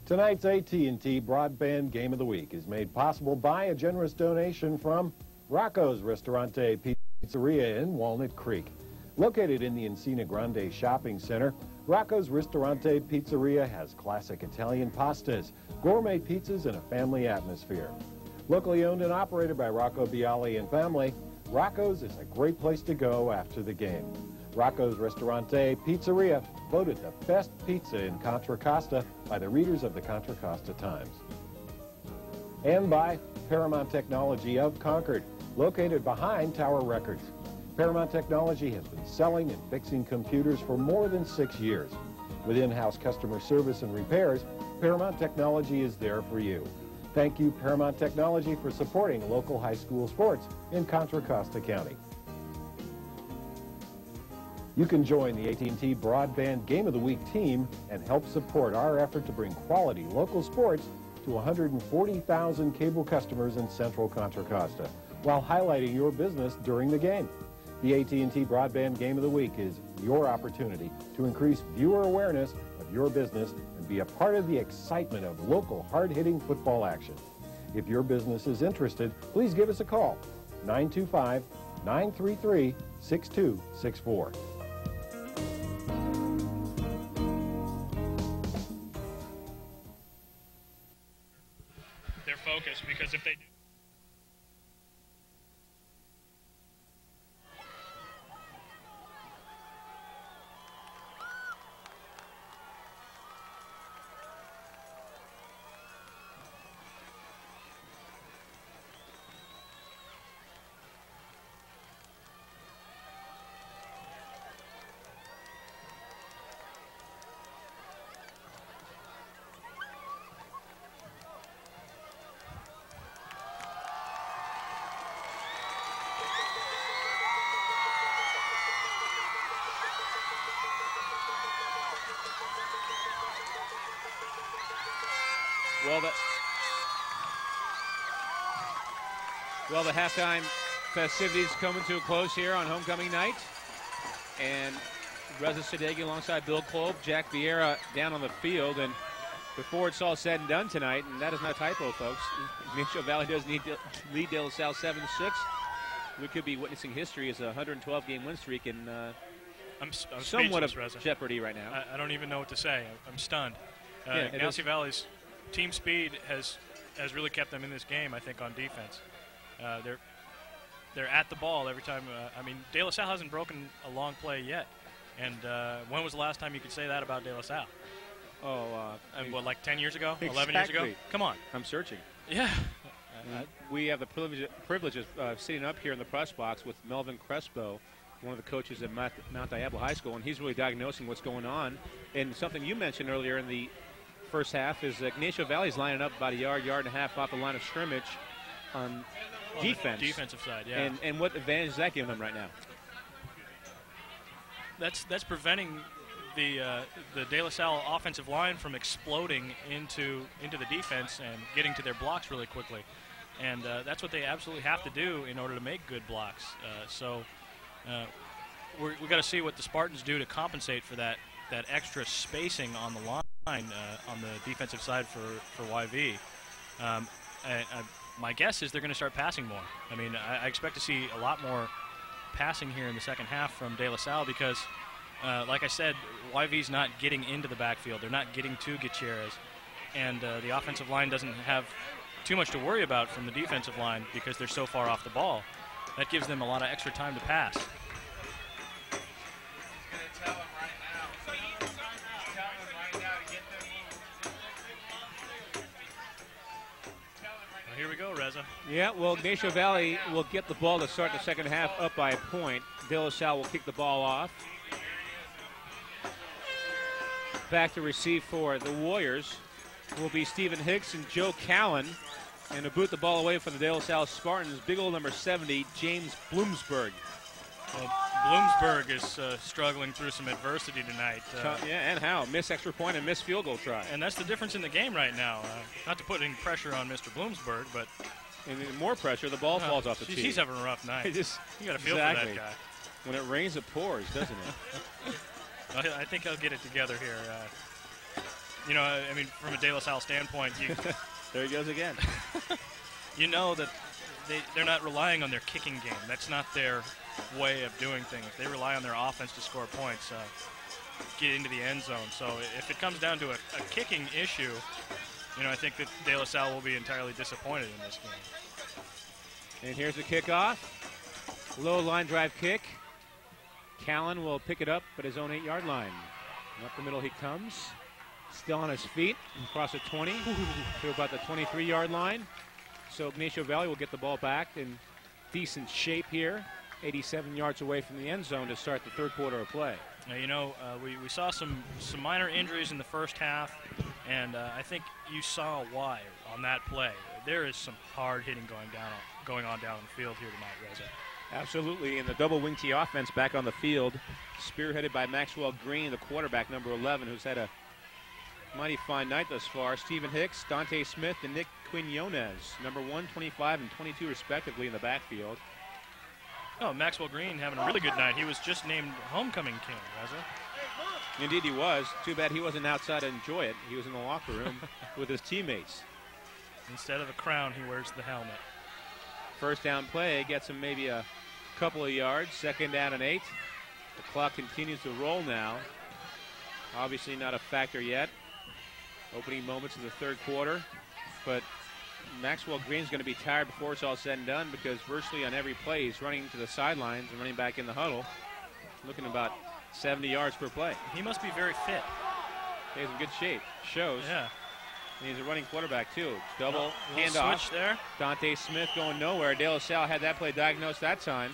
Tonight's AT&T Broadband Game of the Week is made possible by a generous donation from Rocco's Ristorante Pizzeria in Walnut Creek. Located in the Encina Grande Shopping Center, Rocco's Ristorante Pizzeria has classic Italian pastas, gourmet pizzas, and a family atmosphere. Locally owned and operated by Rocco Bialy and family, Rocco's is a great place to go after the game. Rocco's Ristorante Pizzeria, voted the best pizza in Contra Costa by the readers of the Contra Costa Times. And by Paramount Technology of Concord, located behind Tower Records. Paramount Technology has been selling and fixing computers for more than 6 years. With in-house customer service and repairs, Paramount Technology is there for you. Thank you, Paramount Technology, for supporting local high school sports in Contra Costa County. You can join the AT&T Broadband Game of the Week team and help support our effort to bring quality local sports to 140,000 cable customers in Central Contra Costa, while highlighting your business during the game. The AT&T Broadband Game of the Week is your opportunity to increase viewer awareness of your business and be a part of the excitement of local hard-hitting football action. If your business is interested, please give us a call, 925-933-6264.
Their focus, because if they do.
Well, the halftime festivities coming to a close here on homecoming night. And Reza Sadeghi alongside Bill Kolb, Jack Vieira down on the field. And before it's all said and done tonight, and that is not a typo, folks, Ygnacio Valley does lead De La Salle 7-6. We could be witnessing history as a 112-game win streak in
I'm
somewhat of
Reza.
jeopody right now.
I don't even know what to say. I'm stunned.
Yeah,
Ygnacio Valley's team speed has really kept them in this game, I think, on defense. they're at the ball every time. I mean, De La Salle hasn't broken a long play yet. And when was the last time you could say that about De La Salle? What, like 10 years ago?
Exactly.
11 years ago? Come on.
I'm searching.
Yeah.
We have the privilege of sitting up here in the press box with Melvin Crespo, one of the coaches at Mount Diablo High School, and he's really diagnosing what's going on. And something you mentioned earlier in the first half is Ygnacio Valley's lining up about a yard and a half off the line of scrimmage on defense.
The defensive side, yeah.
And what advantage is that giving them right now?
That's preventing the De La Salle offensive line from exploding into the defense and getting to their blocks really quickly. And that's what they absolutely have to do in order to make good blocks. We've got to see what the Spartans do to compensate for that extra spacing on the line on the defensive side for YV. My guess is they're going to start passing more. I mean, I expect to see a lot more passing here in the second half from De La Salle because, like I said, YV's not getting into the backfield. They're not getting to Gutierrez. And the offensive line doesn't have too much to worry about from the defensive line because they're so far off the ball. That gives them a lot of extra time to pass. Here we go, Reza.
Yeah, well, Ygnacio Valley will get the ball to start the second half up by a point. De La Salle will kick the ball off. Back to receive for the Warriors will be Stephen Hicks and Joe Callan. And to boot the ball away from the De La Salle Spartans, big old number 70, James Bloomsburg.
Well, Bloomsburg is struggling through some adversity tonight.
Yeah, and how? Miss extra point and miss field goal try.
And that's the difference in the game right now. Not to put any pressure on Mr. Bloomsburg, but...
And more pressure, the ball falls off the tee.
He's having a rough night. You got to feel for that guy.
When it rains, it pours, doesn't it?
I think he'll get it together here. You know, I mean, from a De La Salle standpoint,
there he goes again.
You know that they're not relying on their kicking game. That's not their way of doing things. They rely on their offense to score points, get into the end zone. So if it comes down to a kicking issue, you know, I think that De La Salle will be entirely disappointed in this game.
And here's the kickoff. Low line drive kick. Callan will pick it up at his own 8-yard line. And up the middle he comes. Still on his feet. Across the 20 to about the 23-yard line. So Ygnacio Valley will get the ball back in decent shape here. 87 yards away from the end zone to start the third quarter of play.
Now, you know, we saw some minor injuries in the first half, and I think you saw why on that play. There is some hard hitting going on down the field here tonight, Reza.
Absolutely, and the double wing T offense back on the field, spearheaded by Maxwell Green, the quarterback, number 11, who's had a mighty fine night thus far. Stephen Hicks, Dante Smith, and Nick Quinones, number 1, 25, and 22 respectively in the backfield.
Oh, Maxwell Green having a really good night. He was just named Homecoming King, Reza.
Indeed he was. Too bad he wasn't outside to enjoy it. He was in the locker room with his teammates.
Instead of a crown, he wears the helmet.
First down play gets him maybe a couple of yards. Second down and 8. The clock continues to roll now. Obviously not a factor yet. Opening moments of the third quarter. But Maxwell Green's going to be tired before it's all said and done because virtually on every play he's running to the sidelines and running back in the huddle. Looking about 70 yards per play.
He must be very fit.
He's in good shape. Shows.
Yeah.
And he's a running quarterback, too. Double handoff.
Switch there.
Dante Smith going nowhere. De La Salle had that play diagnosed that time.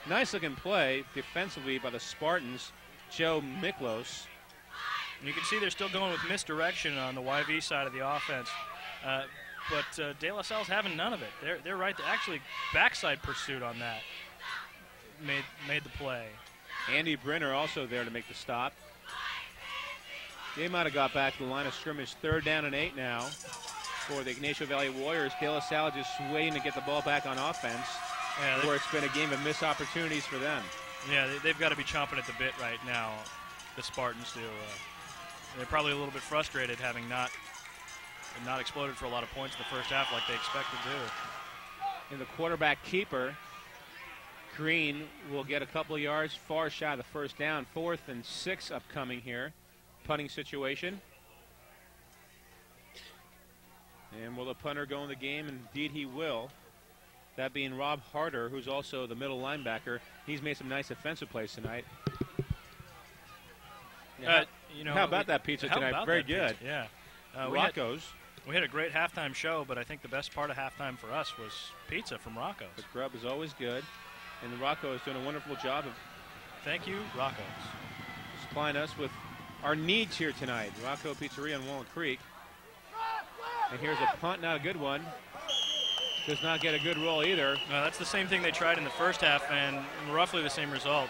Nice-looking play defensively by the Spartans. Joe Miklos.
You can see they're still going with misdirection on the YV side of the offense. But De La Salle's having none of it. They're right there. Actually, backside pursuit on that made the play.
Andy Brenner also there to make the stop. They might have got back to the line of scrimmage. Third down and 8 now for the Ygnacio Valley Warriors. De La Salle just waiting to get the ball back on offense, where it's been a game of missed opportunities for them.
Yeah, they've got to be chomping at the bit right now, the Spartans do. They're probably a little bit frustrated having not exploded for a lot of points in the first half like they expected to.
And the quarterback keeper, Green, will get a couple of yards far shy of the first down. 4th and 6 upcoming here. Punting situation. And will the punter go in the game? Indeed he will. That being Rob Harder, who's also the middle linebacker. He's made some nice defensive plays tonight. How about that pizza tonight? Very good.
Pizza? Yeah.
Rocco's.
We had a great halftime show, but I think the best part of halftime for us was pizza from Rocco's.
The grub is always good, and the Rocco is doing a wonderful job of.
Thank you, Rocco's.
Supplying us with our needs here tonight. Rocco Pizzeria on Walnut Creek. And here's a punt, not a good one. Does not get a good roll either.
That's the same thing they tried in the first half, and roughly the same result.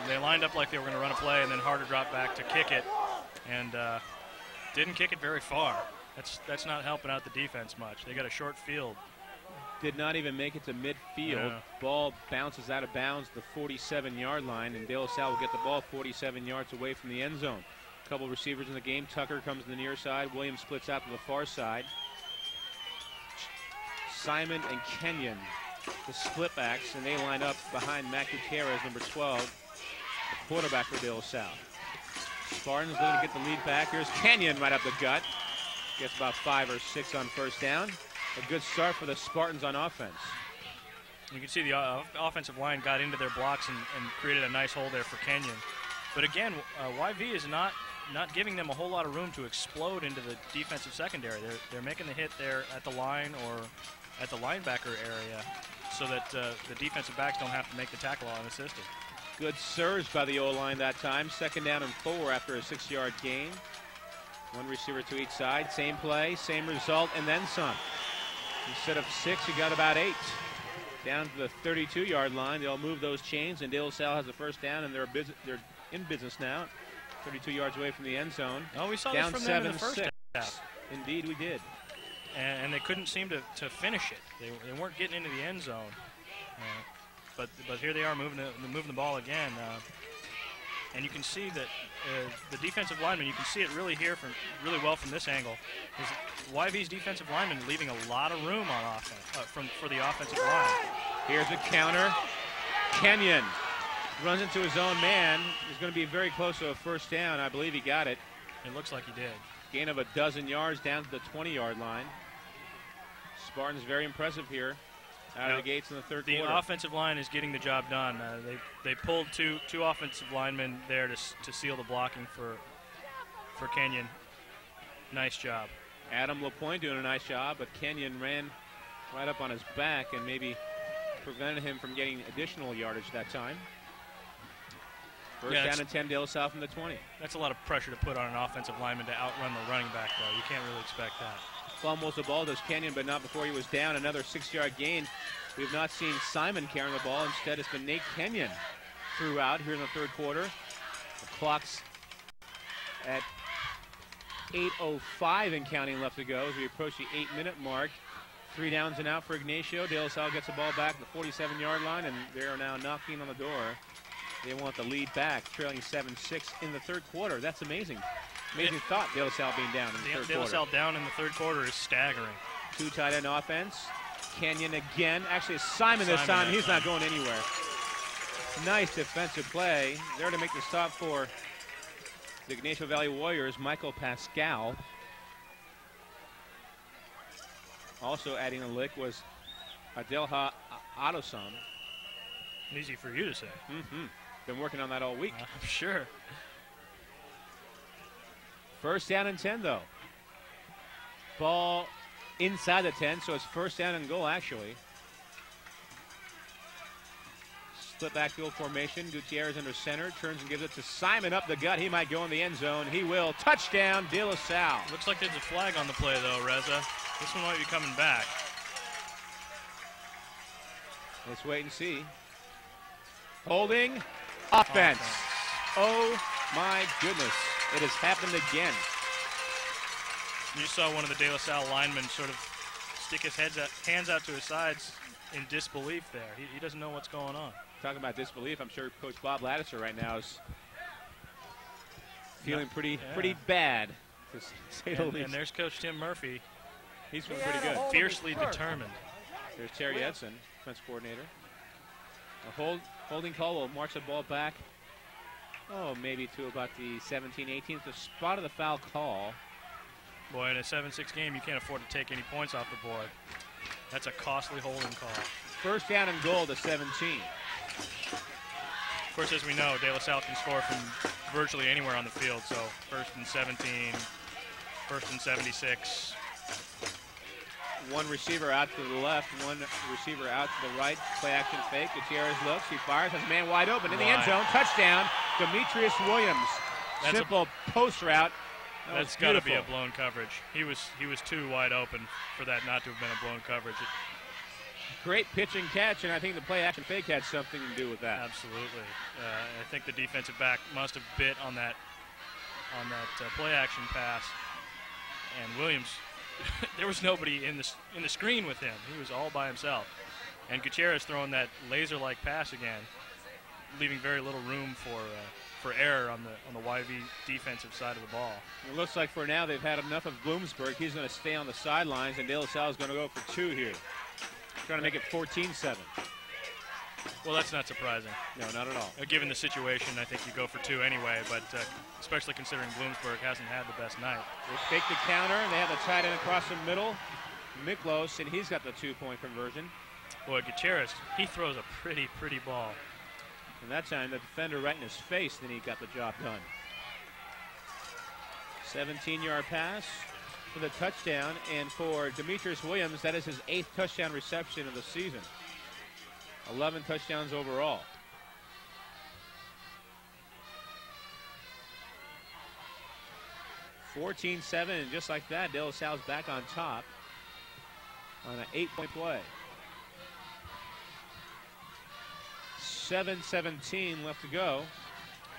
They lined up like they were going to run a play, and then Harder dropped back to kick it, and didn't kick it very far. That's not helping out the defense much. They got a short field.
Did not even make it to midfield.
Yeah.
Ball bounces out of bounds the 47-yard line, and De La Salle will get the ball 47 yards away from the end zone. A couple receivers in the game. Tucker comes to the near side. Williams splits out to the far side. Simon and Kenyon, the split backs, and they line up behind Matt Gutierrez, number 12, the quarterback for De La Salle. Spartans looking to get the lead back. Here's Kenyon right up the gut. Gets about 5 or 6 on first down. A good start for the Spartans on offense.
You can see the offensive line got into their blocks and created a nice hole there for Kenyon. But again, YV is not giving them a whole lot of room to explode into the defensive secondary. They're making the hit there at the line or at the linebacker area so that the defensive backs don't have to make the tackle unassisted.
Good surge by the O-line that time. 2nd down and 4 after a 6-yard gain. One receiver to each side. Same play, same result, and then some. Instead of 6, you got about 8. Down to the 32-yard line. They'll move those chains, and De La Salle has the first down, and they're in business now. 32 yards away from the end zone.
Oh, we saw
down
this from them in the first half.
Indeed, we did.
And they couldn't seem to finish it. They weren't getting into the end zone. But here they are moving the ball again. And you can see that the defensive lineman, you can see it really well from this angle. YV's defensive lineman leaving a lot of room on offense for the offensive line.
Here's a counter. Kenyon runs into his own man. He's going to be very close to a first down. I believe he got it.
It looks like he did.
Gain of 12 yards down to the 20-yard line. Spartans very impressive here out of the gates in the third quarter.
The offensive line is getting the job done. They pulled two offensive linemen there to seal the blocking for Kenyon. Nice job.
Adam LaPointe doing a nice job, but Kenyon ran right up on his back and maybe prevented him from getting additional yardage that time. First down and 10, De La Salle from the 20.
That's a lot of pressure to put on an offensive lineman to outrun the running back, though. You can't really expect that.
Fumbles the ball, does Kenyon, but not before he was down. Another 6-yard gain. We've not seen Simon carrying the ball. Instead, it's been Nate Kenyon throughout here in the third quarter. The clock's at 8:05 and counting left to go as we approach the 8-minute mark. 3 downs and out for Ygnacio. De La Salle gets the ball back at the 47-yard line, and they are now knocking on the door. They want the lead back, trailing 7-6 in the third quarter. That's amazing. Amazing thought, De La Salle being down in the third quarter.
De La Salle down in the third quarter is staggering.
2 tight end offense. Kenyon again. Actually, Simon this time. He's not going anywhere. Nice defensive play. There to make the stop for the Ignacio Valley Warriors, Michael Pascal. Also adding a lick was Adelha Adosam.
Easy for you to say.
Been working on that all week.
I'm sure.
First down and 10, though. Ball inside the 10, so it's first down and goal, actually. Split backfield formation. Gutierrez under center. Turns and gives it to Simon up the gut. He might go in the end zone. He will. Touchdown, De La Salle.
Looks like there's a flag on the play, though, Reza. This one might be coming back.
Let's wait and see. Holding. Offense. Oh, my goodness. It has happened again.
You saw one of the De La Salle linemen sort of stick his hands out to his sides in disbelief there. He doesn't know what's going on.
Talking about disbelief, I'm sure Coach Bob Ladisher right now is feeling pretty bad, to say the least.
And there's Coach Tim Murphy.
He's feeling pretty good.
Fiercely determined.
There's Terry Edson, defense coordinator. A holding call will march the ball back. Oh, maybe to about the 17-18th. The spot of the foul call.
Boy, in a 7-6 game, you can't afford to take any points off the board. That's a costly holding call.
first down and goal to 17.
Of course, as we know, De La Salle can score from virtually anywhere on the field. So 1st and 17, 1st and 76.
One receiver out to the left, one receiver out to the right. Play action fake. Gutierrez looks. He fires. Has a man wide open in the end zone. Touchdown, Demetrius Williams. Simple post route.
That's got to be a blown coverage. He was too wide open for that not to have been a blown coverage.
Great pitch and catch, and I think the play action fake had something to do with that.
Absolutely. I think the defensive back must have bit on that play action pass, and Williams. There was nobody in the screen with him. He was all by himself. And Gutierrez throwing that laser-like pass again, leaving very little room for error on the YV defensive side of the ball.
It looks like for now they've had enough of Bloomsburg. He's going to stay on the sidelines, and De La Salle is going to go for 2 here. Trying to make it 14-7.
Well, that's not surprising.
No, not at all.
Given the situation, I think you go for 2 anyway, but especially considering Bloomsburg hasn't had the best night.
They fake the counter, and they have the tight end across the middle, Miklos, and he's got the 2-point conversion.
Boy, Gutierrez, he throws a pretty ball.
And that time, the defender right in his face, then he got the job done. 17-yard pass for the touchdown, and for Demetrius Williams, that is his 8th touchdown reception of the season. 11 touchdowns overall. $14-7, and just like that, De La Salle's back on top on an 8-point play. 7:17 left to go.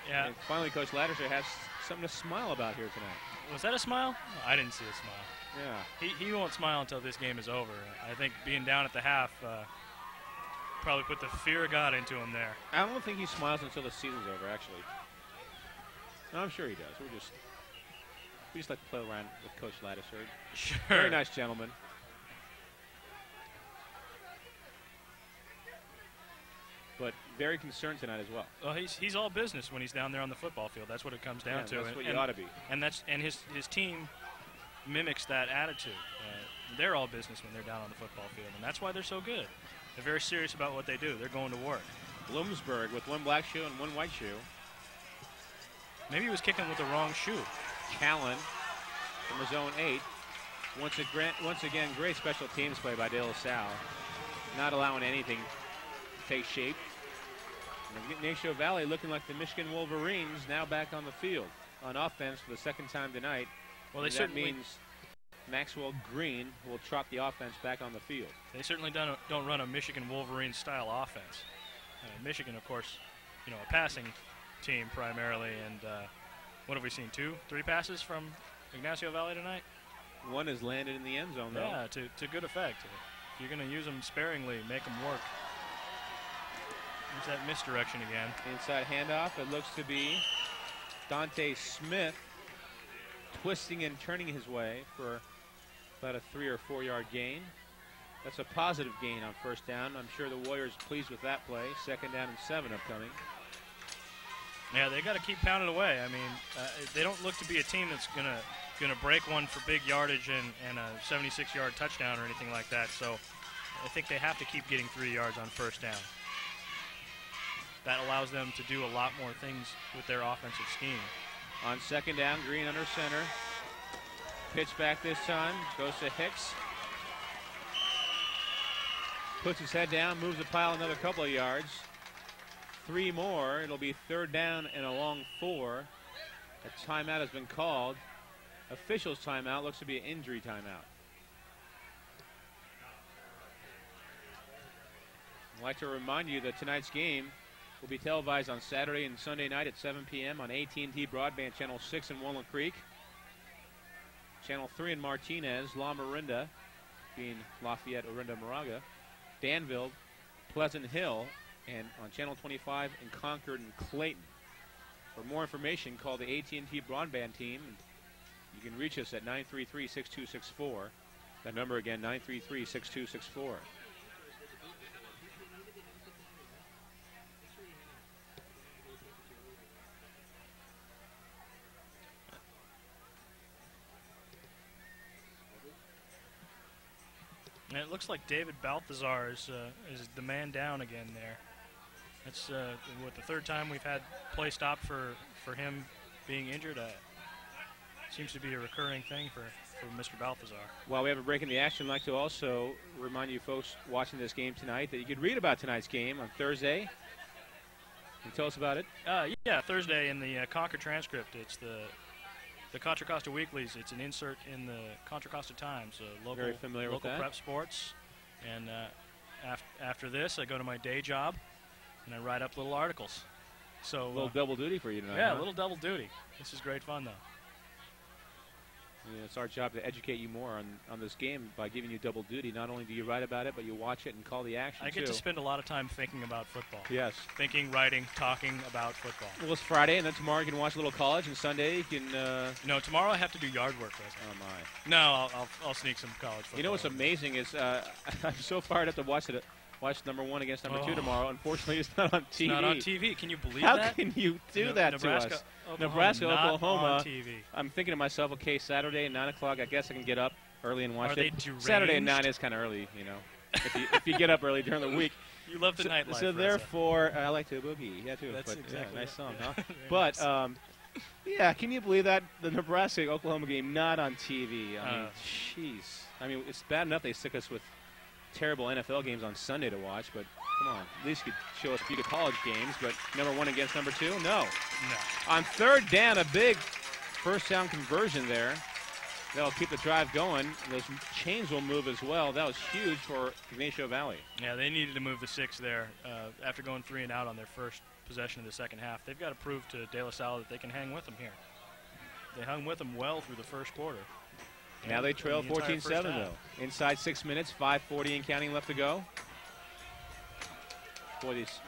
Yeah.
And finally, Coach Lattiser has something to smile about here tonight.
Was that a smile? I didn't see a smile.
Yeah.
He won't smile until this game is over. I think being down at the half probably put the fear of God into him there.
I don't think he smiles until the season's over, actually. No, I'm sure he does. We just like to play around with Coach Lattiser.
Sure.
Very nice gentleman. But very concerned tonight as well.
Well, he's all business when he's down there on the football field. That's what it comes down to.
That's what you ought to be.
And his team mimics that attitude. They're all business when they're down on the football field, and that's why they're so good. They're very serious about what they do. They're going to work.
Bloomsburg with one black shoe and one white shoe.
Maybe he was kicking with the wrong shoe.
Callan from his own 8. Once again, great special teams play by De La Salle. Not allowing anything to take shape. And Ygnacio Valley looking like the Michigan Wolverines, now back on the field on offense for the 2nd time tonight.
Well,
that means Maxwell Green will trot the offense back on the field.
They certainly don't run a Michigan Wolverine style offense. Michigan, of course, a passing team primarily, and what have we seen? 2, 3 passes from Ygnacio Valley tonight?
One has landed in the end zone, though.
Yeah, to good effect. If you're going to use them sparingly, make them work. There's that misdirection again.
Inside handoff, it looks to be Dante Smith twisting and turning his way for about a 3 or 4 yard gain. That's a positive gain on 1st down. I'm sure the Warriors pleased with that play. 2nd down and 7 upcoming.
Yeah, they got to keep pounding away. I mean, they don't look to be a team that's gonna break one for big yardage and a 76-yard touchdown or anything like that. So I think they have to keep getting 3 yards on 1st down. That allows them to do a lot more things with their offensive scheme.
On 2nd down, Green under center. Pitch back this time, goes to Hicks. Puts his head down, moves the pile another couple of yards. 3 more, it'll be 3rd down and a long 4. A timeout has been called. Officials timeout, looks to be an injury timeout. I'd like to remind you that tonight's game will be televised on Saturday and Sunday night at 7 p.m. on AT&T Broadband Channel 6 in Walnut Creek. Channel 3 in Martinez, La Miranda, being Lafayette, Orinda, Moraga, Danville, Pleasant Hill, and on Channel 25 in Concord and Clayton. For more information, call the AT&T Broadband team. You can reach us at 933-6264. That number again, 933-6264.
it looks like David Balthazar is the man down again there. That's what, the third time we've had play stop for him being injured. Seems to be a recurring thing for Mr. Balthazar.
While we have a break in the action, I'd like to also remind you folks watching this game tonight that you could read about tonight's game on Thursday. Can you tell us about it?
Yeah, Thursday in the Concord transcript. It's the Contra Costa Weeklies. It's an insert in the Contra Costa Times.
Very familiar with that.
Prep sports. And after this, I go to my day job, and I write up little articles. So
a little double duty for you tonight.
Yeah,
huh?
a little double duty. This is great fun, though.
Yeah, it's our job to educate you more on this game by giving you double duty. Not only do you write about it, but you watch it and call the action,
I get to spend a lot of time thinking about football.
Yes.
Thinking, writing, talking about football.
Well, it's Friday, and then tomorrow you can watch a little college, and Sunday you can...
No, tomorrow I have to do yard work.
Oh, my.
No, I'll sneak some college football.
You know what's amazing is I'm so fired up to watch number 1 against number 2 tomorrow. Unfortunately, it's not on TV.
It's not on TV. Can you believe
How
that?
How can you do that
Nebraska,
to us?
Nebraska,
Oklahoma.
On TV.
I'm thinking to myself, okay, Saturday at 9 o'clock, I guess I can get up early and watch
Are
it.
they deranged?
Saturday at 9 is kind of early, you know, if you get up early during the week.
You love the nightlife.
So therefore, I like to boogie. Yeah, too.
That's
but,
exactly
nice song,
yeah.
huh? But, yeah, can you believe that? The Nebraska-Oklahoma game not on TV. I mean, jeez. I mean, it's bad enough they stick us with terrible NFL games on Sunday to watch, but come on. At least you could show us a few college games, but number 1 against number 2? No. On third down, a big first down conversion there. That'll keep the drive going. Those chains will move as well. That was huge for Ygnacio Valley.
Yeah, they needed to move the 6 there after going 3 and out on their first possession of the second half. They've got to prove to De La Salle that they can hang with them here. They hung with them well through the first quarter.
Now they trail 14-7, though. Inside 6 minutes, 5:40 and counting left to go. Boy, these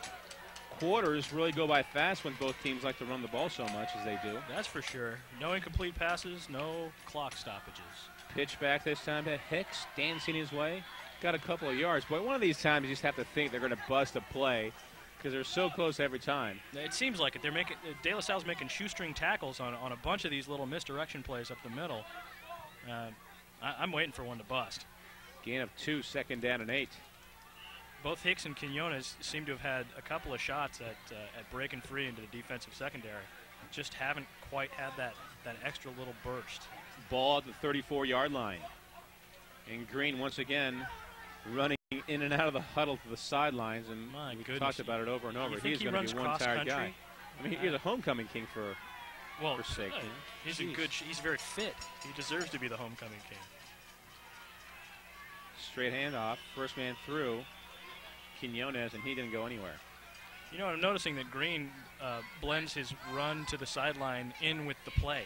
quarters really go by fast when both teams like to run the ball so much as they do.
That's for sure. No incomplete passes, no clock stoppages.
Pitch back this time to Hicks, dancing his way. Got a couple of yards. Boy, one of these times you just have to think they're going to bust a play because they're so close every time.
It seems like it. They're making De La Salle's making shoestring tackles on a bunch of these little misdirection plays up the middle. I'm waiting for one to bust.
Gain of 2, second down and 8.
Both Hicks and Quinones seem to have had a couple of shots at breaking free into the defensive secondary. Just haven't quite had that extra little burst.
Ball at the 34-yard line. And Green once again running in and out of the huddle to the sidelines, and we've talked about it over and over. He's going to be one tired guy. I mean, he's a homecoming king for sake.
He's in good. He's very fit. He deserves to be the homecoming king.
Straight handoff, first man through. Quinones, and he didn't go anywhere.
You know, I'm noticing that Green blends his run to the sideline in with the play.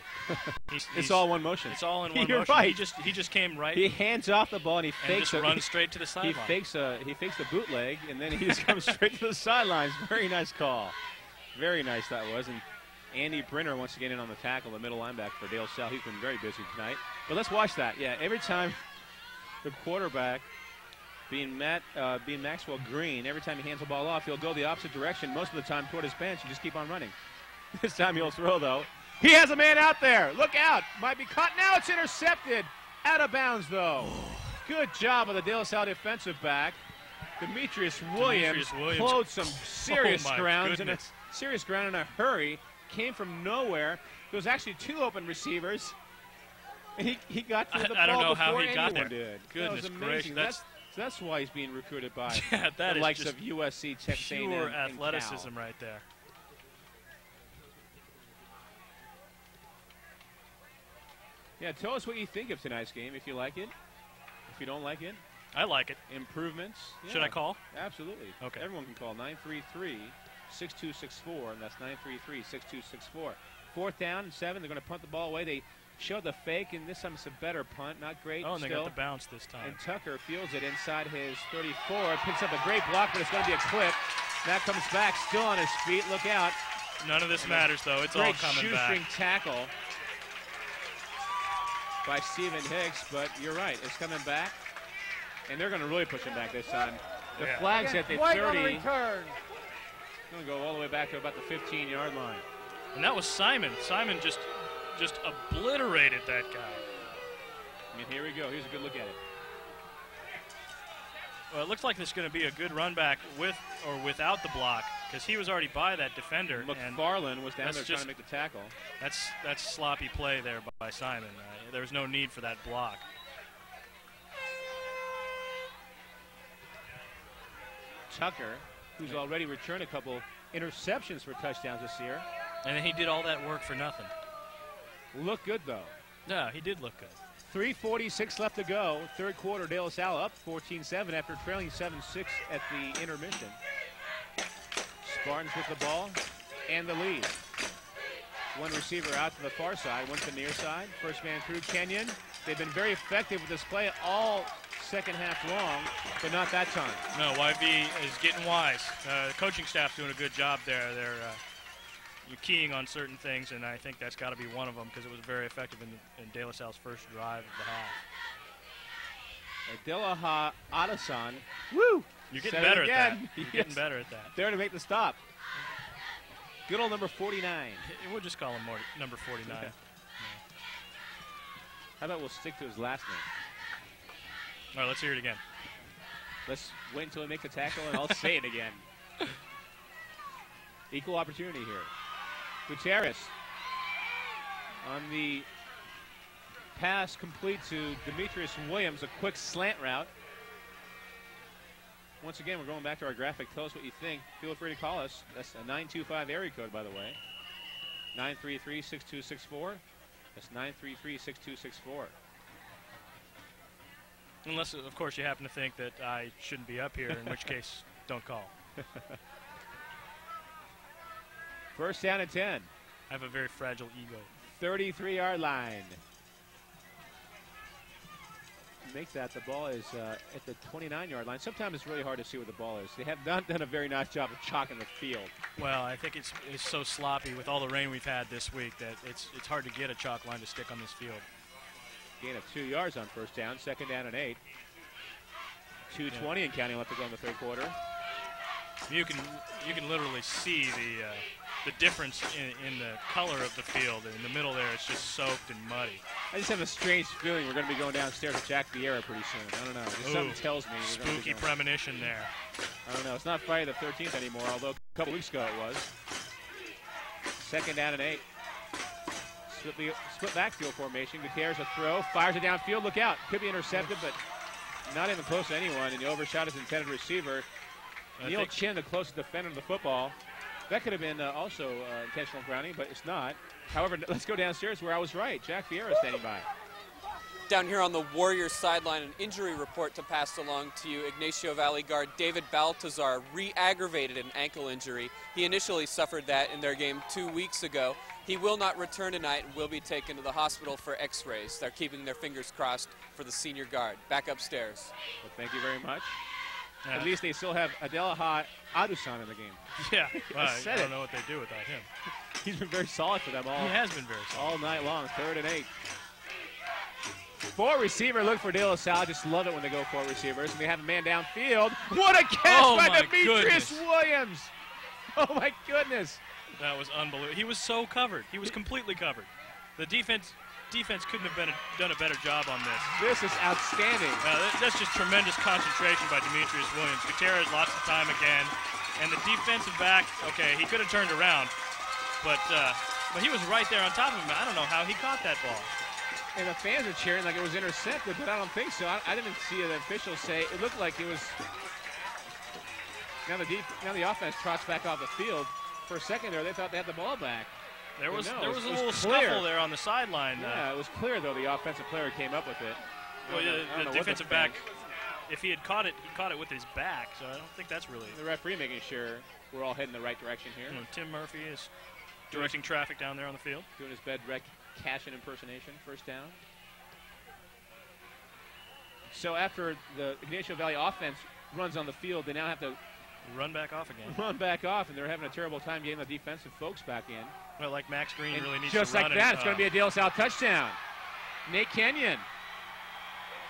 It's all one motion.
It's all in one
You're
motion.
Right.
He just came right.
He hands off the ball and he fakes
just runs straight to the sideline.
He fakes the bootleg and then he just comes straight to the sidelines. Very nice call. Very nice that was. And Andy Brenner once again in on the tackle, the middle linebacker for Dale Salle. He's been very busy tonight. But let's watch that. Yeah, every time the quarterback, being Maxwell Green, every time he hands the ball off, he'll go the opposite direction. Most of the time toward his bench, you just keep on running. This time he'll throw, though. He has a man out there. Look out. Might be caught. Now it's intercepted. Out of bounds, though. Good job of the De La Salle defensive back. Demetrius Williams closed some serious ground in a hurry. Came from nowhere. There was actually 2 open receivers. And he got through the ball
I don't know
before
how he got there.
Did.
Goodness
that was amazing.
gracious.
That's why he's being recruited by
the
likes of USC, Texas A&M,
pure
and
athleticism
Cal.
right there.
Yeah, tell us what you think of tonight's game, if you like it. If you don't like it.
I like it.
Improvements. Yeah.
Should I call?
Absolutely.
Okay.
Everyone can call 933-6264, and that's 933-6264. 4th down and 7. They're going to punt the ball away. They showed the fake, and this time it's a better punt. Not great.
Oh, and
still.
they got the bounce this time.
And Tucker fields it inside his 34. Picks up a great block, but it's going to be a clip. That comes back, still on his feet. Look out.
None of this matters, though. It's all coming back.
Great shoestring tackle by Stephen Hicks, but you're right. It's coming back, and they're going to really push him back this time. The flag's at the 30. It's going to go all the way back to about the 15-yard line.
And that was Simon. Simon just obliterated that guy.
I mean, here we go. Here's a good look at it.
Well, it looks like there's going to be a good run back with or without the block, because he was already by that defender.
McFarland was down there trying to make the tackle.
That's sloppy play there by Simon. There was no need for that block.
Tucker, who's already returned a couple interceptions for touchdowns this year.
And then he did all that work for nothing.
Looked good, though.
Yeah, he did look good.
3:46 left to go. Third quarter, De La Salle up 14-7 after trailing 7-6 at the intermission. Spartans with the ball and the lead. One receiver out to the far side, one to the near side. First man through, Kenyon. They've been very effective with this play all second half long, but not that time.
No, YV is getting wise. The coaching staff doing a good job there. They're you're keying on certain things, and I think that's got to be one of them because it was very effective in De La Salle's first drive of the half.
Delaha Adasan. Woo!
You're getting better at that. You're getting better at that.
There to make the stop. Good old number 49.
We'll just call him number 49.
Okay. How about we'll stick to his last name?
All right, let's hear it again.
Let's wait until we make the tackle, and I'll say it again. Equal opportunity here. Gutierrez on the pass complete to Demetrius Williams, a quick slant route. Once again, we're going back to our graphic. Tell us what you think. Feel free to call us. That's a 925 area code, by the way. 933-6264. That's 933-6264.
Unless, of course, you happen to think that I shouldn't be up here, in which case, don't call.
First down at 10.
I have a very fragile ego.
33-yard line. To make that, the ball is at the 29-yard line. Sometimes it's really hard to see what the ball is. They have not done a very nice job of chalking the field.
Well, I think it's so sloppy with all the rain we've had this week that it's hard to get a chalk line to stick on this field.
Gain of 2 yards on first down. Second down and 8. 2:20 and counting left to go in the third quarter.
You can literally see the difference in the color of the field. In the middle there, it's just soaked and muddy.
I just have a strange feeling we're going to be going downstairs with Jack Vieira pretty soon. I don't know. Just something tells me.
Spooky premonition there.
I don't know. It's not Friday the 13th anymore, although a couple weeks ago it was. Second down and 8. Split backfield formation. Gutierrez a throw. Fires it downfield. Look out. Could be intercepted, but not even close to anyone. And he overshot his intended receiver. Neil Chin, the closest defender of the football. That could have been also intentional grounding, but it's not. However, let's go downstairs where I was right. Jack Vieira standing by.
Down here on the Warriors sideline, an injury report to pass along to you. Ygnacio Valley guard David Baltazar re-aggravated an ankle injury. He initially suffered that in their game 2 weeks ago. He will not return tonight and will be taken to the hospital for x-rays. They're keeping their fingers crossed for the senior guard. Back upstairs.
Well, thank you very much. At least they still have Adelaha Adusan in the game.
Yeah, well, I don't know what they do without him.
He's been very solid for them all.
He has been very solid.
All night long, 3rd and 8. 4 receiver look for De La Salle. Just love it when they go 4 receivers. And they have a man downfield. What a catch by Demetrius Williams. Oh, my goodness.
That was unbelievable. He was so covered. He was completely covered. The defense couldn't have done a better job on this.
This is outstanding.
That's just tremendous concentration by Demetrius Williams. Gutierrez lost the time again. And the defensive back, okay, he could have turned around. But he was right there on top of him. I don't know how he caught that ball.
And the fans are cheering like it was intercepted, but I don't think so. I didn't see the officials say it looked like it was. Now the offense trots back off the field. For a second there, they thought they had the ball back.
There was a little scuffle there on the sideline.
Yeah, it was clear though. The offensive player came up with it.
Well, the defensive back, if he had caught it, he caught it with his back. So I don't think that's really.
The referee making sure we're all heading the right direction here.
Tim Murphy is directing traffic down there on the field.
Doing his bedrec Cashin impersonation. First down. So after the Ygnacio Valley offense runs on the field, they now have to
run back off again.
Run back off, and they're having a terrible time getting the defensive folks back in.
Well, like Max Green
and
really needs
just
to run.
Just like that, it's going to be a De La Salle touchdown. Nate Kenyon.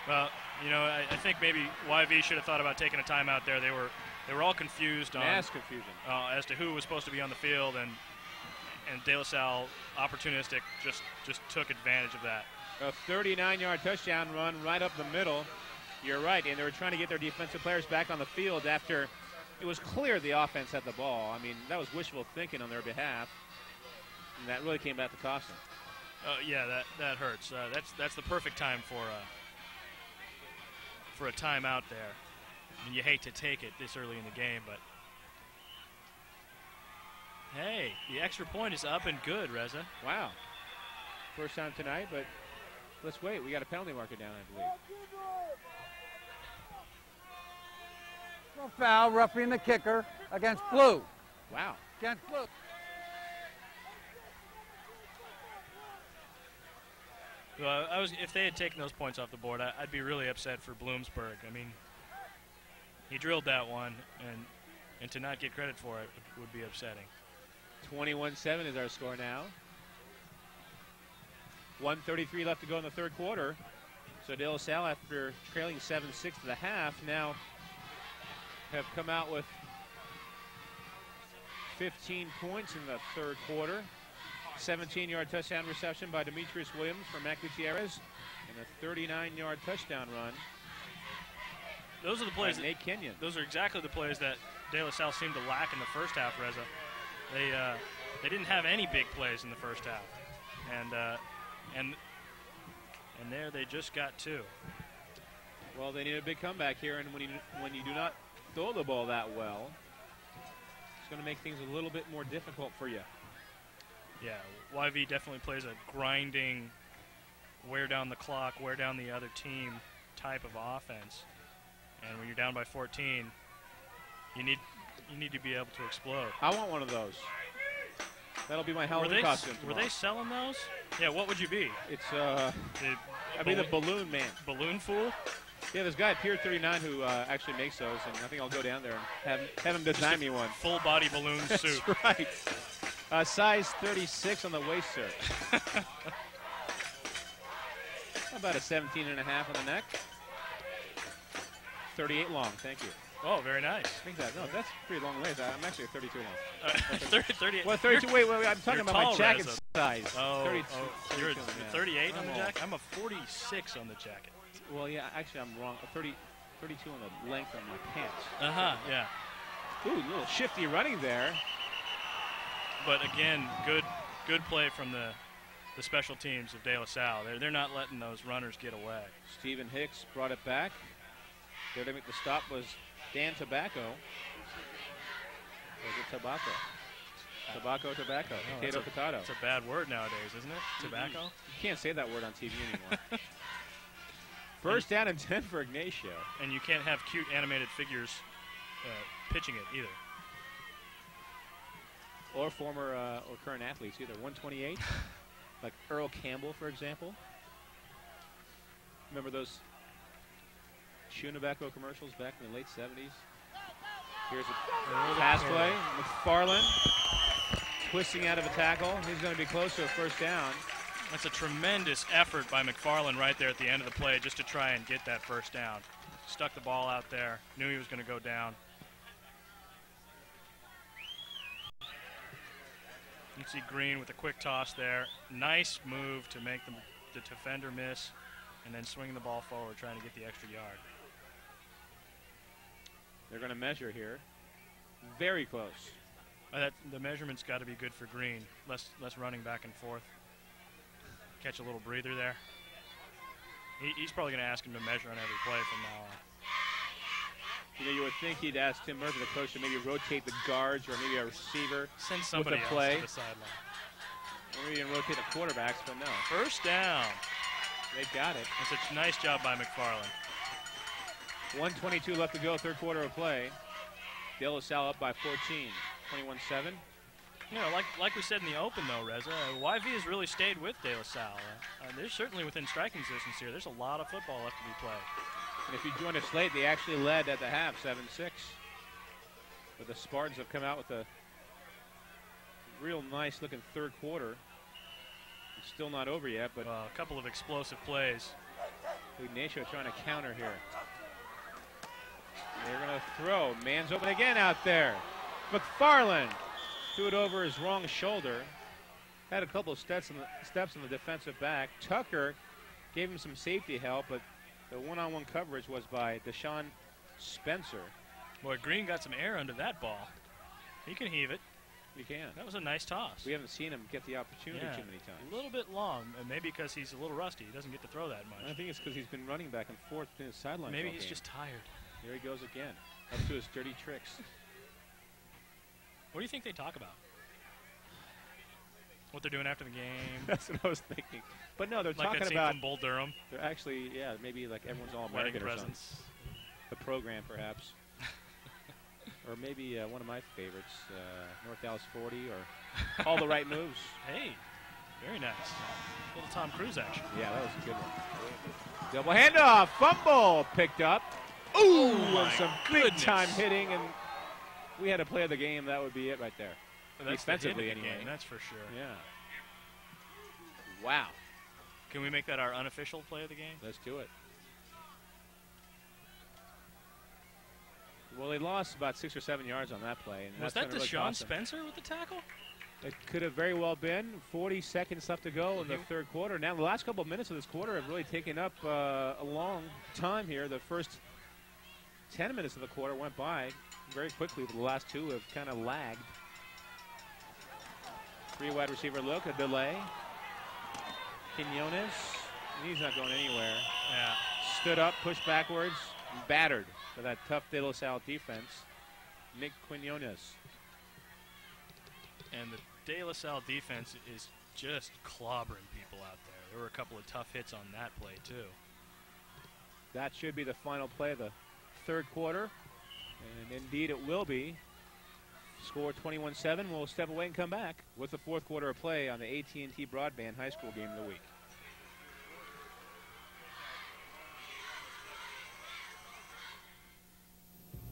Well, I think maybe YV should have thought about taking a timeout there. They were all confused on
mass confusion
as to who was supposed to be on the field, and De La Salle, opportunistic, just took advantage of that.
A 39-yard touchdown run right up the middle. You're right, and they were trying to get their defensive players back on the field after it was clear the offense had the ball. I mean, that was wishful thinking on their behalf, and that really came back to cost them.
Yeah, that hurts. That's the perfect time for a timeout there. I mean, you hate to take it this early in the game, but hey, the extra point is up and good, Reza.
Wow. First time tonight, but let's wait. We got a penalty marker down, I believe.
Foul, roughing the kicker against Blue.
Wow.
Against Blue.
Well, if they had taken those points off the board, I'd be really upset for Bloomsburg. I mean, he drilled that one, and to not get credit for it would be upsetting.
21-7 is our score now. 1:33 left to go in the third quarter. So De La Salle, after trailing 7-6 to the half, now have come out with 15 points in the third quarter. 17-yard touchdown reception by Demetrius Williams for Mac Gutierrez, and a 39-yard touchdown run.
Those are the plays.
Nate Kenyon.
Those are exactly the plays that De La Salle seemed to lack in the first half, Reza. They didn't have any big plays in the first half, and there they just got two.
Well, they need a big comeback here, and when you do not throw the ball that well, it's going to make things a little bit more difficult for you.
Yeah, YV definitely plays a grinding, wear down the clock, wear down the other team type of offense. And when you're down by 14, you need to be able to explode.
I want one of those. That'll be my Halloween costume tomorrow.
Were they selling those? Yeah, what would you be?
It's I'd be the balloon man.
Balloon fool?
Yeah, there's a guy at Pier 39 who actually makes those, and I think I'll go down there and have him design me one.
Full body balloon suit.
That's right. Size 36 on the waist, sir. About a 17.5 on the neck. 38 long, thank you.
Oh, very nice.
I think that's a pretty long waist. I'm actually a 32 long.
38.
Well, 32. Wait, I'm talking about my jacket size.
Oh,
32.
You're 38 on the jacket? I'm a 46 on the jacket.
Well, yeah, actually, I'm wrong. 32 on the length of my pants.
Yeah.
Ooh, a little shifty running there.
But again, good play from the special teams of De La Salle. They're not letting those runners get away.
Stephen Hicks brought it back. There to make the stop was Dan Tobacco. Or is it Tobacco? Tobacco. Potato.
It's a bad word nowadays, isn't it? Tobacco?
You can't say that word on TV anymore. First down and 10 for Ygnacio.
And you can't have cute animated figures pitching it either.
Or former or current athletes either. 128, like Earl Campbell, for example. Remember those chewing tobacco commercials back in the late 70s? Here's a pass play. McFarland twisting out of a tackle. He's going to be close to a first down.
That's a tremendous effort by McFarland right there at the end of the play just to try and get that first down. Stuck the ball out there, knew he was going to go down. You can see Green with a quick toss there. Nice move to make the defender miss and then swinging the ball forward, trying to get the extra yard.
They're going to measure here. Very close.
The measurement's got to be good for Green. Less running back and forth. Catch a little breather there. He's probably going to ask him to measure on every play from now on.
You know, you would think he'd ask Tim Murphy, the coach, to maybe rotate the guards or maybe a receiver.
Send somebody
with a play.
else to the sideline.
Or maybe even rotate the quarterbacks, but no.
First down.
They got it.
That's a nice job by McFarland.
1:22 left to go, third quarter of play. De La Salle up by 14, 21-7.
You know, like we said in the open, though, Reza, YV has really stayed with De La Salle. They're certainly within striking distance here. There's a lot of football left to be played.
And if you join us late, they actually led at the half, 7-6. But the Spartans have come out with a real nice-looking third quarter. It's still not over yet, but
a couple of explosive plays.
Ygnacio trying to counter here. They're going to throw. Man's open again out there. McFarland threw it over his wrong shoulder. Had a couple of steps on the defensive back. Tucker gave him some safety help, but The one-on-one coverage was by Deshaun Spencer.
Boy, Green got some air under that ball. He can heave it.
He can.
That was a nice toss.
We haven't seen him get the opportunity too many times.
A little bit long, and maybe because he's a little rusty. He doesn't get to throw that much.
I think it's because he's been running back and forth in his sideline.
Maybe he's just tired.
There he goes again, up to his dirty tricks.
What do you think they talk about? What they're doing after the game?
That's what I was thinking. But no, they're
like
talking
that scene
about
from Bull Durham.
They're actually, yeah, maybe like everyone's All-American or something. The program, perhaps. Or maybe one of my favorites, North Dallas 40, or All the Right Moves.
Hey, very nice. Little Tom Cruise action.
Yeah, that was a good one. Double handoff, fumble picked up. Ooh, and some big-time hitting, and we had a play of the game. That would be it right there.
Well, that's
defensively,
the
anyway.
game, that's for sure.
Yeah. Wow.
Can we make that our unofficial play of the game?
Let's do it. Well, they lost about 6 or 7 yards on that play. And
was that Deshaun Spencer with the tackle?
It could have very well been. 40 seconds left to go in the third quarter. Now, the last couple of minutes of this quarter have really taken up a long time here. The first 10 minutes of the quarter went by very quickly, but the last two have kind of lagged. 3 wide receiver look, a delay. Quinones, he's not going anywhere.
Yeah.
Stood up, pushed backwards, battered for that tough De La Salle defense. Nick Quinones.
And the De La Salle defense is just clobbering people out there. There were a couple of tough hits on that play, too.
That should be the final play of the third quarter. And indeed it will be. Score 21-7. We'll step away and come back with the fourth quarter of play on the AT&T Broadband High School Game of the Week.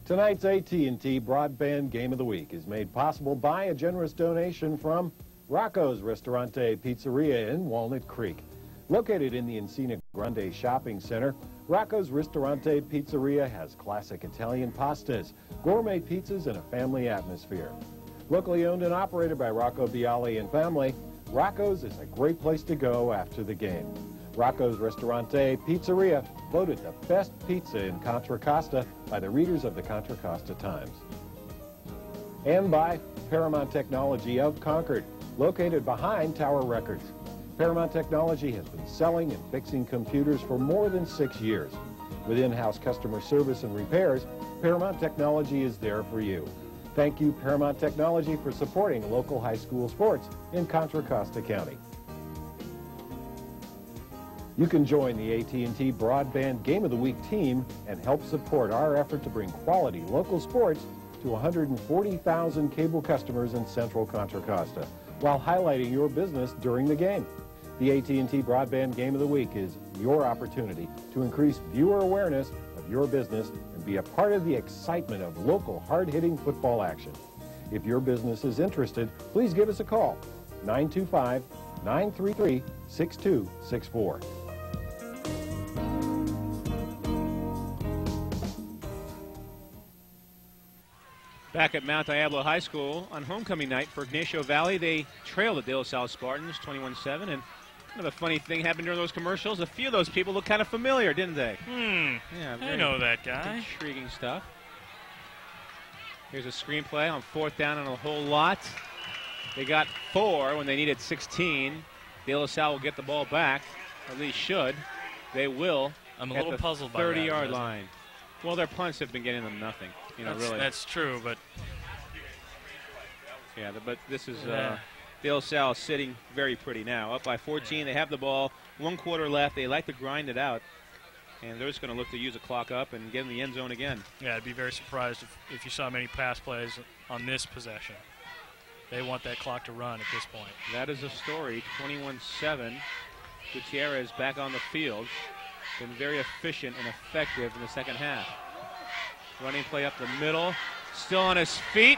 Tonight's AT&T Broadband Game of the Week is made possible by a generous donation from Rocco's Ristorante Pizzeria in Walnut Creek. Located in the Encina Grande Shopping Center, Rocco's Ristorante Pizzeria has classic Italian pastas, gourmet pizzas, and a family atmosphere. Locally owned and operated by Rocco Bialy and family, Rocco's is a great place to go after the game. Rocco's Ristorante Pizzeria, voted the best pizza in Contra Costa by the readers of the Contra Costa Times. And by Paramount Technology of Concord, located behind Tower Records. Paramount Technology has been selling and fixing computers for more than 6 years. With in-house customer service and repairs, Paramount Technology is there for you. Thank you, Paramount Technology, for supporting local high school sports in Contra Costa County. You can join the AT&T Broadband Game of the Week team and help support our effort to bring quality local sports to 140,000 cable customers in Central Contra Costa, while highlighting your business during the game. The AT&T Broadband Game of the Week is your opportunity to increase viewer awareness of your business and be a part of the excitement of local hard-hitting football action. If your business is interested, please give us a call, 925-933-6264.
Back at Mount Diablo High School on homecoming night for Ygnacio Valley, they trailed the De La Salle Spartans 21-7, and kind of a funny thing happened during those commercials. A few of those people looked kind of familiar, didn't they? Yeah,
I know that guy.
Intriguing stuff. Here's a screenplay on 4th down and a whole lot. They got 4 when they needed 16. De La Salle will get the ball back, or at least should. They will.
I'm a little puzzled by that.
30-yard line. Well, their punts have been getting them nothing. You know, really.
That's true, but
yeah, but this is De La Salle sitting very pretty now, up by 14. They have the ball, 1 quarter left. They like to grind it out, and they're just going to look to use the clock up and get in the end zone again.
Yeah, I'd be very surprised if you saw many pass plays on this possession. They want that clock to run at this point.
That is a story. 21-7. Gutierrez back on the field. Been very efficient and effective in the second half. Running play up the middle. Still on his feet.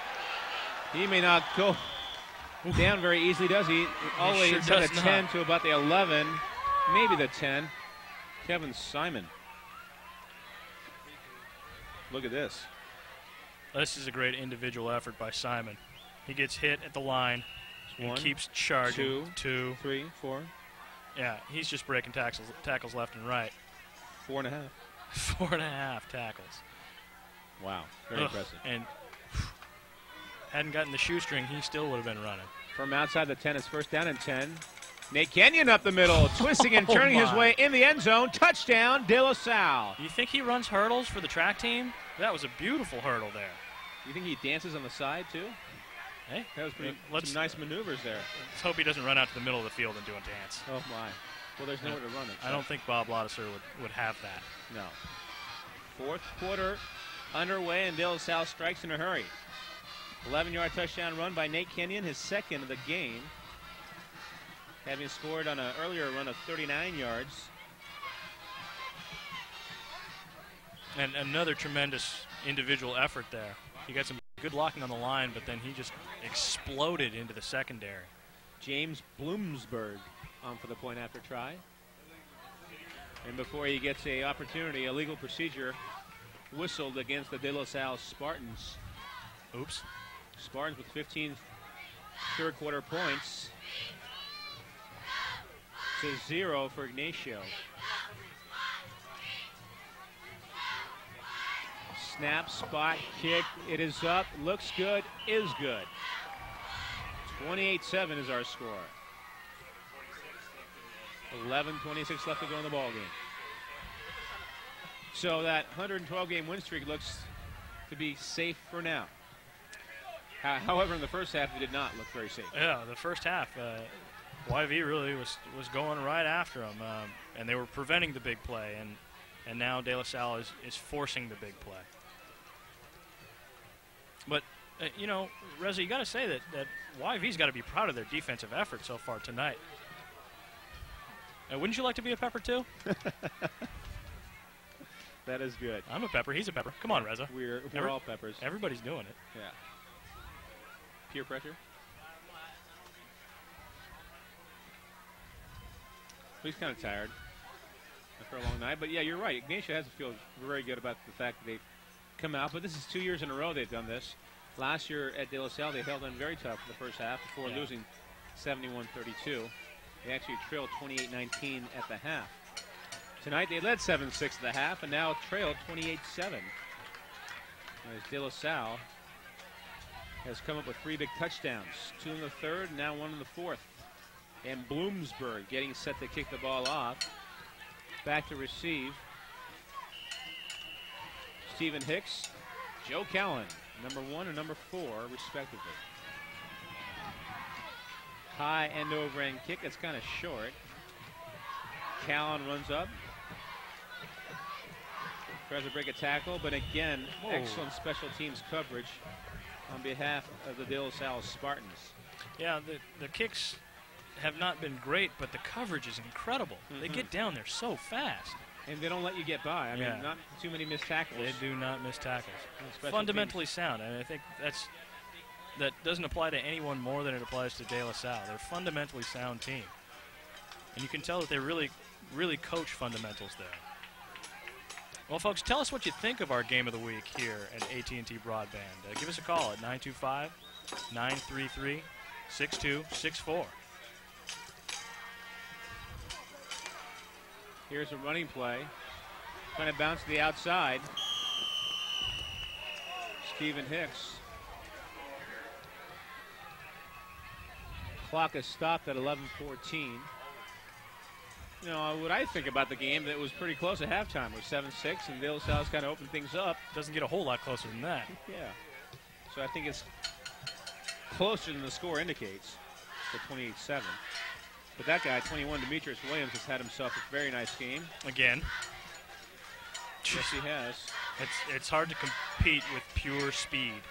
He may not go down very easily, does he? All the way inside the 10 to about the 11. Maybe the 10. Kevin Simon. Look at this.
This is a great individual effort by Simon. He gets hit at the line and keeps charging.
2, 3, 4.
Yeah, he's just breaking tackles left and right.
4.5.
4.5 tackles.
Wow, very impressive.
And hadn't gotten the shoestring, he still would have been running.
From outside the 10, it's first down and 10. Nate Kenyon up the middle, twisting and turning his way in the end zone. Touchdown, De La Salle.
You think he runs hurdles for the track team? That was a beautiful hurdle there.
You think he dances on the side, too?
Hey,
that was some nice maneuvers there.
Let's hope he doesn't run out to the middle of the field and do a dance.
Oh, my. Well, there's nowhere to run it. So.
I don't think Bob Laudeser would have that.
No. Fourth quarter underway, and De La Salle strikes in a hurry. 11-yard touchdown run by Nate Kenyon, his second of the game, having scored on an earlier run of 39 yards.
And another tremendous individual effort there. He got some good blocking on the line, but then he just exploded into the secondary.
James Bloomsburg on for the point after try. And before he gets an opportunity, a legal procedure whistled against the De La Salle Spartans.
Oops.
Spartans with 15 third quarter points to 0 for Ygnacio. Snap, spot, kick, it is up, looks good, is good. 28-7 is our score. 11:26 left to go in the ball game. So that 112-game win streak looks to be safe for now. However, in the first half, it did not look very safe.
Yeah, the first half, YV really was going right after them, and they were preventing the big play, and now De La Salle is forcing the big play. But, you know, Reza, you got to say that YV's got to be proud of their defensive effort so far tonight. Wouldn't you like to be a Pepper, too?
That is good.
I'm a Pepper. He's a Pepper. Come on, Reza.
We're all Peppers.
Everybody's doing it.
Yeah. Peer pressure. He's kind of tired after a long night. But, yeah, you're right. Ygnacio has to feel very good about the fact that they've come out. But this is 2 years in a row they've done this. Last year at De La Salle, they held on very tough in the first half before losing 71-32. They actually trailed 28-19 at the half. Tonight they led 7-6 at the half and now trailed 28-7. As De La Salle has come up with 3 big touchdowns. 2 in the third and now 1 in the fourth. And Bloomsburg getting set to kick the ball off. Back to receive. Stephen Hicks, Joe Callan, number 1 and number 4, respectively. High end over end kick. That's kind of short. Callan runs up. Tries to break a tackle, but again, excellent special teams coverage on behalf of the De La Salle Spartans.
Yeah, the kicks have not been great, but the coverage is incredible. They get down there so fast.
And they don't let you get by. I mean, not too many missed tackles.
They do not miss tackles. Fundamentally sound. I think that doesn't apply to anyone more than it applies to De La Salle. They're a fundamentally sound team. And you can tell that they really, really coach fundamentals there. Well, folks, tell us what you think of our game of the week here at AT&T Broadband. Give us a call at 925-933-6264.
Here's a running play. Trying to bounce to the outside. Stephen Hicks. Clock is stopped at 11:14. You know, what I think about the game, that was pretty close at halftime. It was 7-6, and De La Salle's kind of opened things up.
Doesn't get a whole lot closer than that.
Yeah. So I think it's closer than the score indicates, to 28-7. But that guy, 21, Demetrius Williams, has had himself a very nice game.
Again.
Yes, he has.
It's hard to compete with pure speed.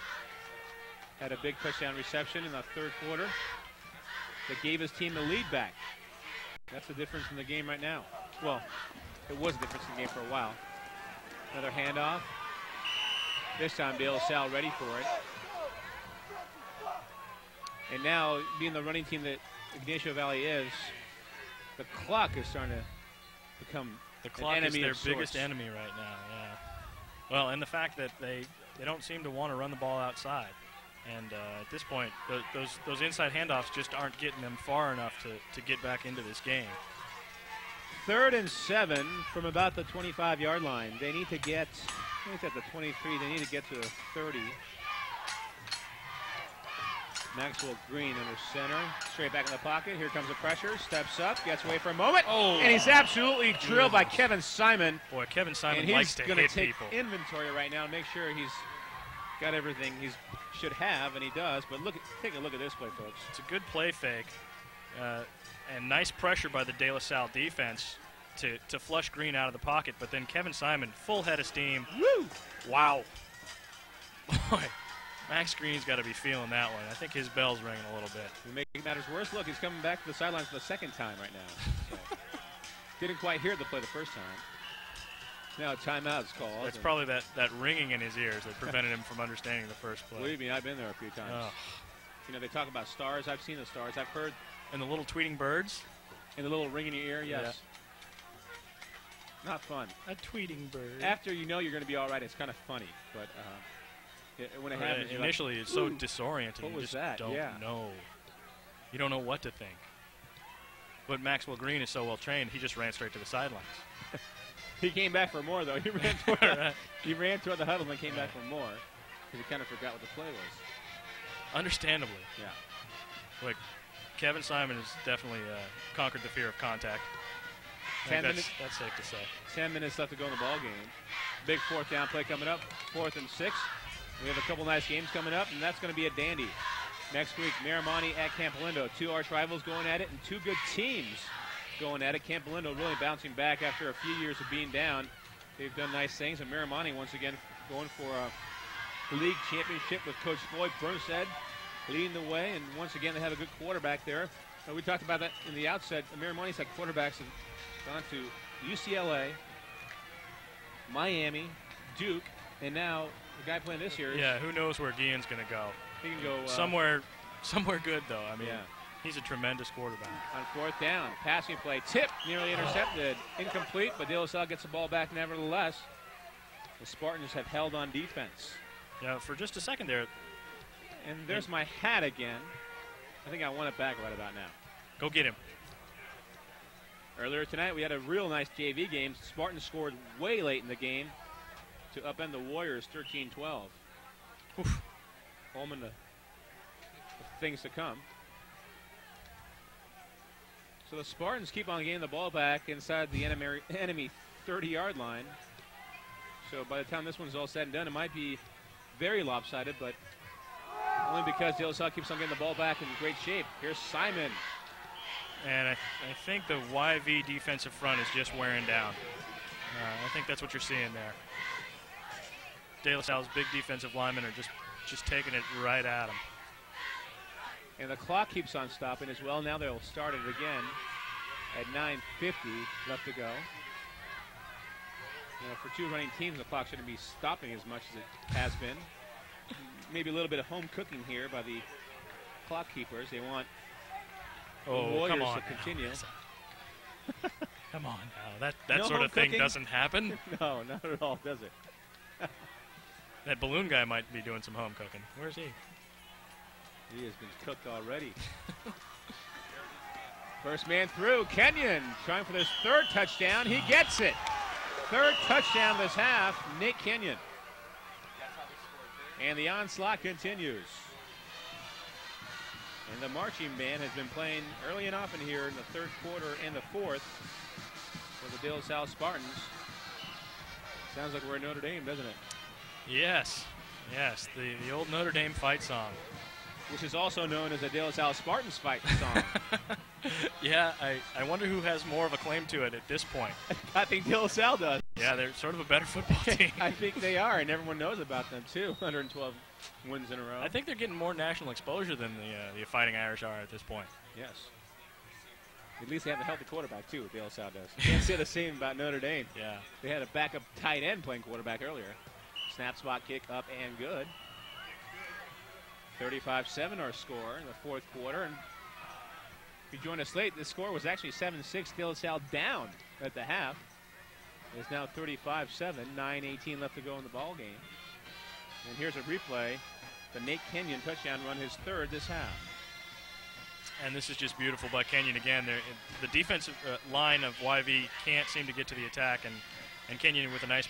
Had a big touchdown reception in the third quarter that gave his team the lead back. That's the difference in the game right now. Well, it was a difference in the game for a while. Another handoff. This time, De La Salle ready for it. And now, being the running team that Ygnacio Valley is, the clock is starting to become
the clock
an enemy
is their biggest
sorts.
enemy right now. Yeah. Well, and the fact that they don't seem to want to run the ball outside, and at this point, those inside handoffs just aren't getting them far enough to get back into this game.
3rd and 7 from about the 25-yard line. They need to get, I think it's at the 23, they need to get to the 30. Maxwell Green under center, straight back in the pocket. Here comes the pressure, steps up, gets away for a moment, and he's absolutely drilled by Kevin Simon.
Boy, Kevin Simon
and
likes to
he's
hit
going to take
people.
inventory right now and make sure he's got everything he should have, and he does. But take a look at this play, folks.
It's a good play fake, and nice pressure by the De La Salle defense to flush Green out of the pocket. But then Kevin Simon, full head of steam.
Woo!
Wow. Boy, Max Green's got to be feeling that one. I think his bell's ringing a little bit.
To make matters worse, look, he's coming back to the sidelines for the 2nd time right now. So, didn't quite hear the play the first time. Now timeout is called.
That's probably that ringing in his ears that prevented him from understanding the first play.
Believe me, I've been there a few times.
Oh.
You know, they talk about stars. I've seen the stars. I've heard.
And the little tweeting birds?
And the little ring in your ear, yes. Yeah. Not fun.
A tweeting bird.
After you know you're going to be all right, it's kind of funny. But when it happens,
initially
like,
it's so disorienting.
What
you
was
just
that?
don't know. You don't know what to think. But Maxwell Green is so well trained, he just ran straight to the sidelines.
He came back for more, though. He ran toward the huddle and came back for more because he kind of forgot what the play was.
Understandably.
Yeah.
Like, Kevin Simon has definitely conquered the fear of contact.
10 minutes.
That's safe to say.
10 minutes left to go in the ball game. Big 4th down play coming up. 4th and 6. We have a couple nice games coming up, and that's going to be a dandy. Next week, Miramani at Campolindo. 2 arch rivals going at it, and 2 good teams going at it. Campolindo really bouncing back after a few years of being down. They've done nice things, and Miramani once again going for a league championship with Coach Floyd Burnstead leading the way, and once again they have a good quarterback there. We talked about that in the outset. Miramani's had quarterbacks have gone to UCLA, Miami, Duke, and now the guy playing this year.
Yeah, who knows where Guillen's going to go?
He can go
somewhere good, though. I mean,
yeah.
He's a tremendous quarterback.
On 4th down, passing play, tip, nearly intercepted, incomplete, but De La Salle gets the ball back nevertheless. The Spartans have held on defense.
Yeah, for just a second there.
And there's my hat again. I think I want it back right about now.
Go get him.
Earlier tonight, we had a real nice JV game. Spartans scored way late in the game to upend the Warriors 13-12. Home in the things to come. So the Spartans keep on getting the ball back inside the enemy 30-yard line. So by the time this one's all said and done, it might be very lopsided, but only because De La Salle keeps on getting the ball back in great shape. Here's Simon.
And I think the YV defensive front is just wearing down. I think that's what you're seeing there. De La Salle's big defensive linemen are just taking it right at them.
And the clock keeps on stopping as well. Now they'll start it again at 9:50 left to go. You know, for 2 running teams, the clock shouldn't be stopping as much as it has been. Maybe a little bit of home cooking here by the clock keepers. They want the Warriors
come on
to continue.
Come on now. That
No
sort of
home
thing
cooking?
doesn't happen.
No, not at all, does it?
That balloon guy might be doing some home cooking. Where's he?
He has been cooked already. First man through, Kenyon trying for this 3rd touchdown. He gets it. 3rd touchdown this half, Nate Kenyon. And the onslaught continues. And the marching band has been playing early and often here in the 3rd quarter and the 4th for the De La Salle Spartans. Sounds like we're in Notre Dame, doesn't it?
Yes, the old Notre Dame fight song.
Which is also known as the De La Salle Spartans fight song.
Yeah, I wonder who has more of a claim to it at this point.
I think De La Salle does.
Yeah, they're sort of a better football team.
I think they are, and everyone knows about them too. 112 wins in a row.
I think they're getting more national exposure than the Fighting Irish are at this point.
Yes. At least they have a healthy quarterback too, De La Salle does. You can't say the same about Notre Dame.
Yeah.
They had a backup tight end playing quarterback earlier. Snap, spot, kick, up, and good. 35-7 our score in the 4th quarter. And if you join us late, the score was actually 7-6. De La Salle down at the half. It's now 35-7, 9:18 left to go in the ball game. And here's a replay. The Nate Kenyon touchdown run, his 3rd this half.
And this is just beautiful by Kenyon again. The defensive line of YV can't seem to get to the attack, and Kenyon with a nice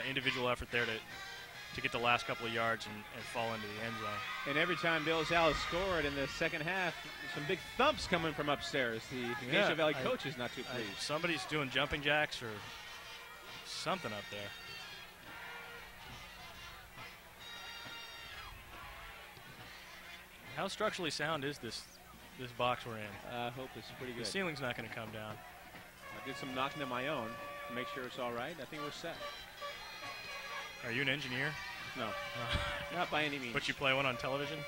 individual effort there to get the last couple of yards and fall into the end zone.
And every time De La Salle has scored in the second half, some big thumps coming from upstairs. The Ygnacio Valley coach is not too pleased.
Somebody's doing jumping jacks or something up there. How structurally sound is this box we're in?
I hope it's pretty good.
The ceiling's not going to come down.
I did some knocking of my own to make sure it's all right. I think we're set.
Are you an engineer?
No, not by any means.
But you play one on television?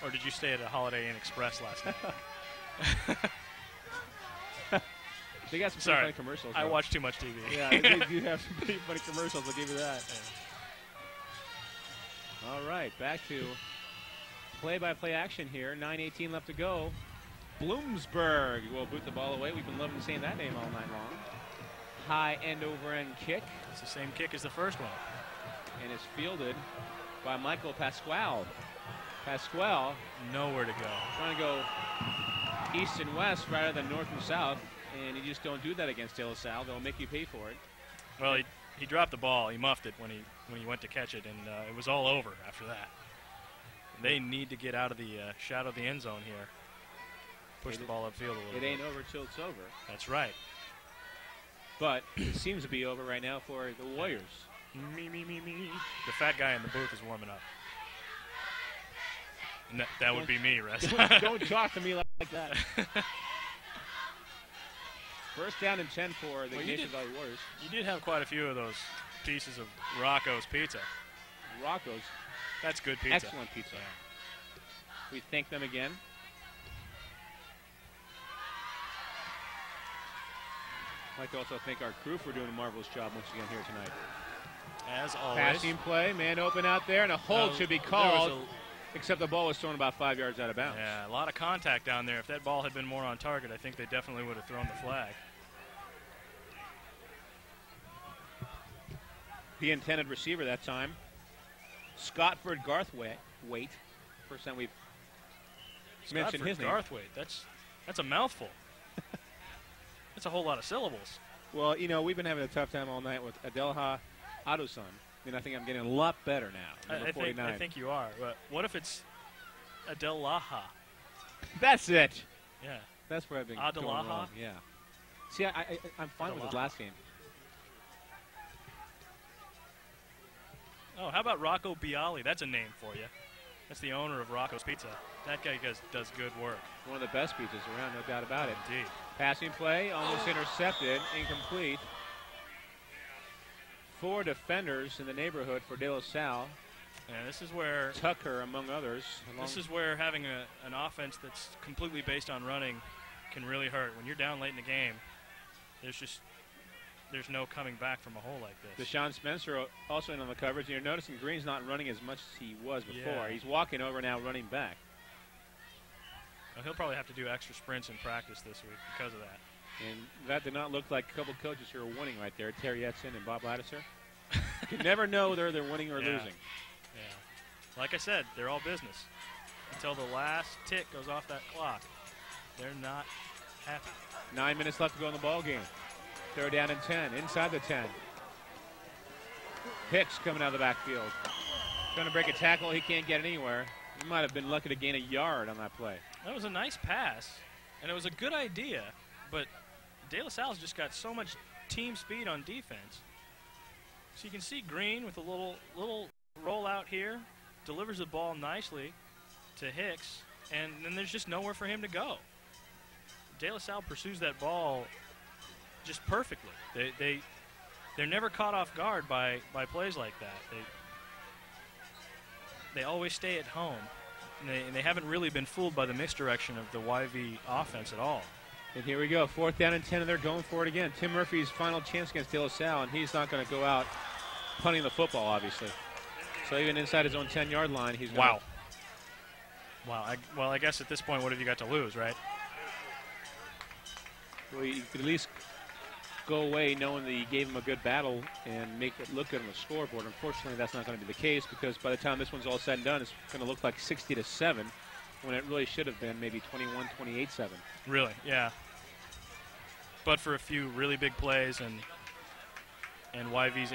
Or did you stay at a Holiday Inn Express last night?
They got some pretty funny commercials.
I watch too much TV.
Yeah, they do have some pretty funny commercials. I'll give you that. Yeah. All right, back to play-by-play action here. 9:18 left to go. Bloomsburg will boot the ball away. We've been loving saying that name all night long. High end over end kick.
It's the same kick as the first one.
And it's fielded by Michael Pasquale. Pasquale.
Nowhere to go.
Trying to go east and west rather than north and south. And you just don't do that against De La Salle. They'll make you pay for it.
Well, he dropped the ball. He muffed it when he went to catch it, and it was all over after that. They need to get out of the shadow of the end zone here. Push the ball upfield a little bit.
It ain't over till it's over.
That's right.
But it seems to be over right now for the Warriors.
Me. The fat guy in the booth is warming up. And that would be me, Rez.
Don't talk to me like that. First down and 10 for the Ygnacio Valley Warriors.
You did have quite a few of those pieces of Rocco's pizza.
Rocco's?
That's good pizza.
Excellent pizza. We thank them again. I'd like to also thank our crew for doing a marvelous job once again here tonight.
As always.
Passing play, man open out there, and a hold should be called, except the ball was thrown about 5 yards out of bounds.
Yeah, a lot of contact down there. If that ball had been more on target, I think they definitely would have thrown the flag.
The intended receiver that time, Scottford Garthwaite. First time we've mentioned his name.
Garthwaite. That's a mouthful. That's a whole lot of syllables.
Well, you know, we've been having a tough time all night with Adelha Adosan. I mean, I think I'm getting a lot better now.
I think you are. But what if it's Adelaha?
That's it.
Yeah.
That's where I've been
Adelaha?
going wrong. Yeah. See, I'm fine with his last name.
Oh, how about Rocco Bialy? That's a name for you. That's the owner of Rocco's Pizza. That guy does good work.
One of the best pizzas around, no doubt about it.
Indeed.
Passing play, almost intercepted, incomplete. 4 defenders in the neighborhood for De La Salle.
And this is where
Tucker, among others.
This is where having an offense that's completely based on running can really hurt. When you're down late in the game, there's no coming back from a hole like this.
Deshaun Spencer also in on the coverage. You're noticing Green's not running as much as he was before.
Yeah.
He's walking over now, running back.
Well, he'll probably have to do extra sprints in practice this week because of that.
And that did not look like a couple coaches who are winning right there, Terry Etzen and Bob Ladisser. You never know whether they're winning or losing.
Yeah. Like I said, they're all business. Until the last tick goes off that clock, they're not happy.
9 minutes left to go in the ball game. 3rd down and 10, inside the 10. Hicks coming out of the backfield. Trying to break a tackle, he can't get it anywhere. He might have been lucky to gain a yard on that play.
That was a nice pass, and it was a good idea, but De La Salle's just got so much team speed on defense. So you can see Green with a little roll out here, delivers the ball nicely to Hicks, and then there's just nowhere for him to go. De La Salle pursues that ball just perfectly. They're never caught off guard by plays like that. They always stay at home, and they haven't really been fooled by the misdirection of the YV offense at all.
And here we go, 4th down and 10, and they're going for it again. Tim Murphy's final chance against De La Salle, and he's not going to go out punting the football, obviously. So even inside his own 10-yard line, he's going
Wow. Well, I guess at this point, what have you got to lose, right?
Well, you could at least go away knowing that you gave him a good battle and make it look good on the scoreboard. Unfortunately, that's not going to be the case because by the time this one's all said and done, it's going to look like 60-7 when it really should have been maybe 21-28-7.
Really, yeah. But for a few really big plays and YV's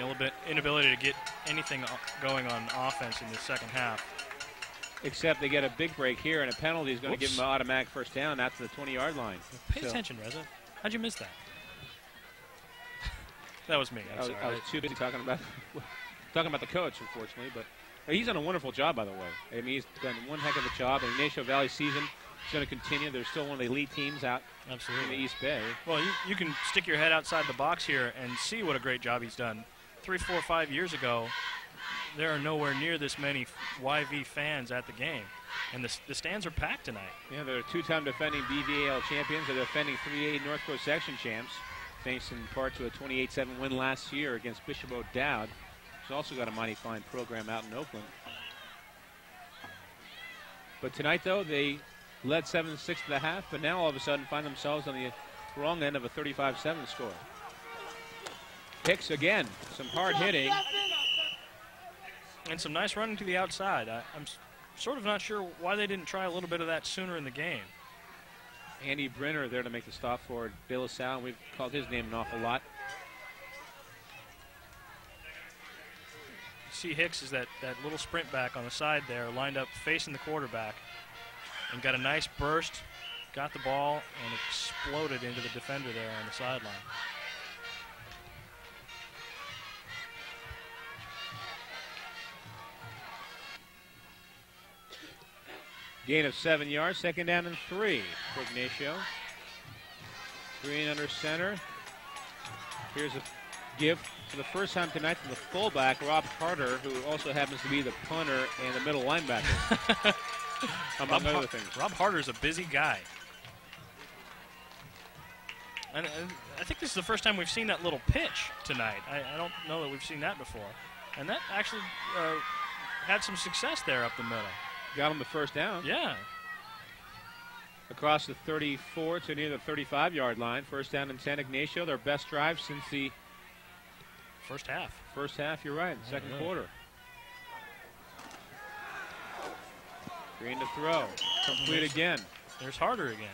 inability to get anything going on offense in the second half.
Except they get a big break here, and a penalty is going to give them an automatic first down. That's the 20-yard line.
Pay attention, Reza. How'd you miss that? That was me. I'm sorry.
I was too busy talking about the coach, unfortunately. But he's done a wonderful job, by the way. I mean, he's done one heck of a job. The Ygnacio Valley season is going to continue. They're still one of the elite teams out in the East Bay.
Well, you can stick your head outside the box here and see what a great job he's done. 3, 4, 5 years ago, there are nowhere near this many YV fans at the game. And the stands are packed tonight.
Yeah, they're two-time defending BVAL champions. They're defending 3A North Coast section champs, thanks in part to a 28-7 win last year against Bishop O'Dowd, who's also got a mighty fine program out in Oakland. But tonight, though, they led 7-6 at the half, but now all of a sudden find themselves on the wrong end of a 35-7 score. Hicks again, some hard hitting.
And some nice running to the outside. I'm sort of not sure why they didn't try a little bit of that sooner in the game.
Andy Brenner there to make the stop for De La Salle. We've called his name an awful lot.
See Hicks is that little sprint back on the side there, lined up facing the quarterback, and got a nice burst, got the ball, and exploded into the defender there on the sideline.
Gain of 7 yards, second down and 3 for Ygnacio. Green under center. Here's a give for the first time tonight from the fullback, Rob Carter, who also happens to be the punter and the middle linebacker, among other things.
Rob Harder's a busy guy. And I think this is the first time we've seen that little pitch tonight. I don't know that we've seen that before. And that actually had some success there up the middle.
Got him the first down.
Yeah.
Across the 34 to near the 35-yard line. First down and 10, Ygnacio. Their best drive since the
first half.
First half, you're right. Second quarter. Green to throw. Complete again.
There's Harder again.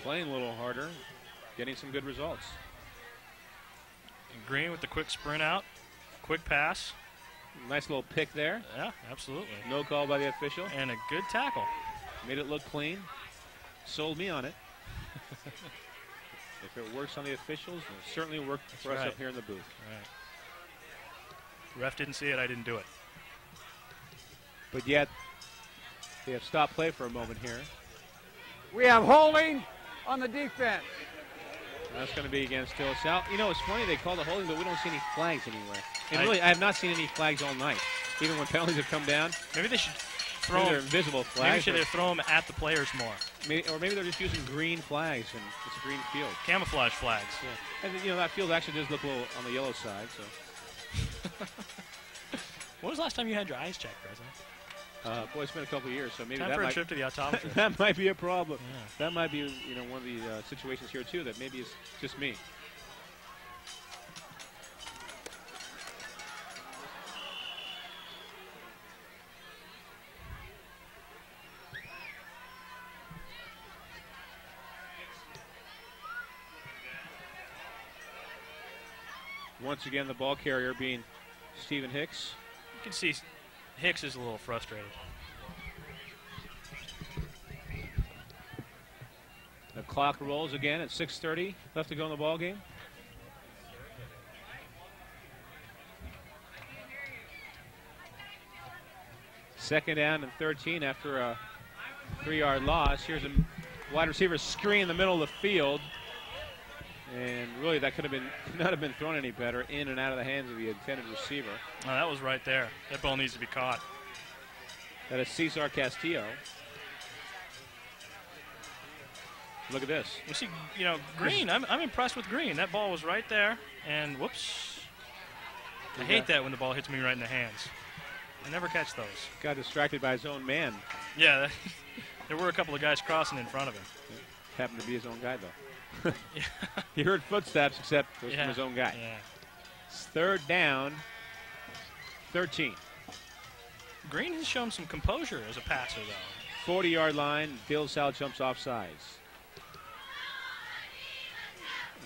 Playing a little harder. Getting some good results.
And Green with the quick sprint out. Quick pass.
Nice little pick there.
Yeah, absolutely.
No call by the official.
And a good tackle.
Made it look clean. Sold me on it. If it works on the officials, it certainly worked for us up here in the booth.
Right. Ref didn't see it, I didn't do it.
But yet, they have stopped play for a moment here.
We have holding on the defense.
That's going to be against De La Salle. You know, it's funny, they call the holding, but we don't see any flags anywhere. And really, I have not seen any flags all night, even when penalties have come down.
Maybe they should throw
them. Invisible flags.
Maybe they should throw them at the players more.
Or maybe they're just using green flags, and it's a green field.
Camouflage flags.
Yeah. And, you know, that field actually does look a little on the yellow side. So.
When was the last time you had your eyes checked, President?
Boy, it's been a couple of years, so maybe
time for a trip to the optometrist.
That might be a problem. Yeah. That might be, you know, one of the situations here too that maybe it's just me. Once again, the ball carrier being Stephen Hicks.
You can see Hicks is a little frustrated.
The clock rolls again at 6:30 left to go in the ball game. Second down and 13 after a 3-yard loss. Here's a wide receiver screen in the middle of the field. And really, that could not have been thrown any better in and out of the hands of the intended receiver.
Oh, that was right there. That ball needs to be caught.
That is Cesar Castillo. Look at this.
You see, you know, Green. I'm impressed with Green. That ball was right there, and whoops. I hate that when the ball hits me right in the hands. I never catch those.
Got distracted by his own man.
Yeah, there were a couple of guys crossing in front of him.
Happened to be his own guy, though. He heard footsteps, except it was from his own guy.
Yeah.
It's third down, 13.
Green has shown some composure as a passer, though.
40-yard line, De La Salle jumps off sides.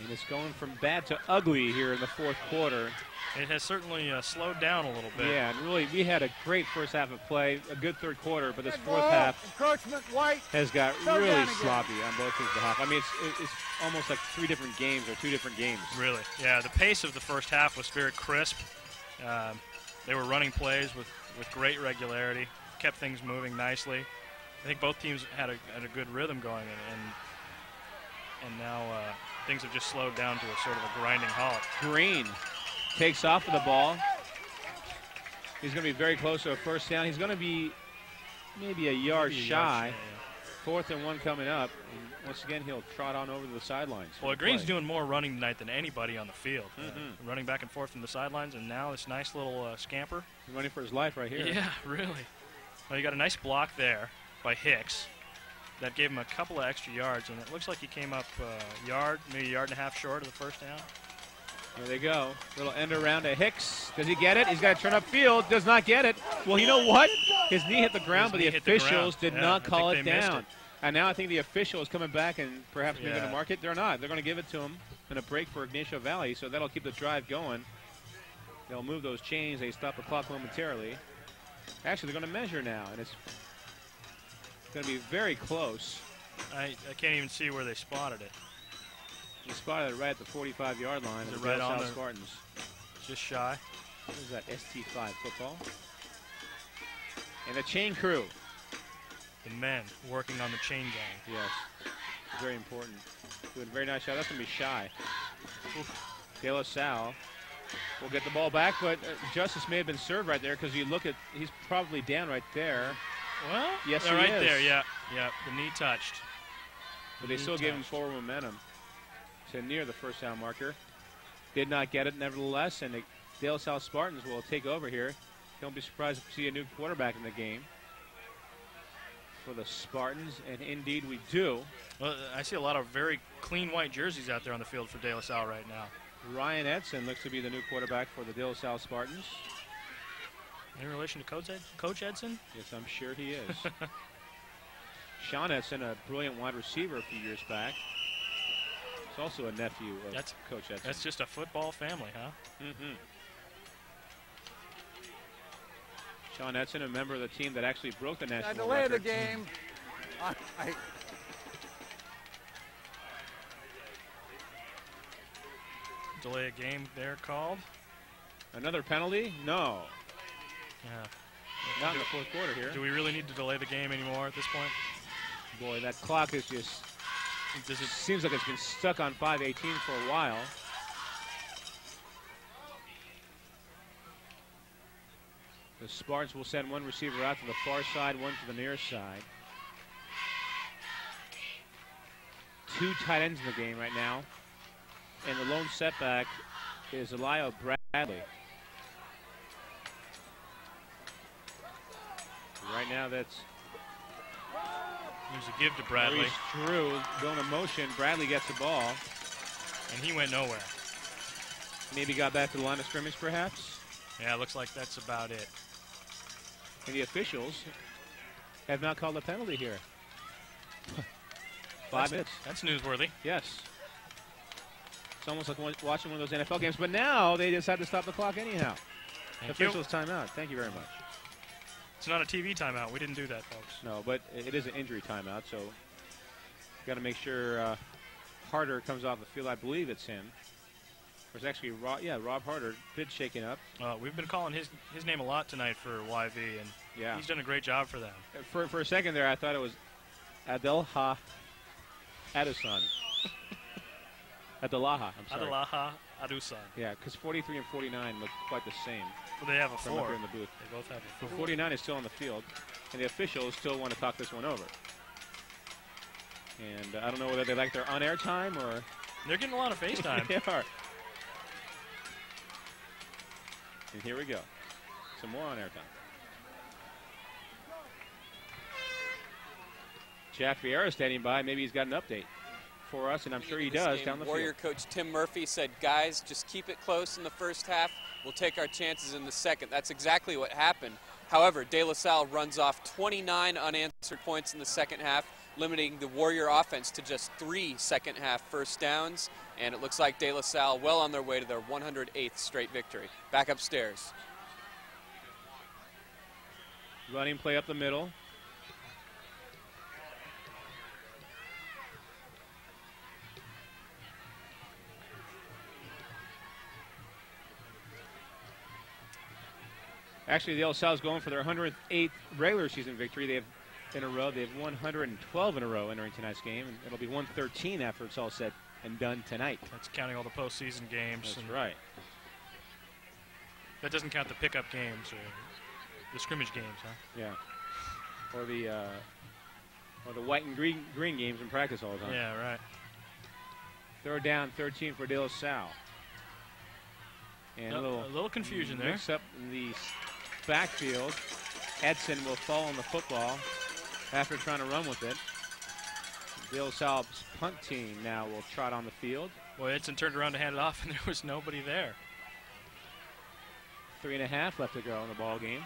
And it's going from bad to ugly here in the fourth quarter.
It has certainly slowed down a little bit.
Yeah, and really, we had a great first half of play, a good third quarter, but this fourth half
Encroachment, White.
has got really sloppy on both teams' behalf. I mean, it's almost like 3 different games or 2 different games.
Really, yeah. The pace of the first half was very crisp. They were running plays with great regularity, kept things moving nicely. I think both teams had a good rhythm going, and now things have just slowed down to a sort of a grinding halt.
Green takes off with the ball. He's going to be very close to a first down. He's going to be maybe a yard shy. 4th and 1 coming up. And once again, he'll trot on over to the sidelines.
Well, Green's doing more running tonight than anybody on the field. Running back and forth from the sidelines, and now this nice little scamper.
He's running for his life right here.
Yeah, really. Well, you got a nice block there by Hicks. That gave him a couple of extra yards, and it looks like he came up maybe a yard and a half short of the first down.
There they go. Little end around to Hicks. Does he get it? He's got to turn upfield. Does not get it. Well, you know what? His knee hit the ground, but the officials did not call it down. And now I think the official is coming back and perhaps maybe going to mark it. They're not. They're going to give it to him in a break for Ygnacio Valley, so that'll keep the drive going. They'll move those chains. They stop the clock momentarily. Actually, they're going to measure now, and it's going to be very close.
I can't even see where they spotted it.
They spotted it right at the 45-yard line.
Is it right on the
Spartans?
Just shy.
What is that, ST5 football? And the chain crew.
The men working on the chain gang.
Yes, very important. Doing a very nice job. That's going to be shy. De La Salle will get the ball back, but justice may have been served right there because you look at, he's probably down right there.
Well,
yes, he
right
is.
there, yeah. The knee touched.
But they still gave him forward momentum to near the first down marker. Did not get it, nevertheless, and the De La Salle Spartans will take over here. Don't be surprised to see a new quarterback in the game for the Spartans, and indeed we do.
Well, I see a lot of very clean white jerseys out there on the field for De La Salle right now.
Ryan Edson looks to be the new quarterback for the De La Salle Spartans.
In relation to Coach Edson?
Yes, I'm sure he is. Sean Edson, a brilliant wide receiver a few years back. He's also a nephew of Coach Edson.
That's just a football family, huh?
Mm-hmm. Sean Edson, a member of the team that actually broke the national
delay
record.
the game.
Delay a game there called.
Another penalty? No.
Yeah.
Not in the fourth quarter here.
Do we really need to delay the game anymore at this point?
Boy, that clock is just, seems like it's been stuck on 5:18 for a while. The Spartans will send one receiver out to the far side, one to the near side. 2 tight ends in the game right now. And the lone setback is Elio Bradley. Right now that's...
There's a give to Bradley.
Maurice Drew going in motion. Bradley gets the ball.
And he went nowhere.
Maybe got back to the line of scrimmage, perhaps?
Yeah, it looks like that's about it.
And the officials have not called a penalty here. 5 minutes.
That's newsworthy.
Yes. It's almost like watching one of those NFL games, but now they decide to stop the clock anyhow. Officials timeout. Thank you very much.
It's not a TV timeout. We didn't do that, folks.
No, but it is an injury timeout, so got to make sure Harder comes off the field. I believe it's him. There's actually Rob Harder, bit shaken up.
We've been calling his name a lot tonight for YV, and he's done a great job for them.
For a second there, I thought it was Adelha Adusan. Adelaha, I'm sorry.
Adelaha Adusan.
Yeah, because 43 and 49 look quite the same.
Well, they have a 4.
Up here in the booth.
They both have a 4.
So 49 is still on the field, and the officials still want to talk this one over. And I don't know whether they like their on-air time or...
They're getting a lot of face time.
They are. And here we go. Some more on-air time. Jack Vieira standing by. Maybe he's got an update for us, and I'm sure he does down the
Warrior
field.
coach Tim Murphy said, guys, just keep it close in the first half. We'll take our chances in the second. That's exactly what happened. However, De La Salle runs off 29 unanswered points in the second half, limiting the Warrior offense to just 3 second-half first downs. And it looks like De La Salle well on their way to their 108th straight victory. Back upstairs.
Running play up the middle. Actually, De La Salle's going for their 108th regular season victory. They have in a row. They have 112 in a row entering tonight's game, and it'll be 113 after it's all said and done tonight.
That's counting all the postseason games.
That's right.
That doesn't count the pickup games or the scrimmage games, huh?
Yeah. Or the white and green games in practice all the time.
Yeah, right.
Third down, 13 for De La Salle. And a
little confusion there.
Mix up in the backfield. Edson will fall on the football after trying to run with it. De La Salle's punt team now will trot on the field.
Boy, Edson turned around to hand it off, and there was nobody there.
3.5 left to go in the ball game.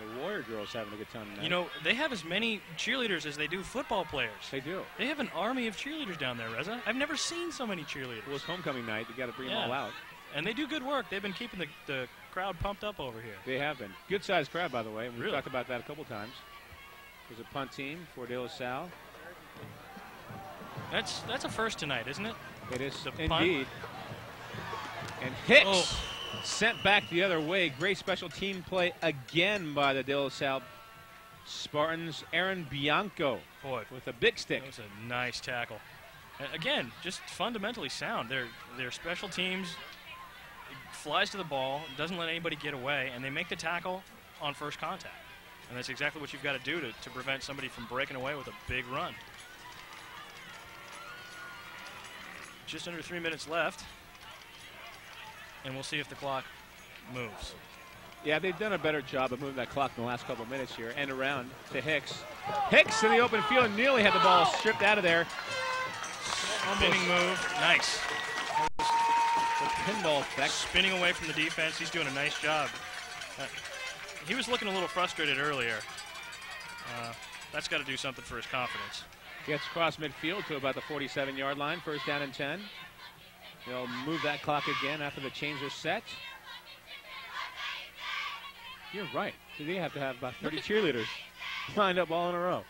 And the Warrior girls having a good time tonight.
You know, they have as many cheerleaders as they do football players.
They do.
They have an army of cheerleaders down there, Reza. I've never seen so many cheerleaders.
Well, it's homecoming night. You got to bring them all out.
And they do good work. They've been keeping the crowd pumped up over here.
They have been. Good-sized crowd, by the way. We've
Really?
talked about that a couple times. There's a punt team for De La Salle.
That's a first tonight, isn't it?
It is
The
indeed.
punt.
And Hicks sent back the other way. Great special team play again by the De La Salle Spartans. Aaron Bianco with a big stick.
That was a nice tackle. Again, just fundamentally sound. Their special teams flies to the ball, doesn't let anybody get away, and they make the tackle on first contact. And that's exactly what you've got to do to prevent somebody from breaking away with a big run. Just under 3 minutes left, and we'll see if the clock moves.
Yeah, they've done a better job of moving that clock in the last couple of minutes here. End around to Hicks. Hicks in the open field, nearly had the ball stripped out of there.
Spinning move, nice.
The pinball effect.
Spinning away from the defense, he's doing a nice job. He was looking a little frustrated earlier. That's got to do something for his confidence.
Gets across midfield to about the 47-yard line. First down and 10. They'll move that clock again after the chains are set. You're right. They have to have about 30 cheerleaders lined up all in a row.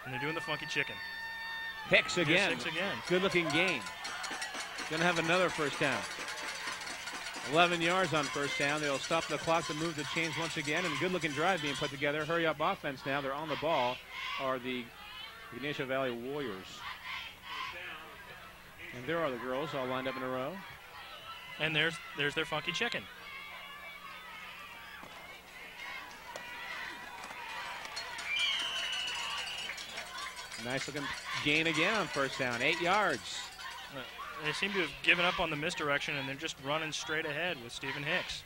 And they're doing the funky chicken.
Hicks again.
Hicks again.
Good-looking gain. Going to have another first down. 11 yards on first down. They'll stop the clock to move the chains once again, and good-looking drive being put together. Hurry-up offense now. They're on the ball, are the Ygnacio Valley Warriors. And there are the girls all lined up in a row.
And there's their funky chicken.
Nice-looking gain again on first down. 8 yards.
They seem to have given up on the misdirection, and they're just running straight ahead with Stephen Hicks.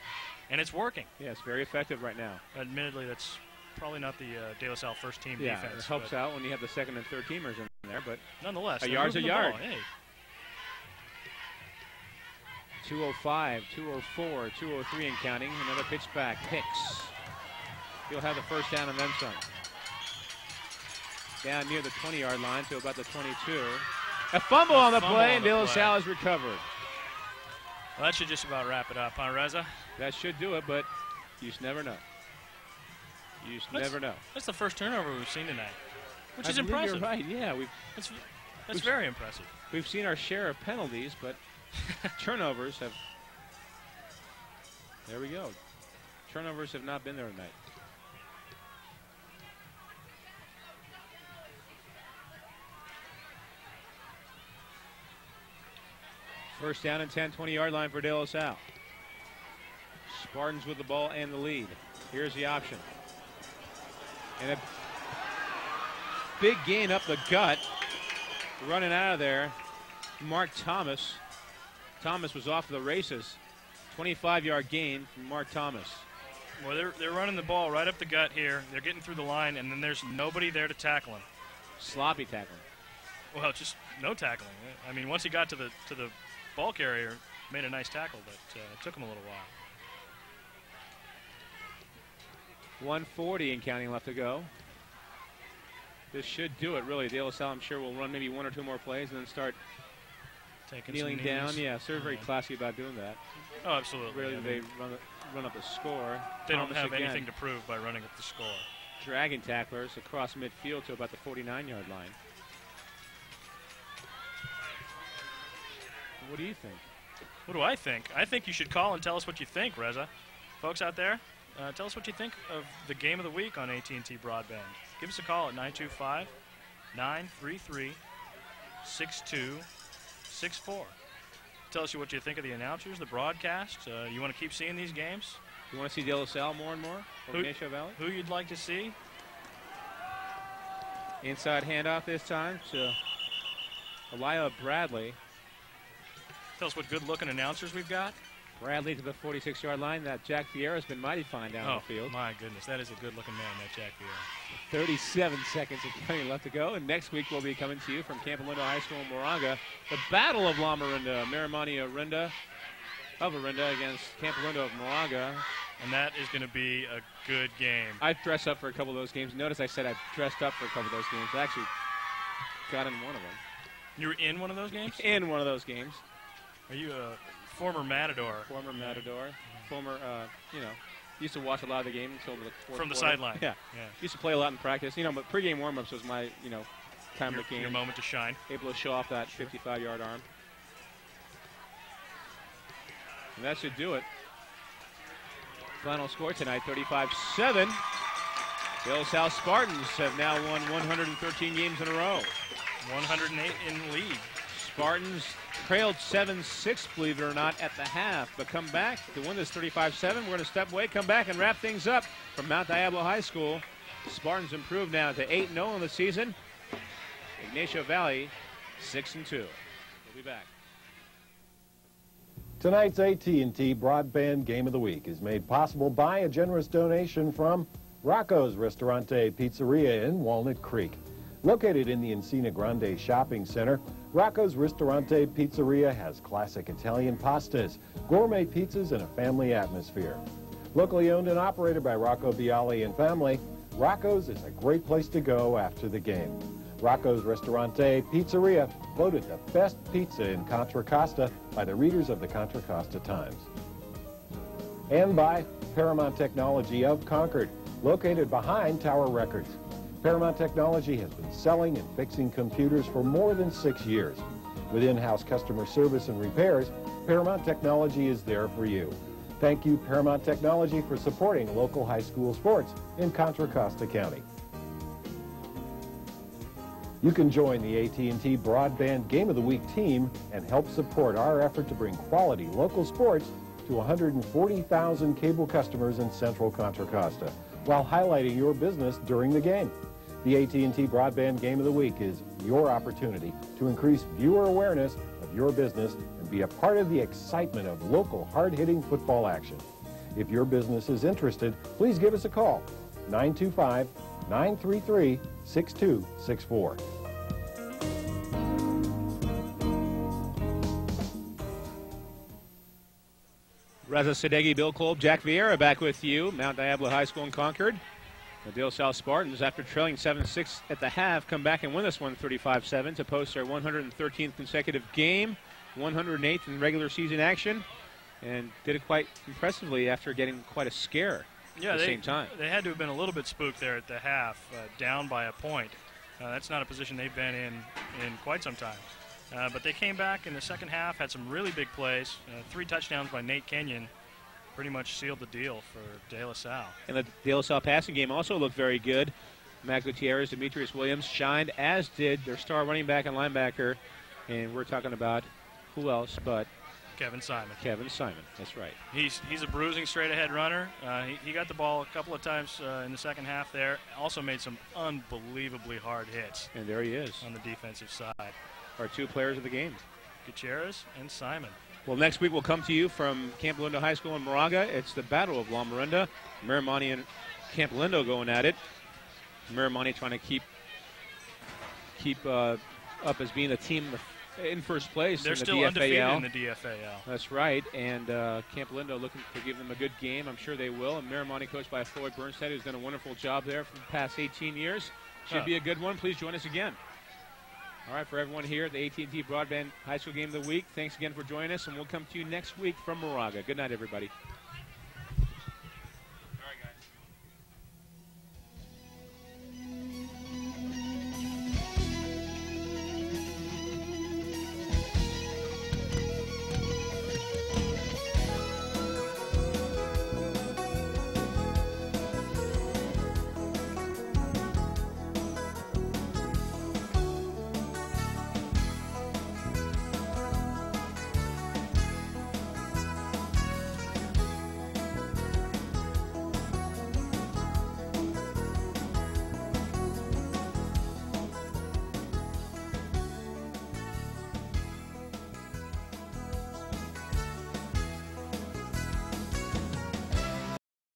And it's working.
Yeah, it's very effective right now.
Admittedly, that's probably not the De La Salle first team
Yeah,
defense.
it helps out when you have the second and third teamers in there, but
nonetheless,
a yard's a yard.
Hey.
205, 204, 203 and counting. Another pitch back. Hicks. He'll have the first down and then some. Down near the 20-yard line to about the 22. A fumble on the play, and De La Salle is recovered.
Well, that should just about wrap it up, huh, Reza?
That should do it, but you just never know. You just never know.
That's the first turnover we've seen tonight, which is
I believe
impressive.
You're right, yeah.
That's very impressive.
We've seen our share of penalties, but turnovers have... There we go. Turnovers have not been there tonight. First down and 10, 20-yard line for De La Salle. Spartans with the ball and the lead. Here's the option. And a big gain up the gut. Running out of there, Mark Thomas. Thomas was off to the races. 25-yard gain from Mark Thomas.
Well, they're running the ball right up the gut here. They're getting through the line, and then there's nobody there to tackle him.
Sloppy tackling.
Well, just no tackling. I mean, once he got to the ball carrier, made a nice tackle, but it took him a little while.
140 and counting left to go. This should do it, really. De La Salle, I'm sure, will run maybe 1 or 2 more plays and then start
taking
kneeling down. Yeah, so they're very classy about doing that.
Oh, absolutely.
Rarely do they run up a score.
They don't have anything to prove by running up the score.
Dragging tacklers across midfield to about the 49-yard line. What do you think?
What do I think? I think you should call and tell us what you think, Reza. Folks out there, tell us what you think of the game of the week on AT&T Broadband. Give us a call at 925-933-6264. Tell us what you think of the announcers, the broadcast. You want to keep seeing these games?
You want to see De La Salle more and more? Ygnacio Valley?
Who you'd like to see?
Inside handoff this time to Elia Bradley.
Tell us what good-looking announcers we've got.
Bradley to the 46-yard line. That Jack Vieira's been mighty fine down the field.
Oh, my goodness. That is a good-looking man, that Jack Vieira.
37 seconds of counting left to go. And next week we'll be coming to you from Camp Lindo High School in Moraga. The Battle of La Marinda. Miramani Orinda against Camp Lindo of Moraga.
And that is going to be a good game.
I've dressed up for a couple of those games. Notice I said I've dressed up for a couple of those games. I actually got in one of them.
You were in one of those games?
In one of those games.
Are you a former Matador?
Former Matador. Former, used to watch a lot of the game until the fourth
From the
quarter.
sideline.
Yeah. Used to play a lot in practice. But pregame warm-ups was my, time of the game.
Your moment to shine.
Able to show off that 55-yard arm. And that should do it. Final score tonight, 35-7. De La Salle Spartans have now won 113 games in a row.
108 in league.
Spartans trailed 7-6, believe it or not, at the half, but come back to win this 35-7. We're going to step away, come back, and wrap things up from Mount Diablo High School. Spartans improved now to 8-0 in the season. Ygnacio Valley, 6-2. We'll be back.
Tonight's AT&T Broadband Game of the Week is made possible by a generous donation from Rocco's Ristorante Pizzeria in Walnut Creek. Located in the Encina Grande Shopping Center, Rocco's Ristorante Pizzeria has classic Italian pastas, gourmet pizzas, and a family atmosphere. Locally owned and operated by Rocco Bialy and family, Rocco's is a great place to go after the game. Rocco's Ristorante Pizzeria, voted the best pizza in Contra Costa by the readers of the Contra Costa Times. And by Paramount Technology of Concord, located behind Tower Records. Paramount Technology has been selling and fixing computers for more than 6 years. With in-house customer service and repairs, Paramount Technology is there for you. Thank you, Paramount Technology, for supporting local high school sports in Contra Costa County. You can join the AT&T Broadband Game of the Week team and help support our effort to bring quality local sports to 140,000 cable customers in central Contra Costa, while highlighting your business during the game. The AT&T Broadband Game of the Week is your opportunity to increase viewer awareness of your business and be a part of the excitement of local hard-hitting football action. If your business is interested, please give us a call, 925-933-6264.
Reza Sadeghi, Bill Kolb, Jack Vieira back with you. Mount Diablo High School in Concord. The De La Salle Spartans, after trailing 7-6 at the half, come back and win this one 35-7 to post their 113th consecutive game, 108th in regular season action, and did it quite impressively after getting quite a scare at the same time.
They had to have been a little bit spooked there at the half, down by a point. That's not a position they've been in quite some time. But they came back in the second half, had some really big plays. 3 touchdowns by Nate Kenyon pretty much sealed the deal for De La Salle.
And the De La Salle passing game also looked very good. Matt Gutierrez, Demetrius Williams shined, as did their star running back and linebacker. And we're talking about who else but
Kevin Simon.
Kevin Simon, that's right.
He's a bruising straight-ahead runner. He got the ball a couple of times in the second half there. Also made some unbelievably hard hits.
And there he is.
On the defensive side.
Our 2 players of the game.
Gutierrez and Simon.
Well, next week we'll come to you from Camp Lindo High School in Moraga. It's the Battle of La Marinda. Miramani and Camp Lindo going at it. Miramani trying to keep up as being the team in first place.
They're
in the
still
DFAL.
undefeated in the DFAL.
That's right. And Camp Lindo looking to give them a good game. I'm sure they will. And Miramonte, coached by Floyd Bernstead, who's done a wonderful job there for the past 18 years. Should be a good one. Please join us again. All right, for everyone here at the AT&T Broadband High School Game of the Week, thanks again for joining us, and we'll come to you next week from Moraga. Good night, everybody.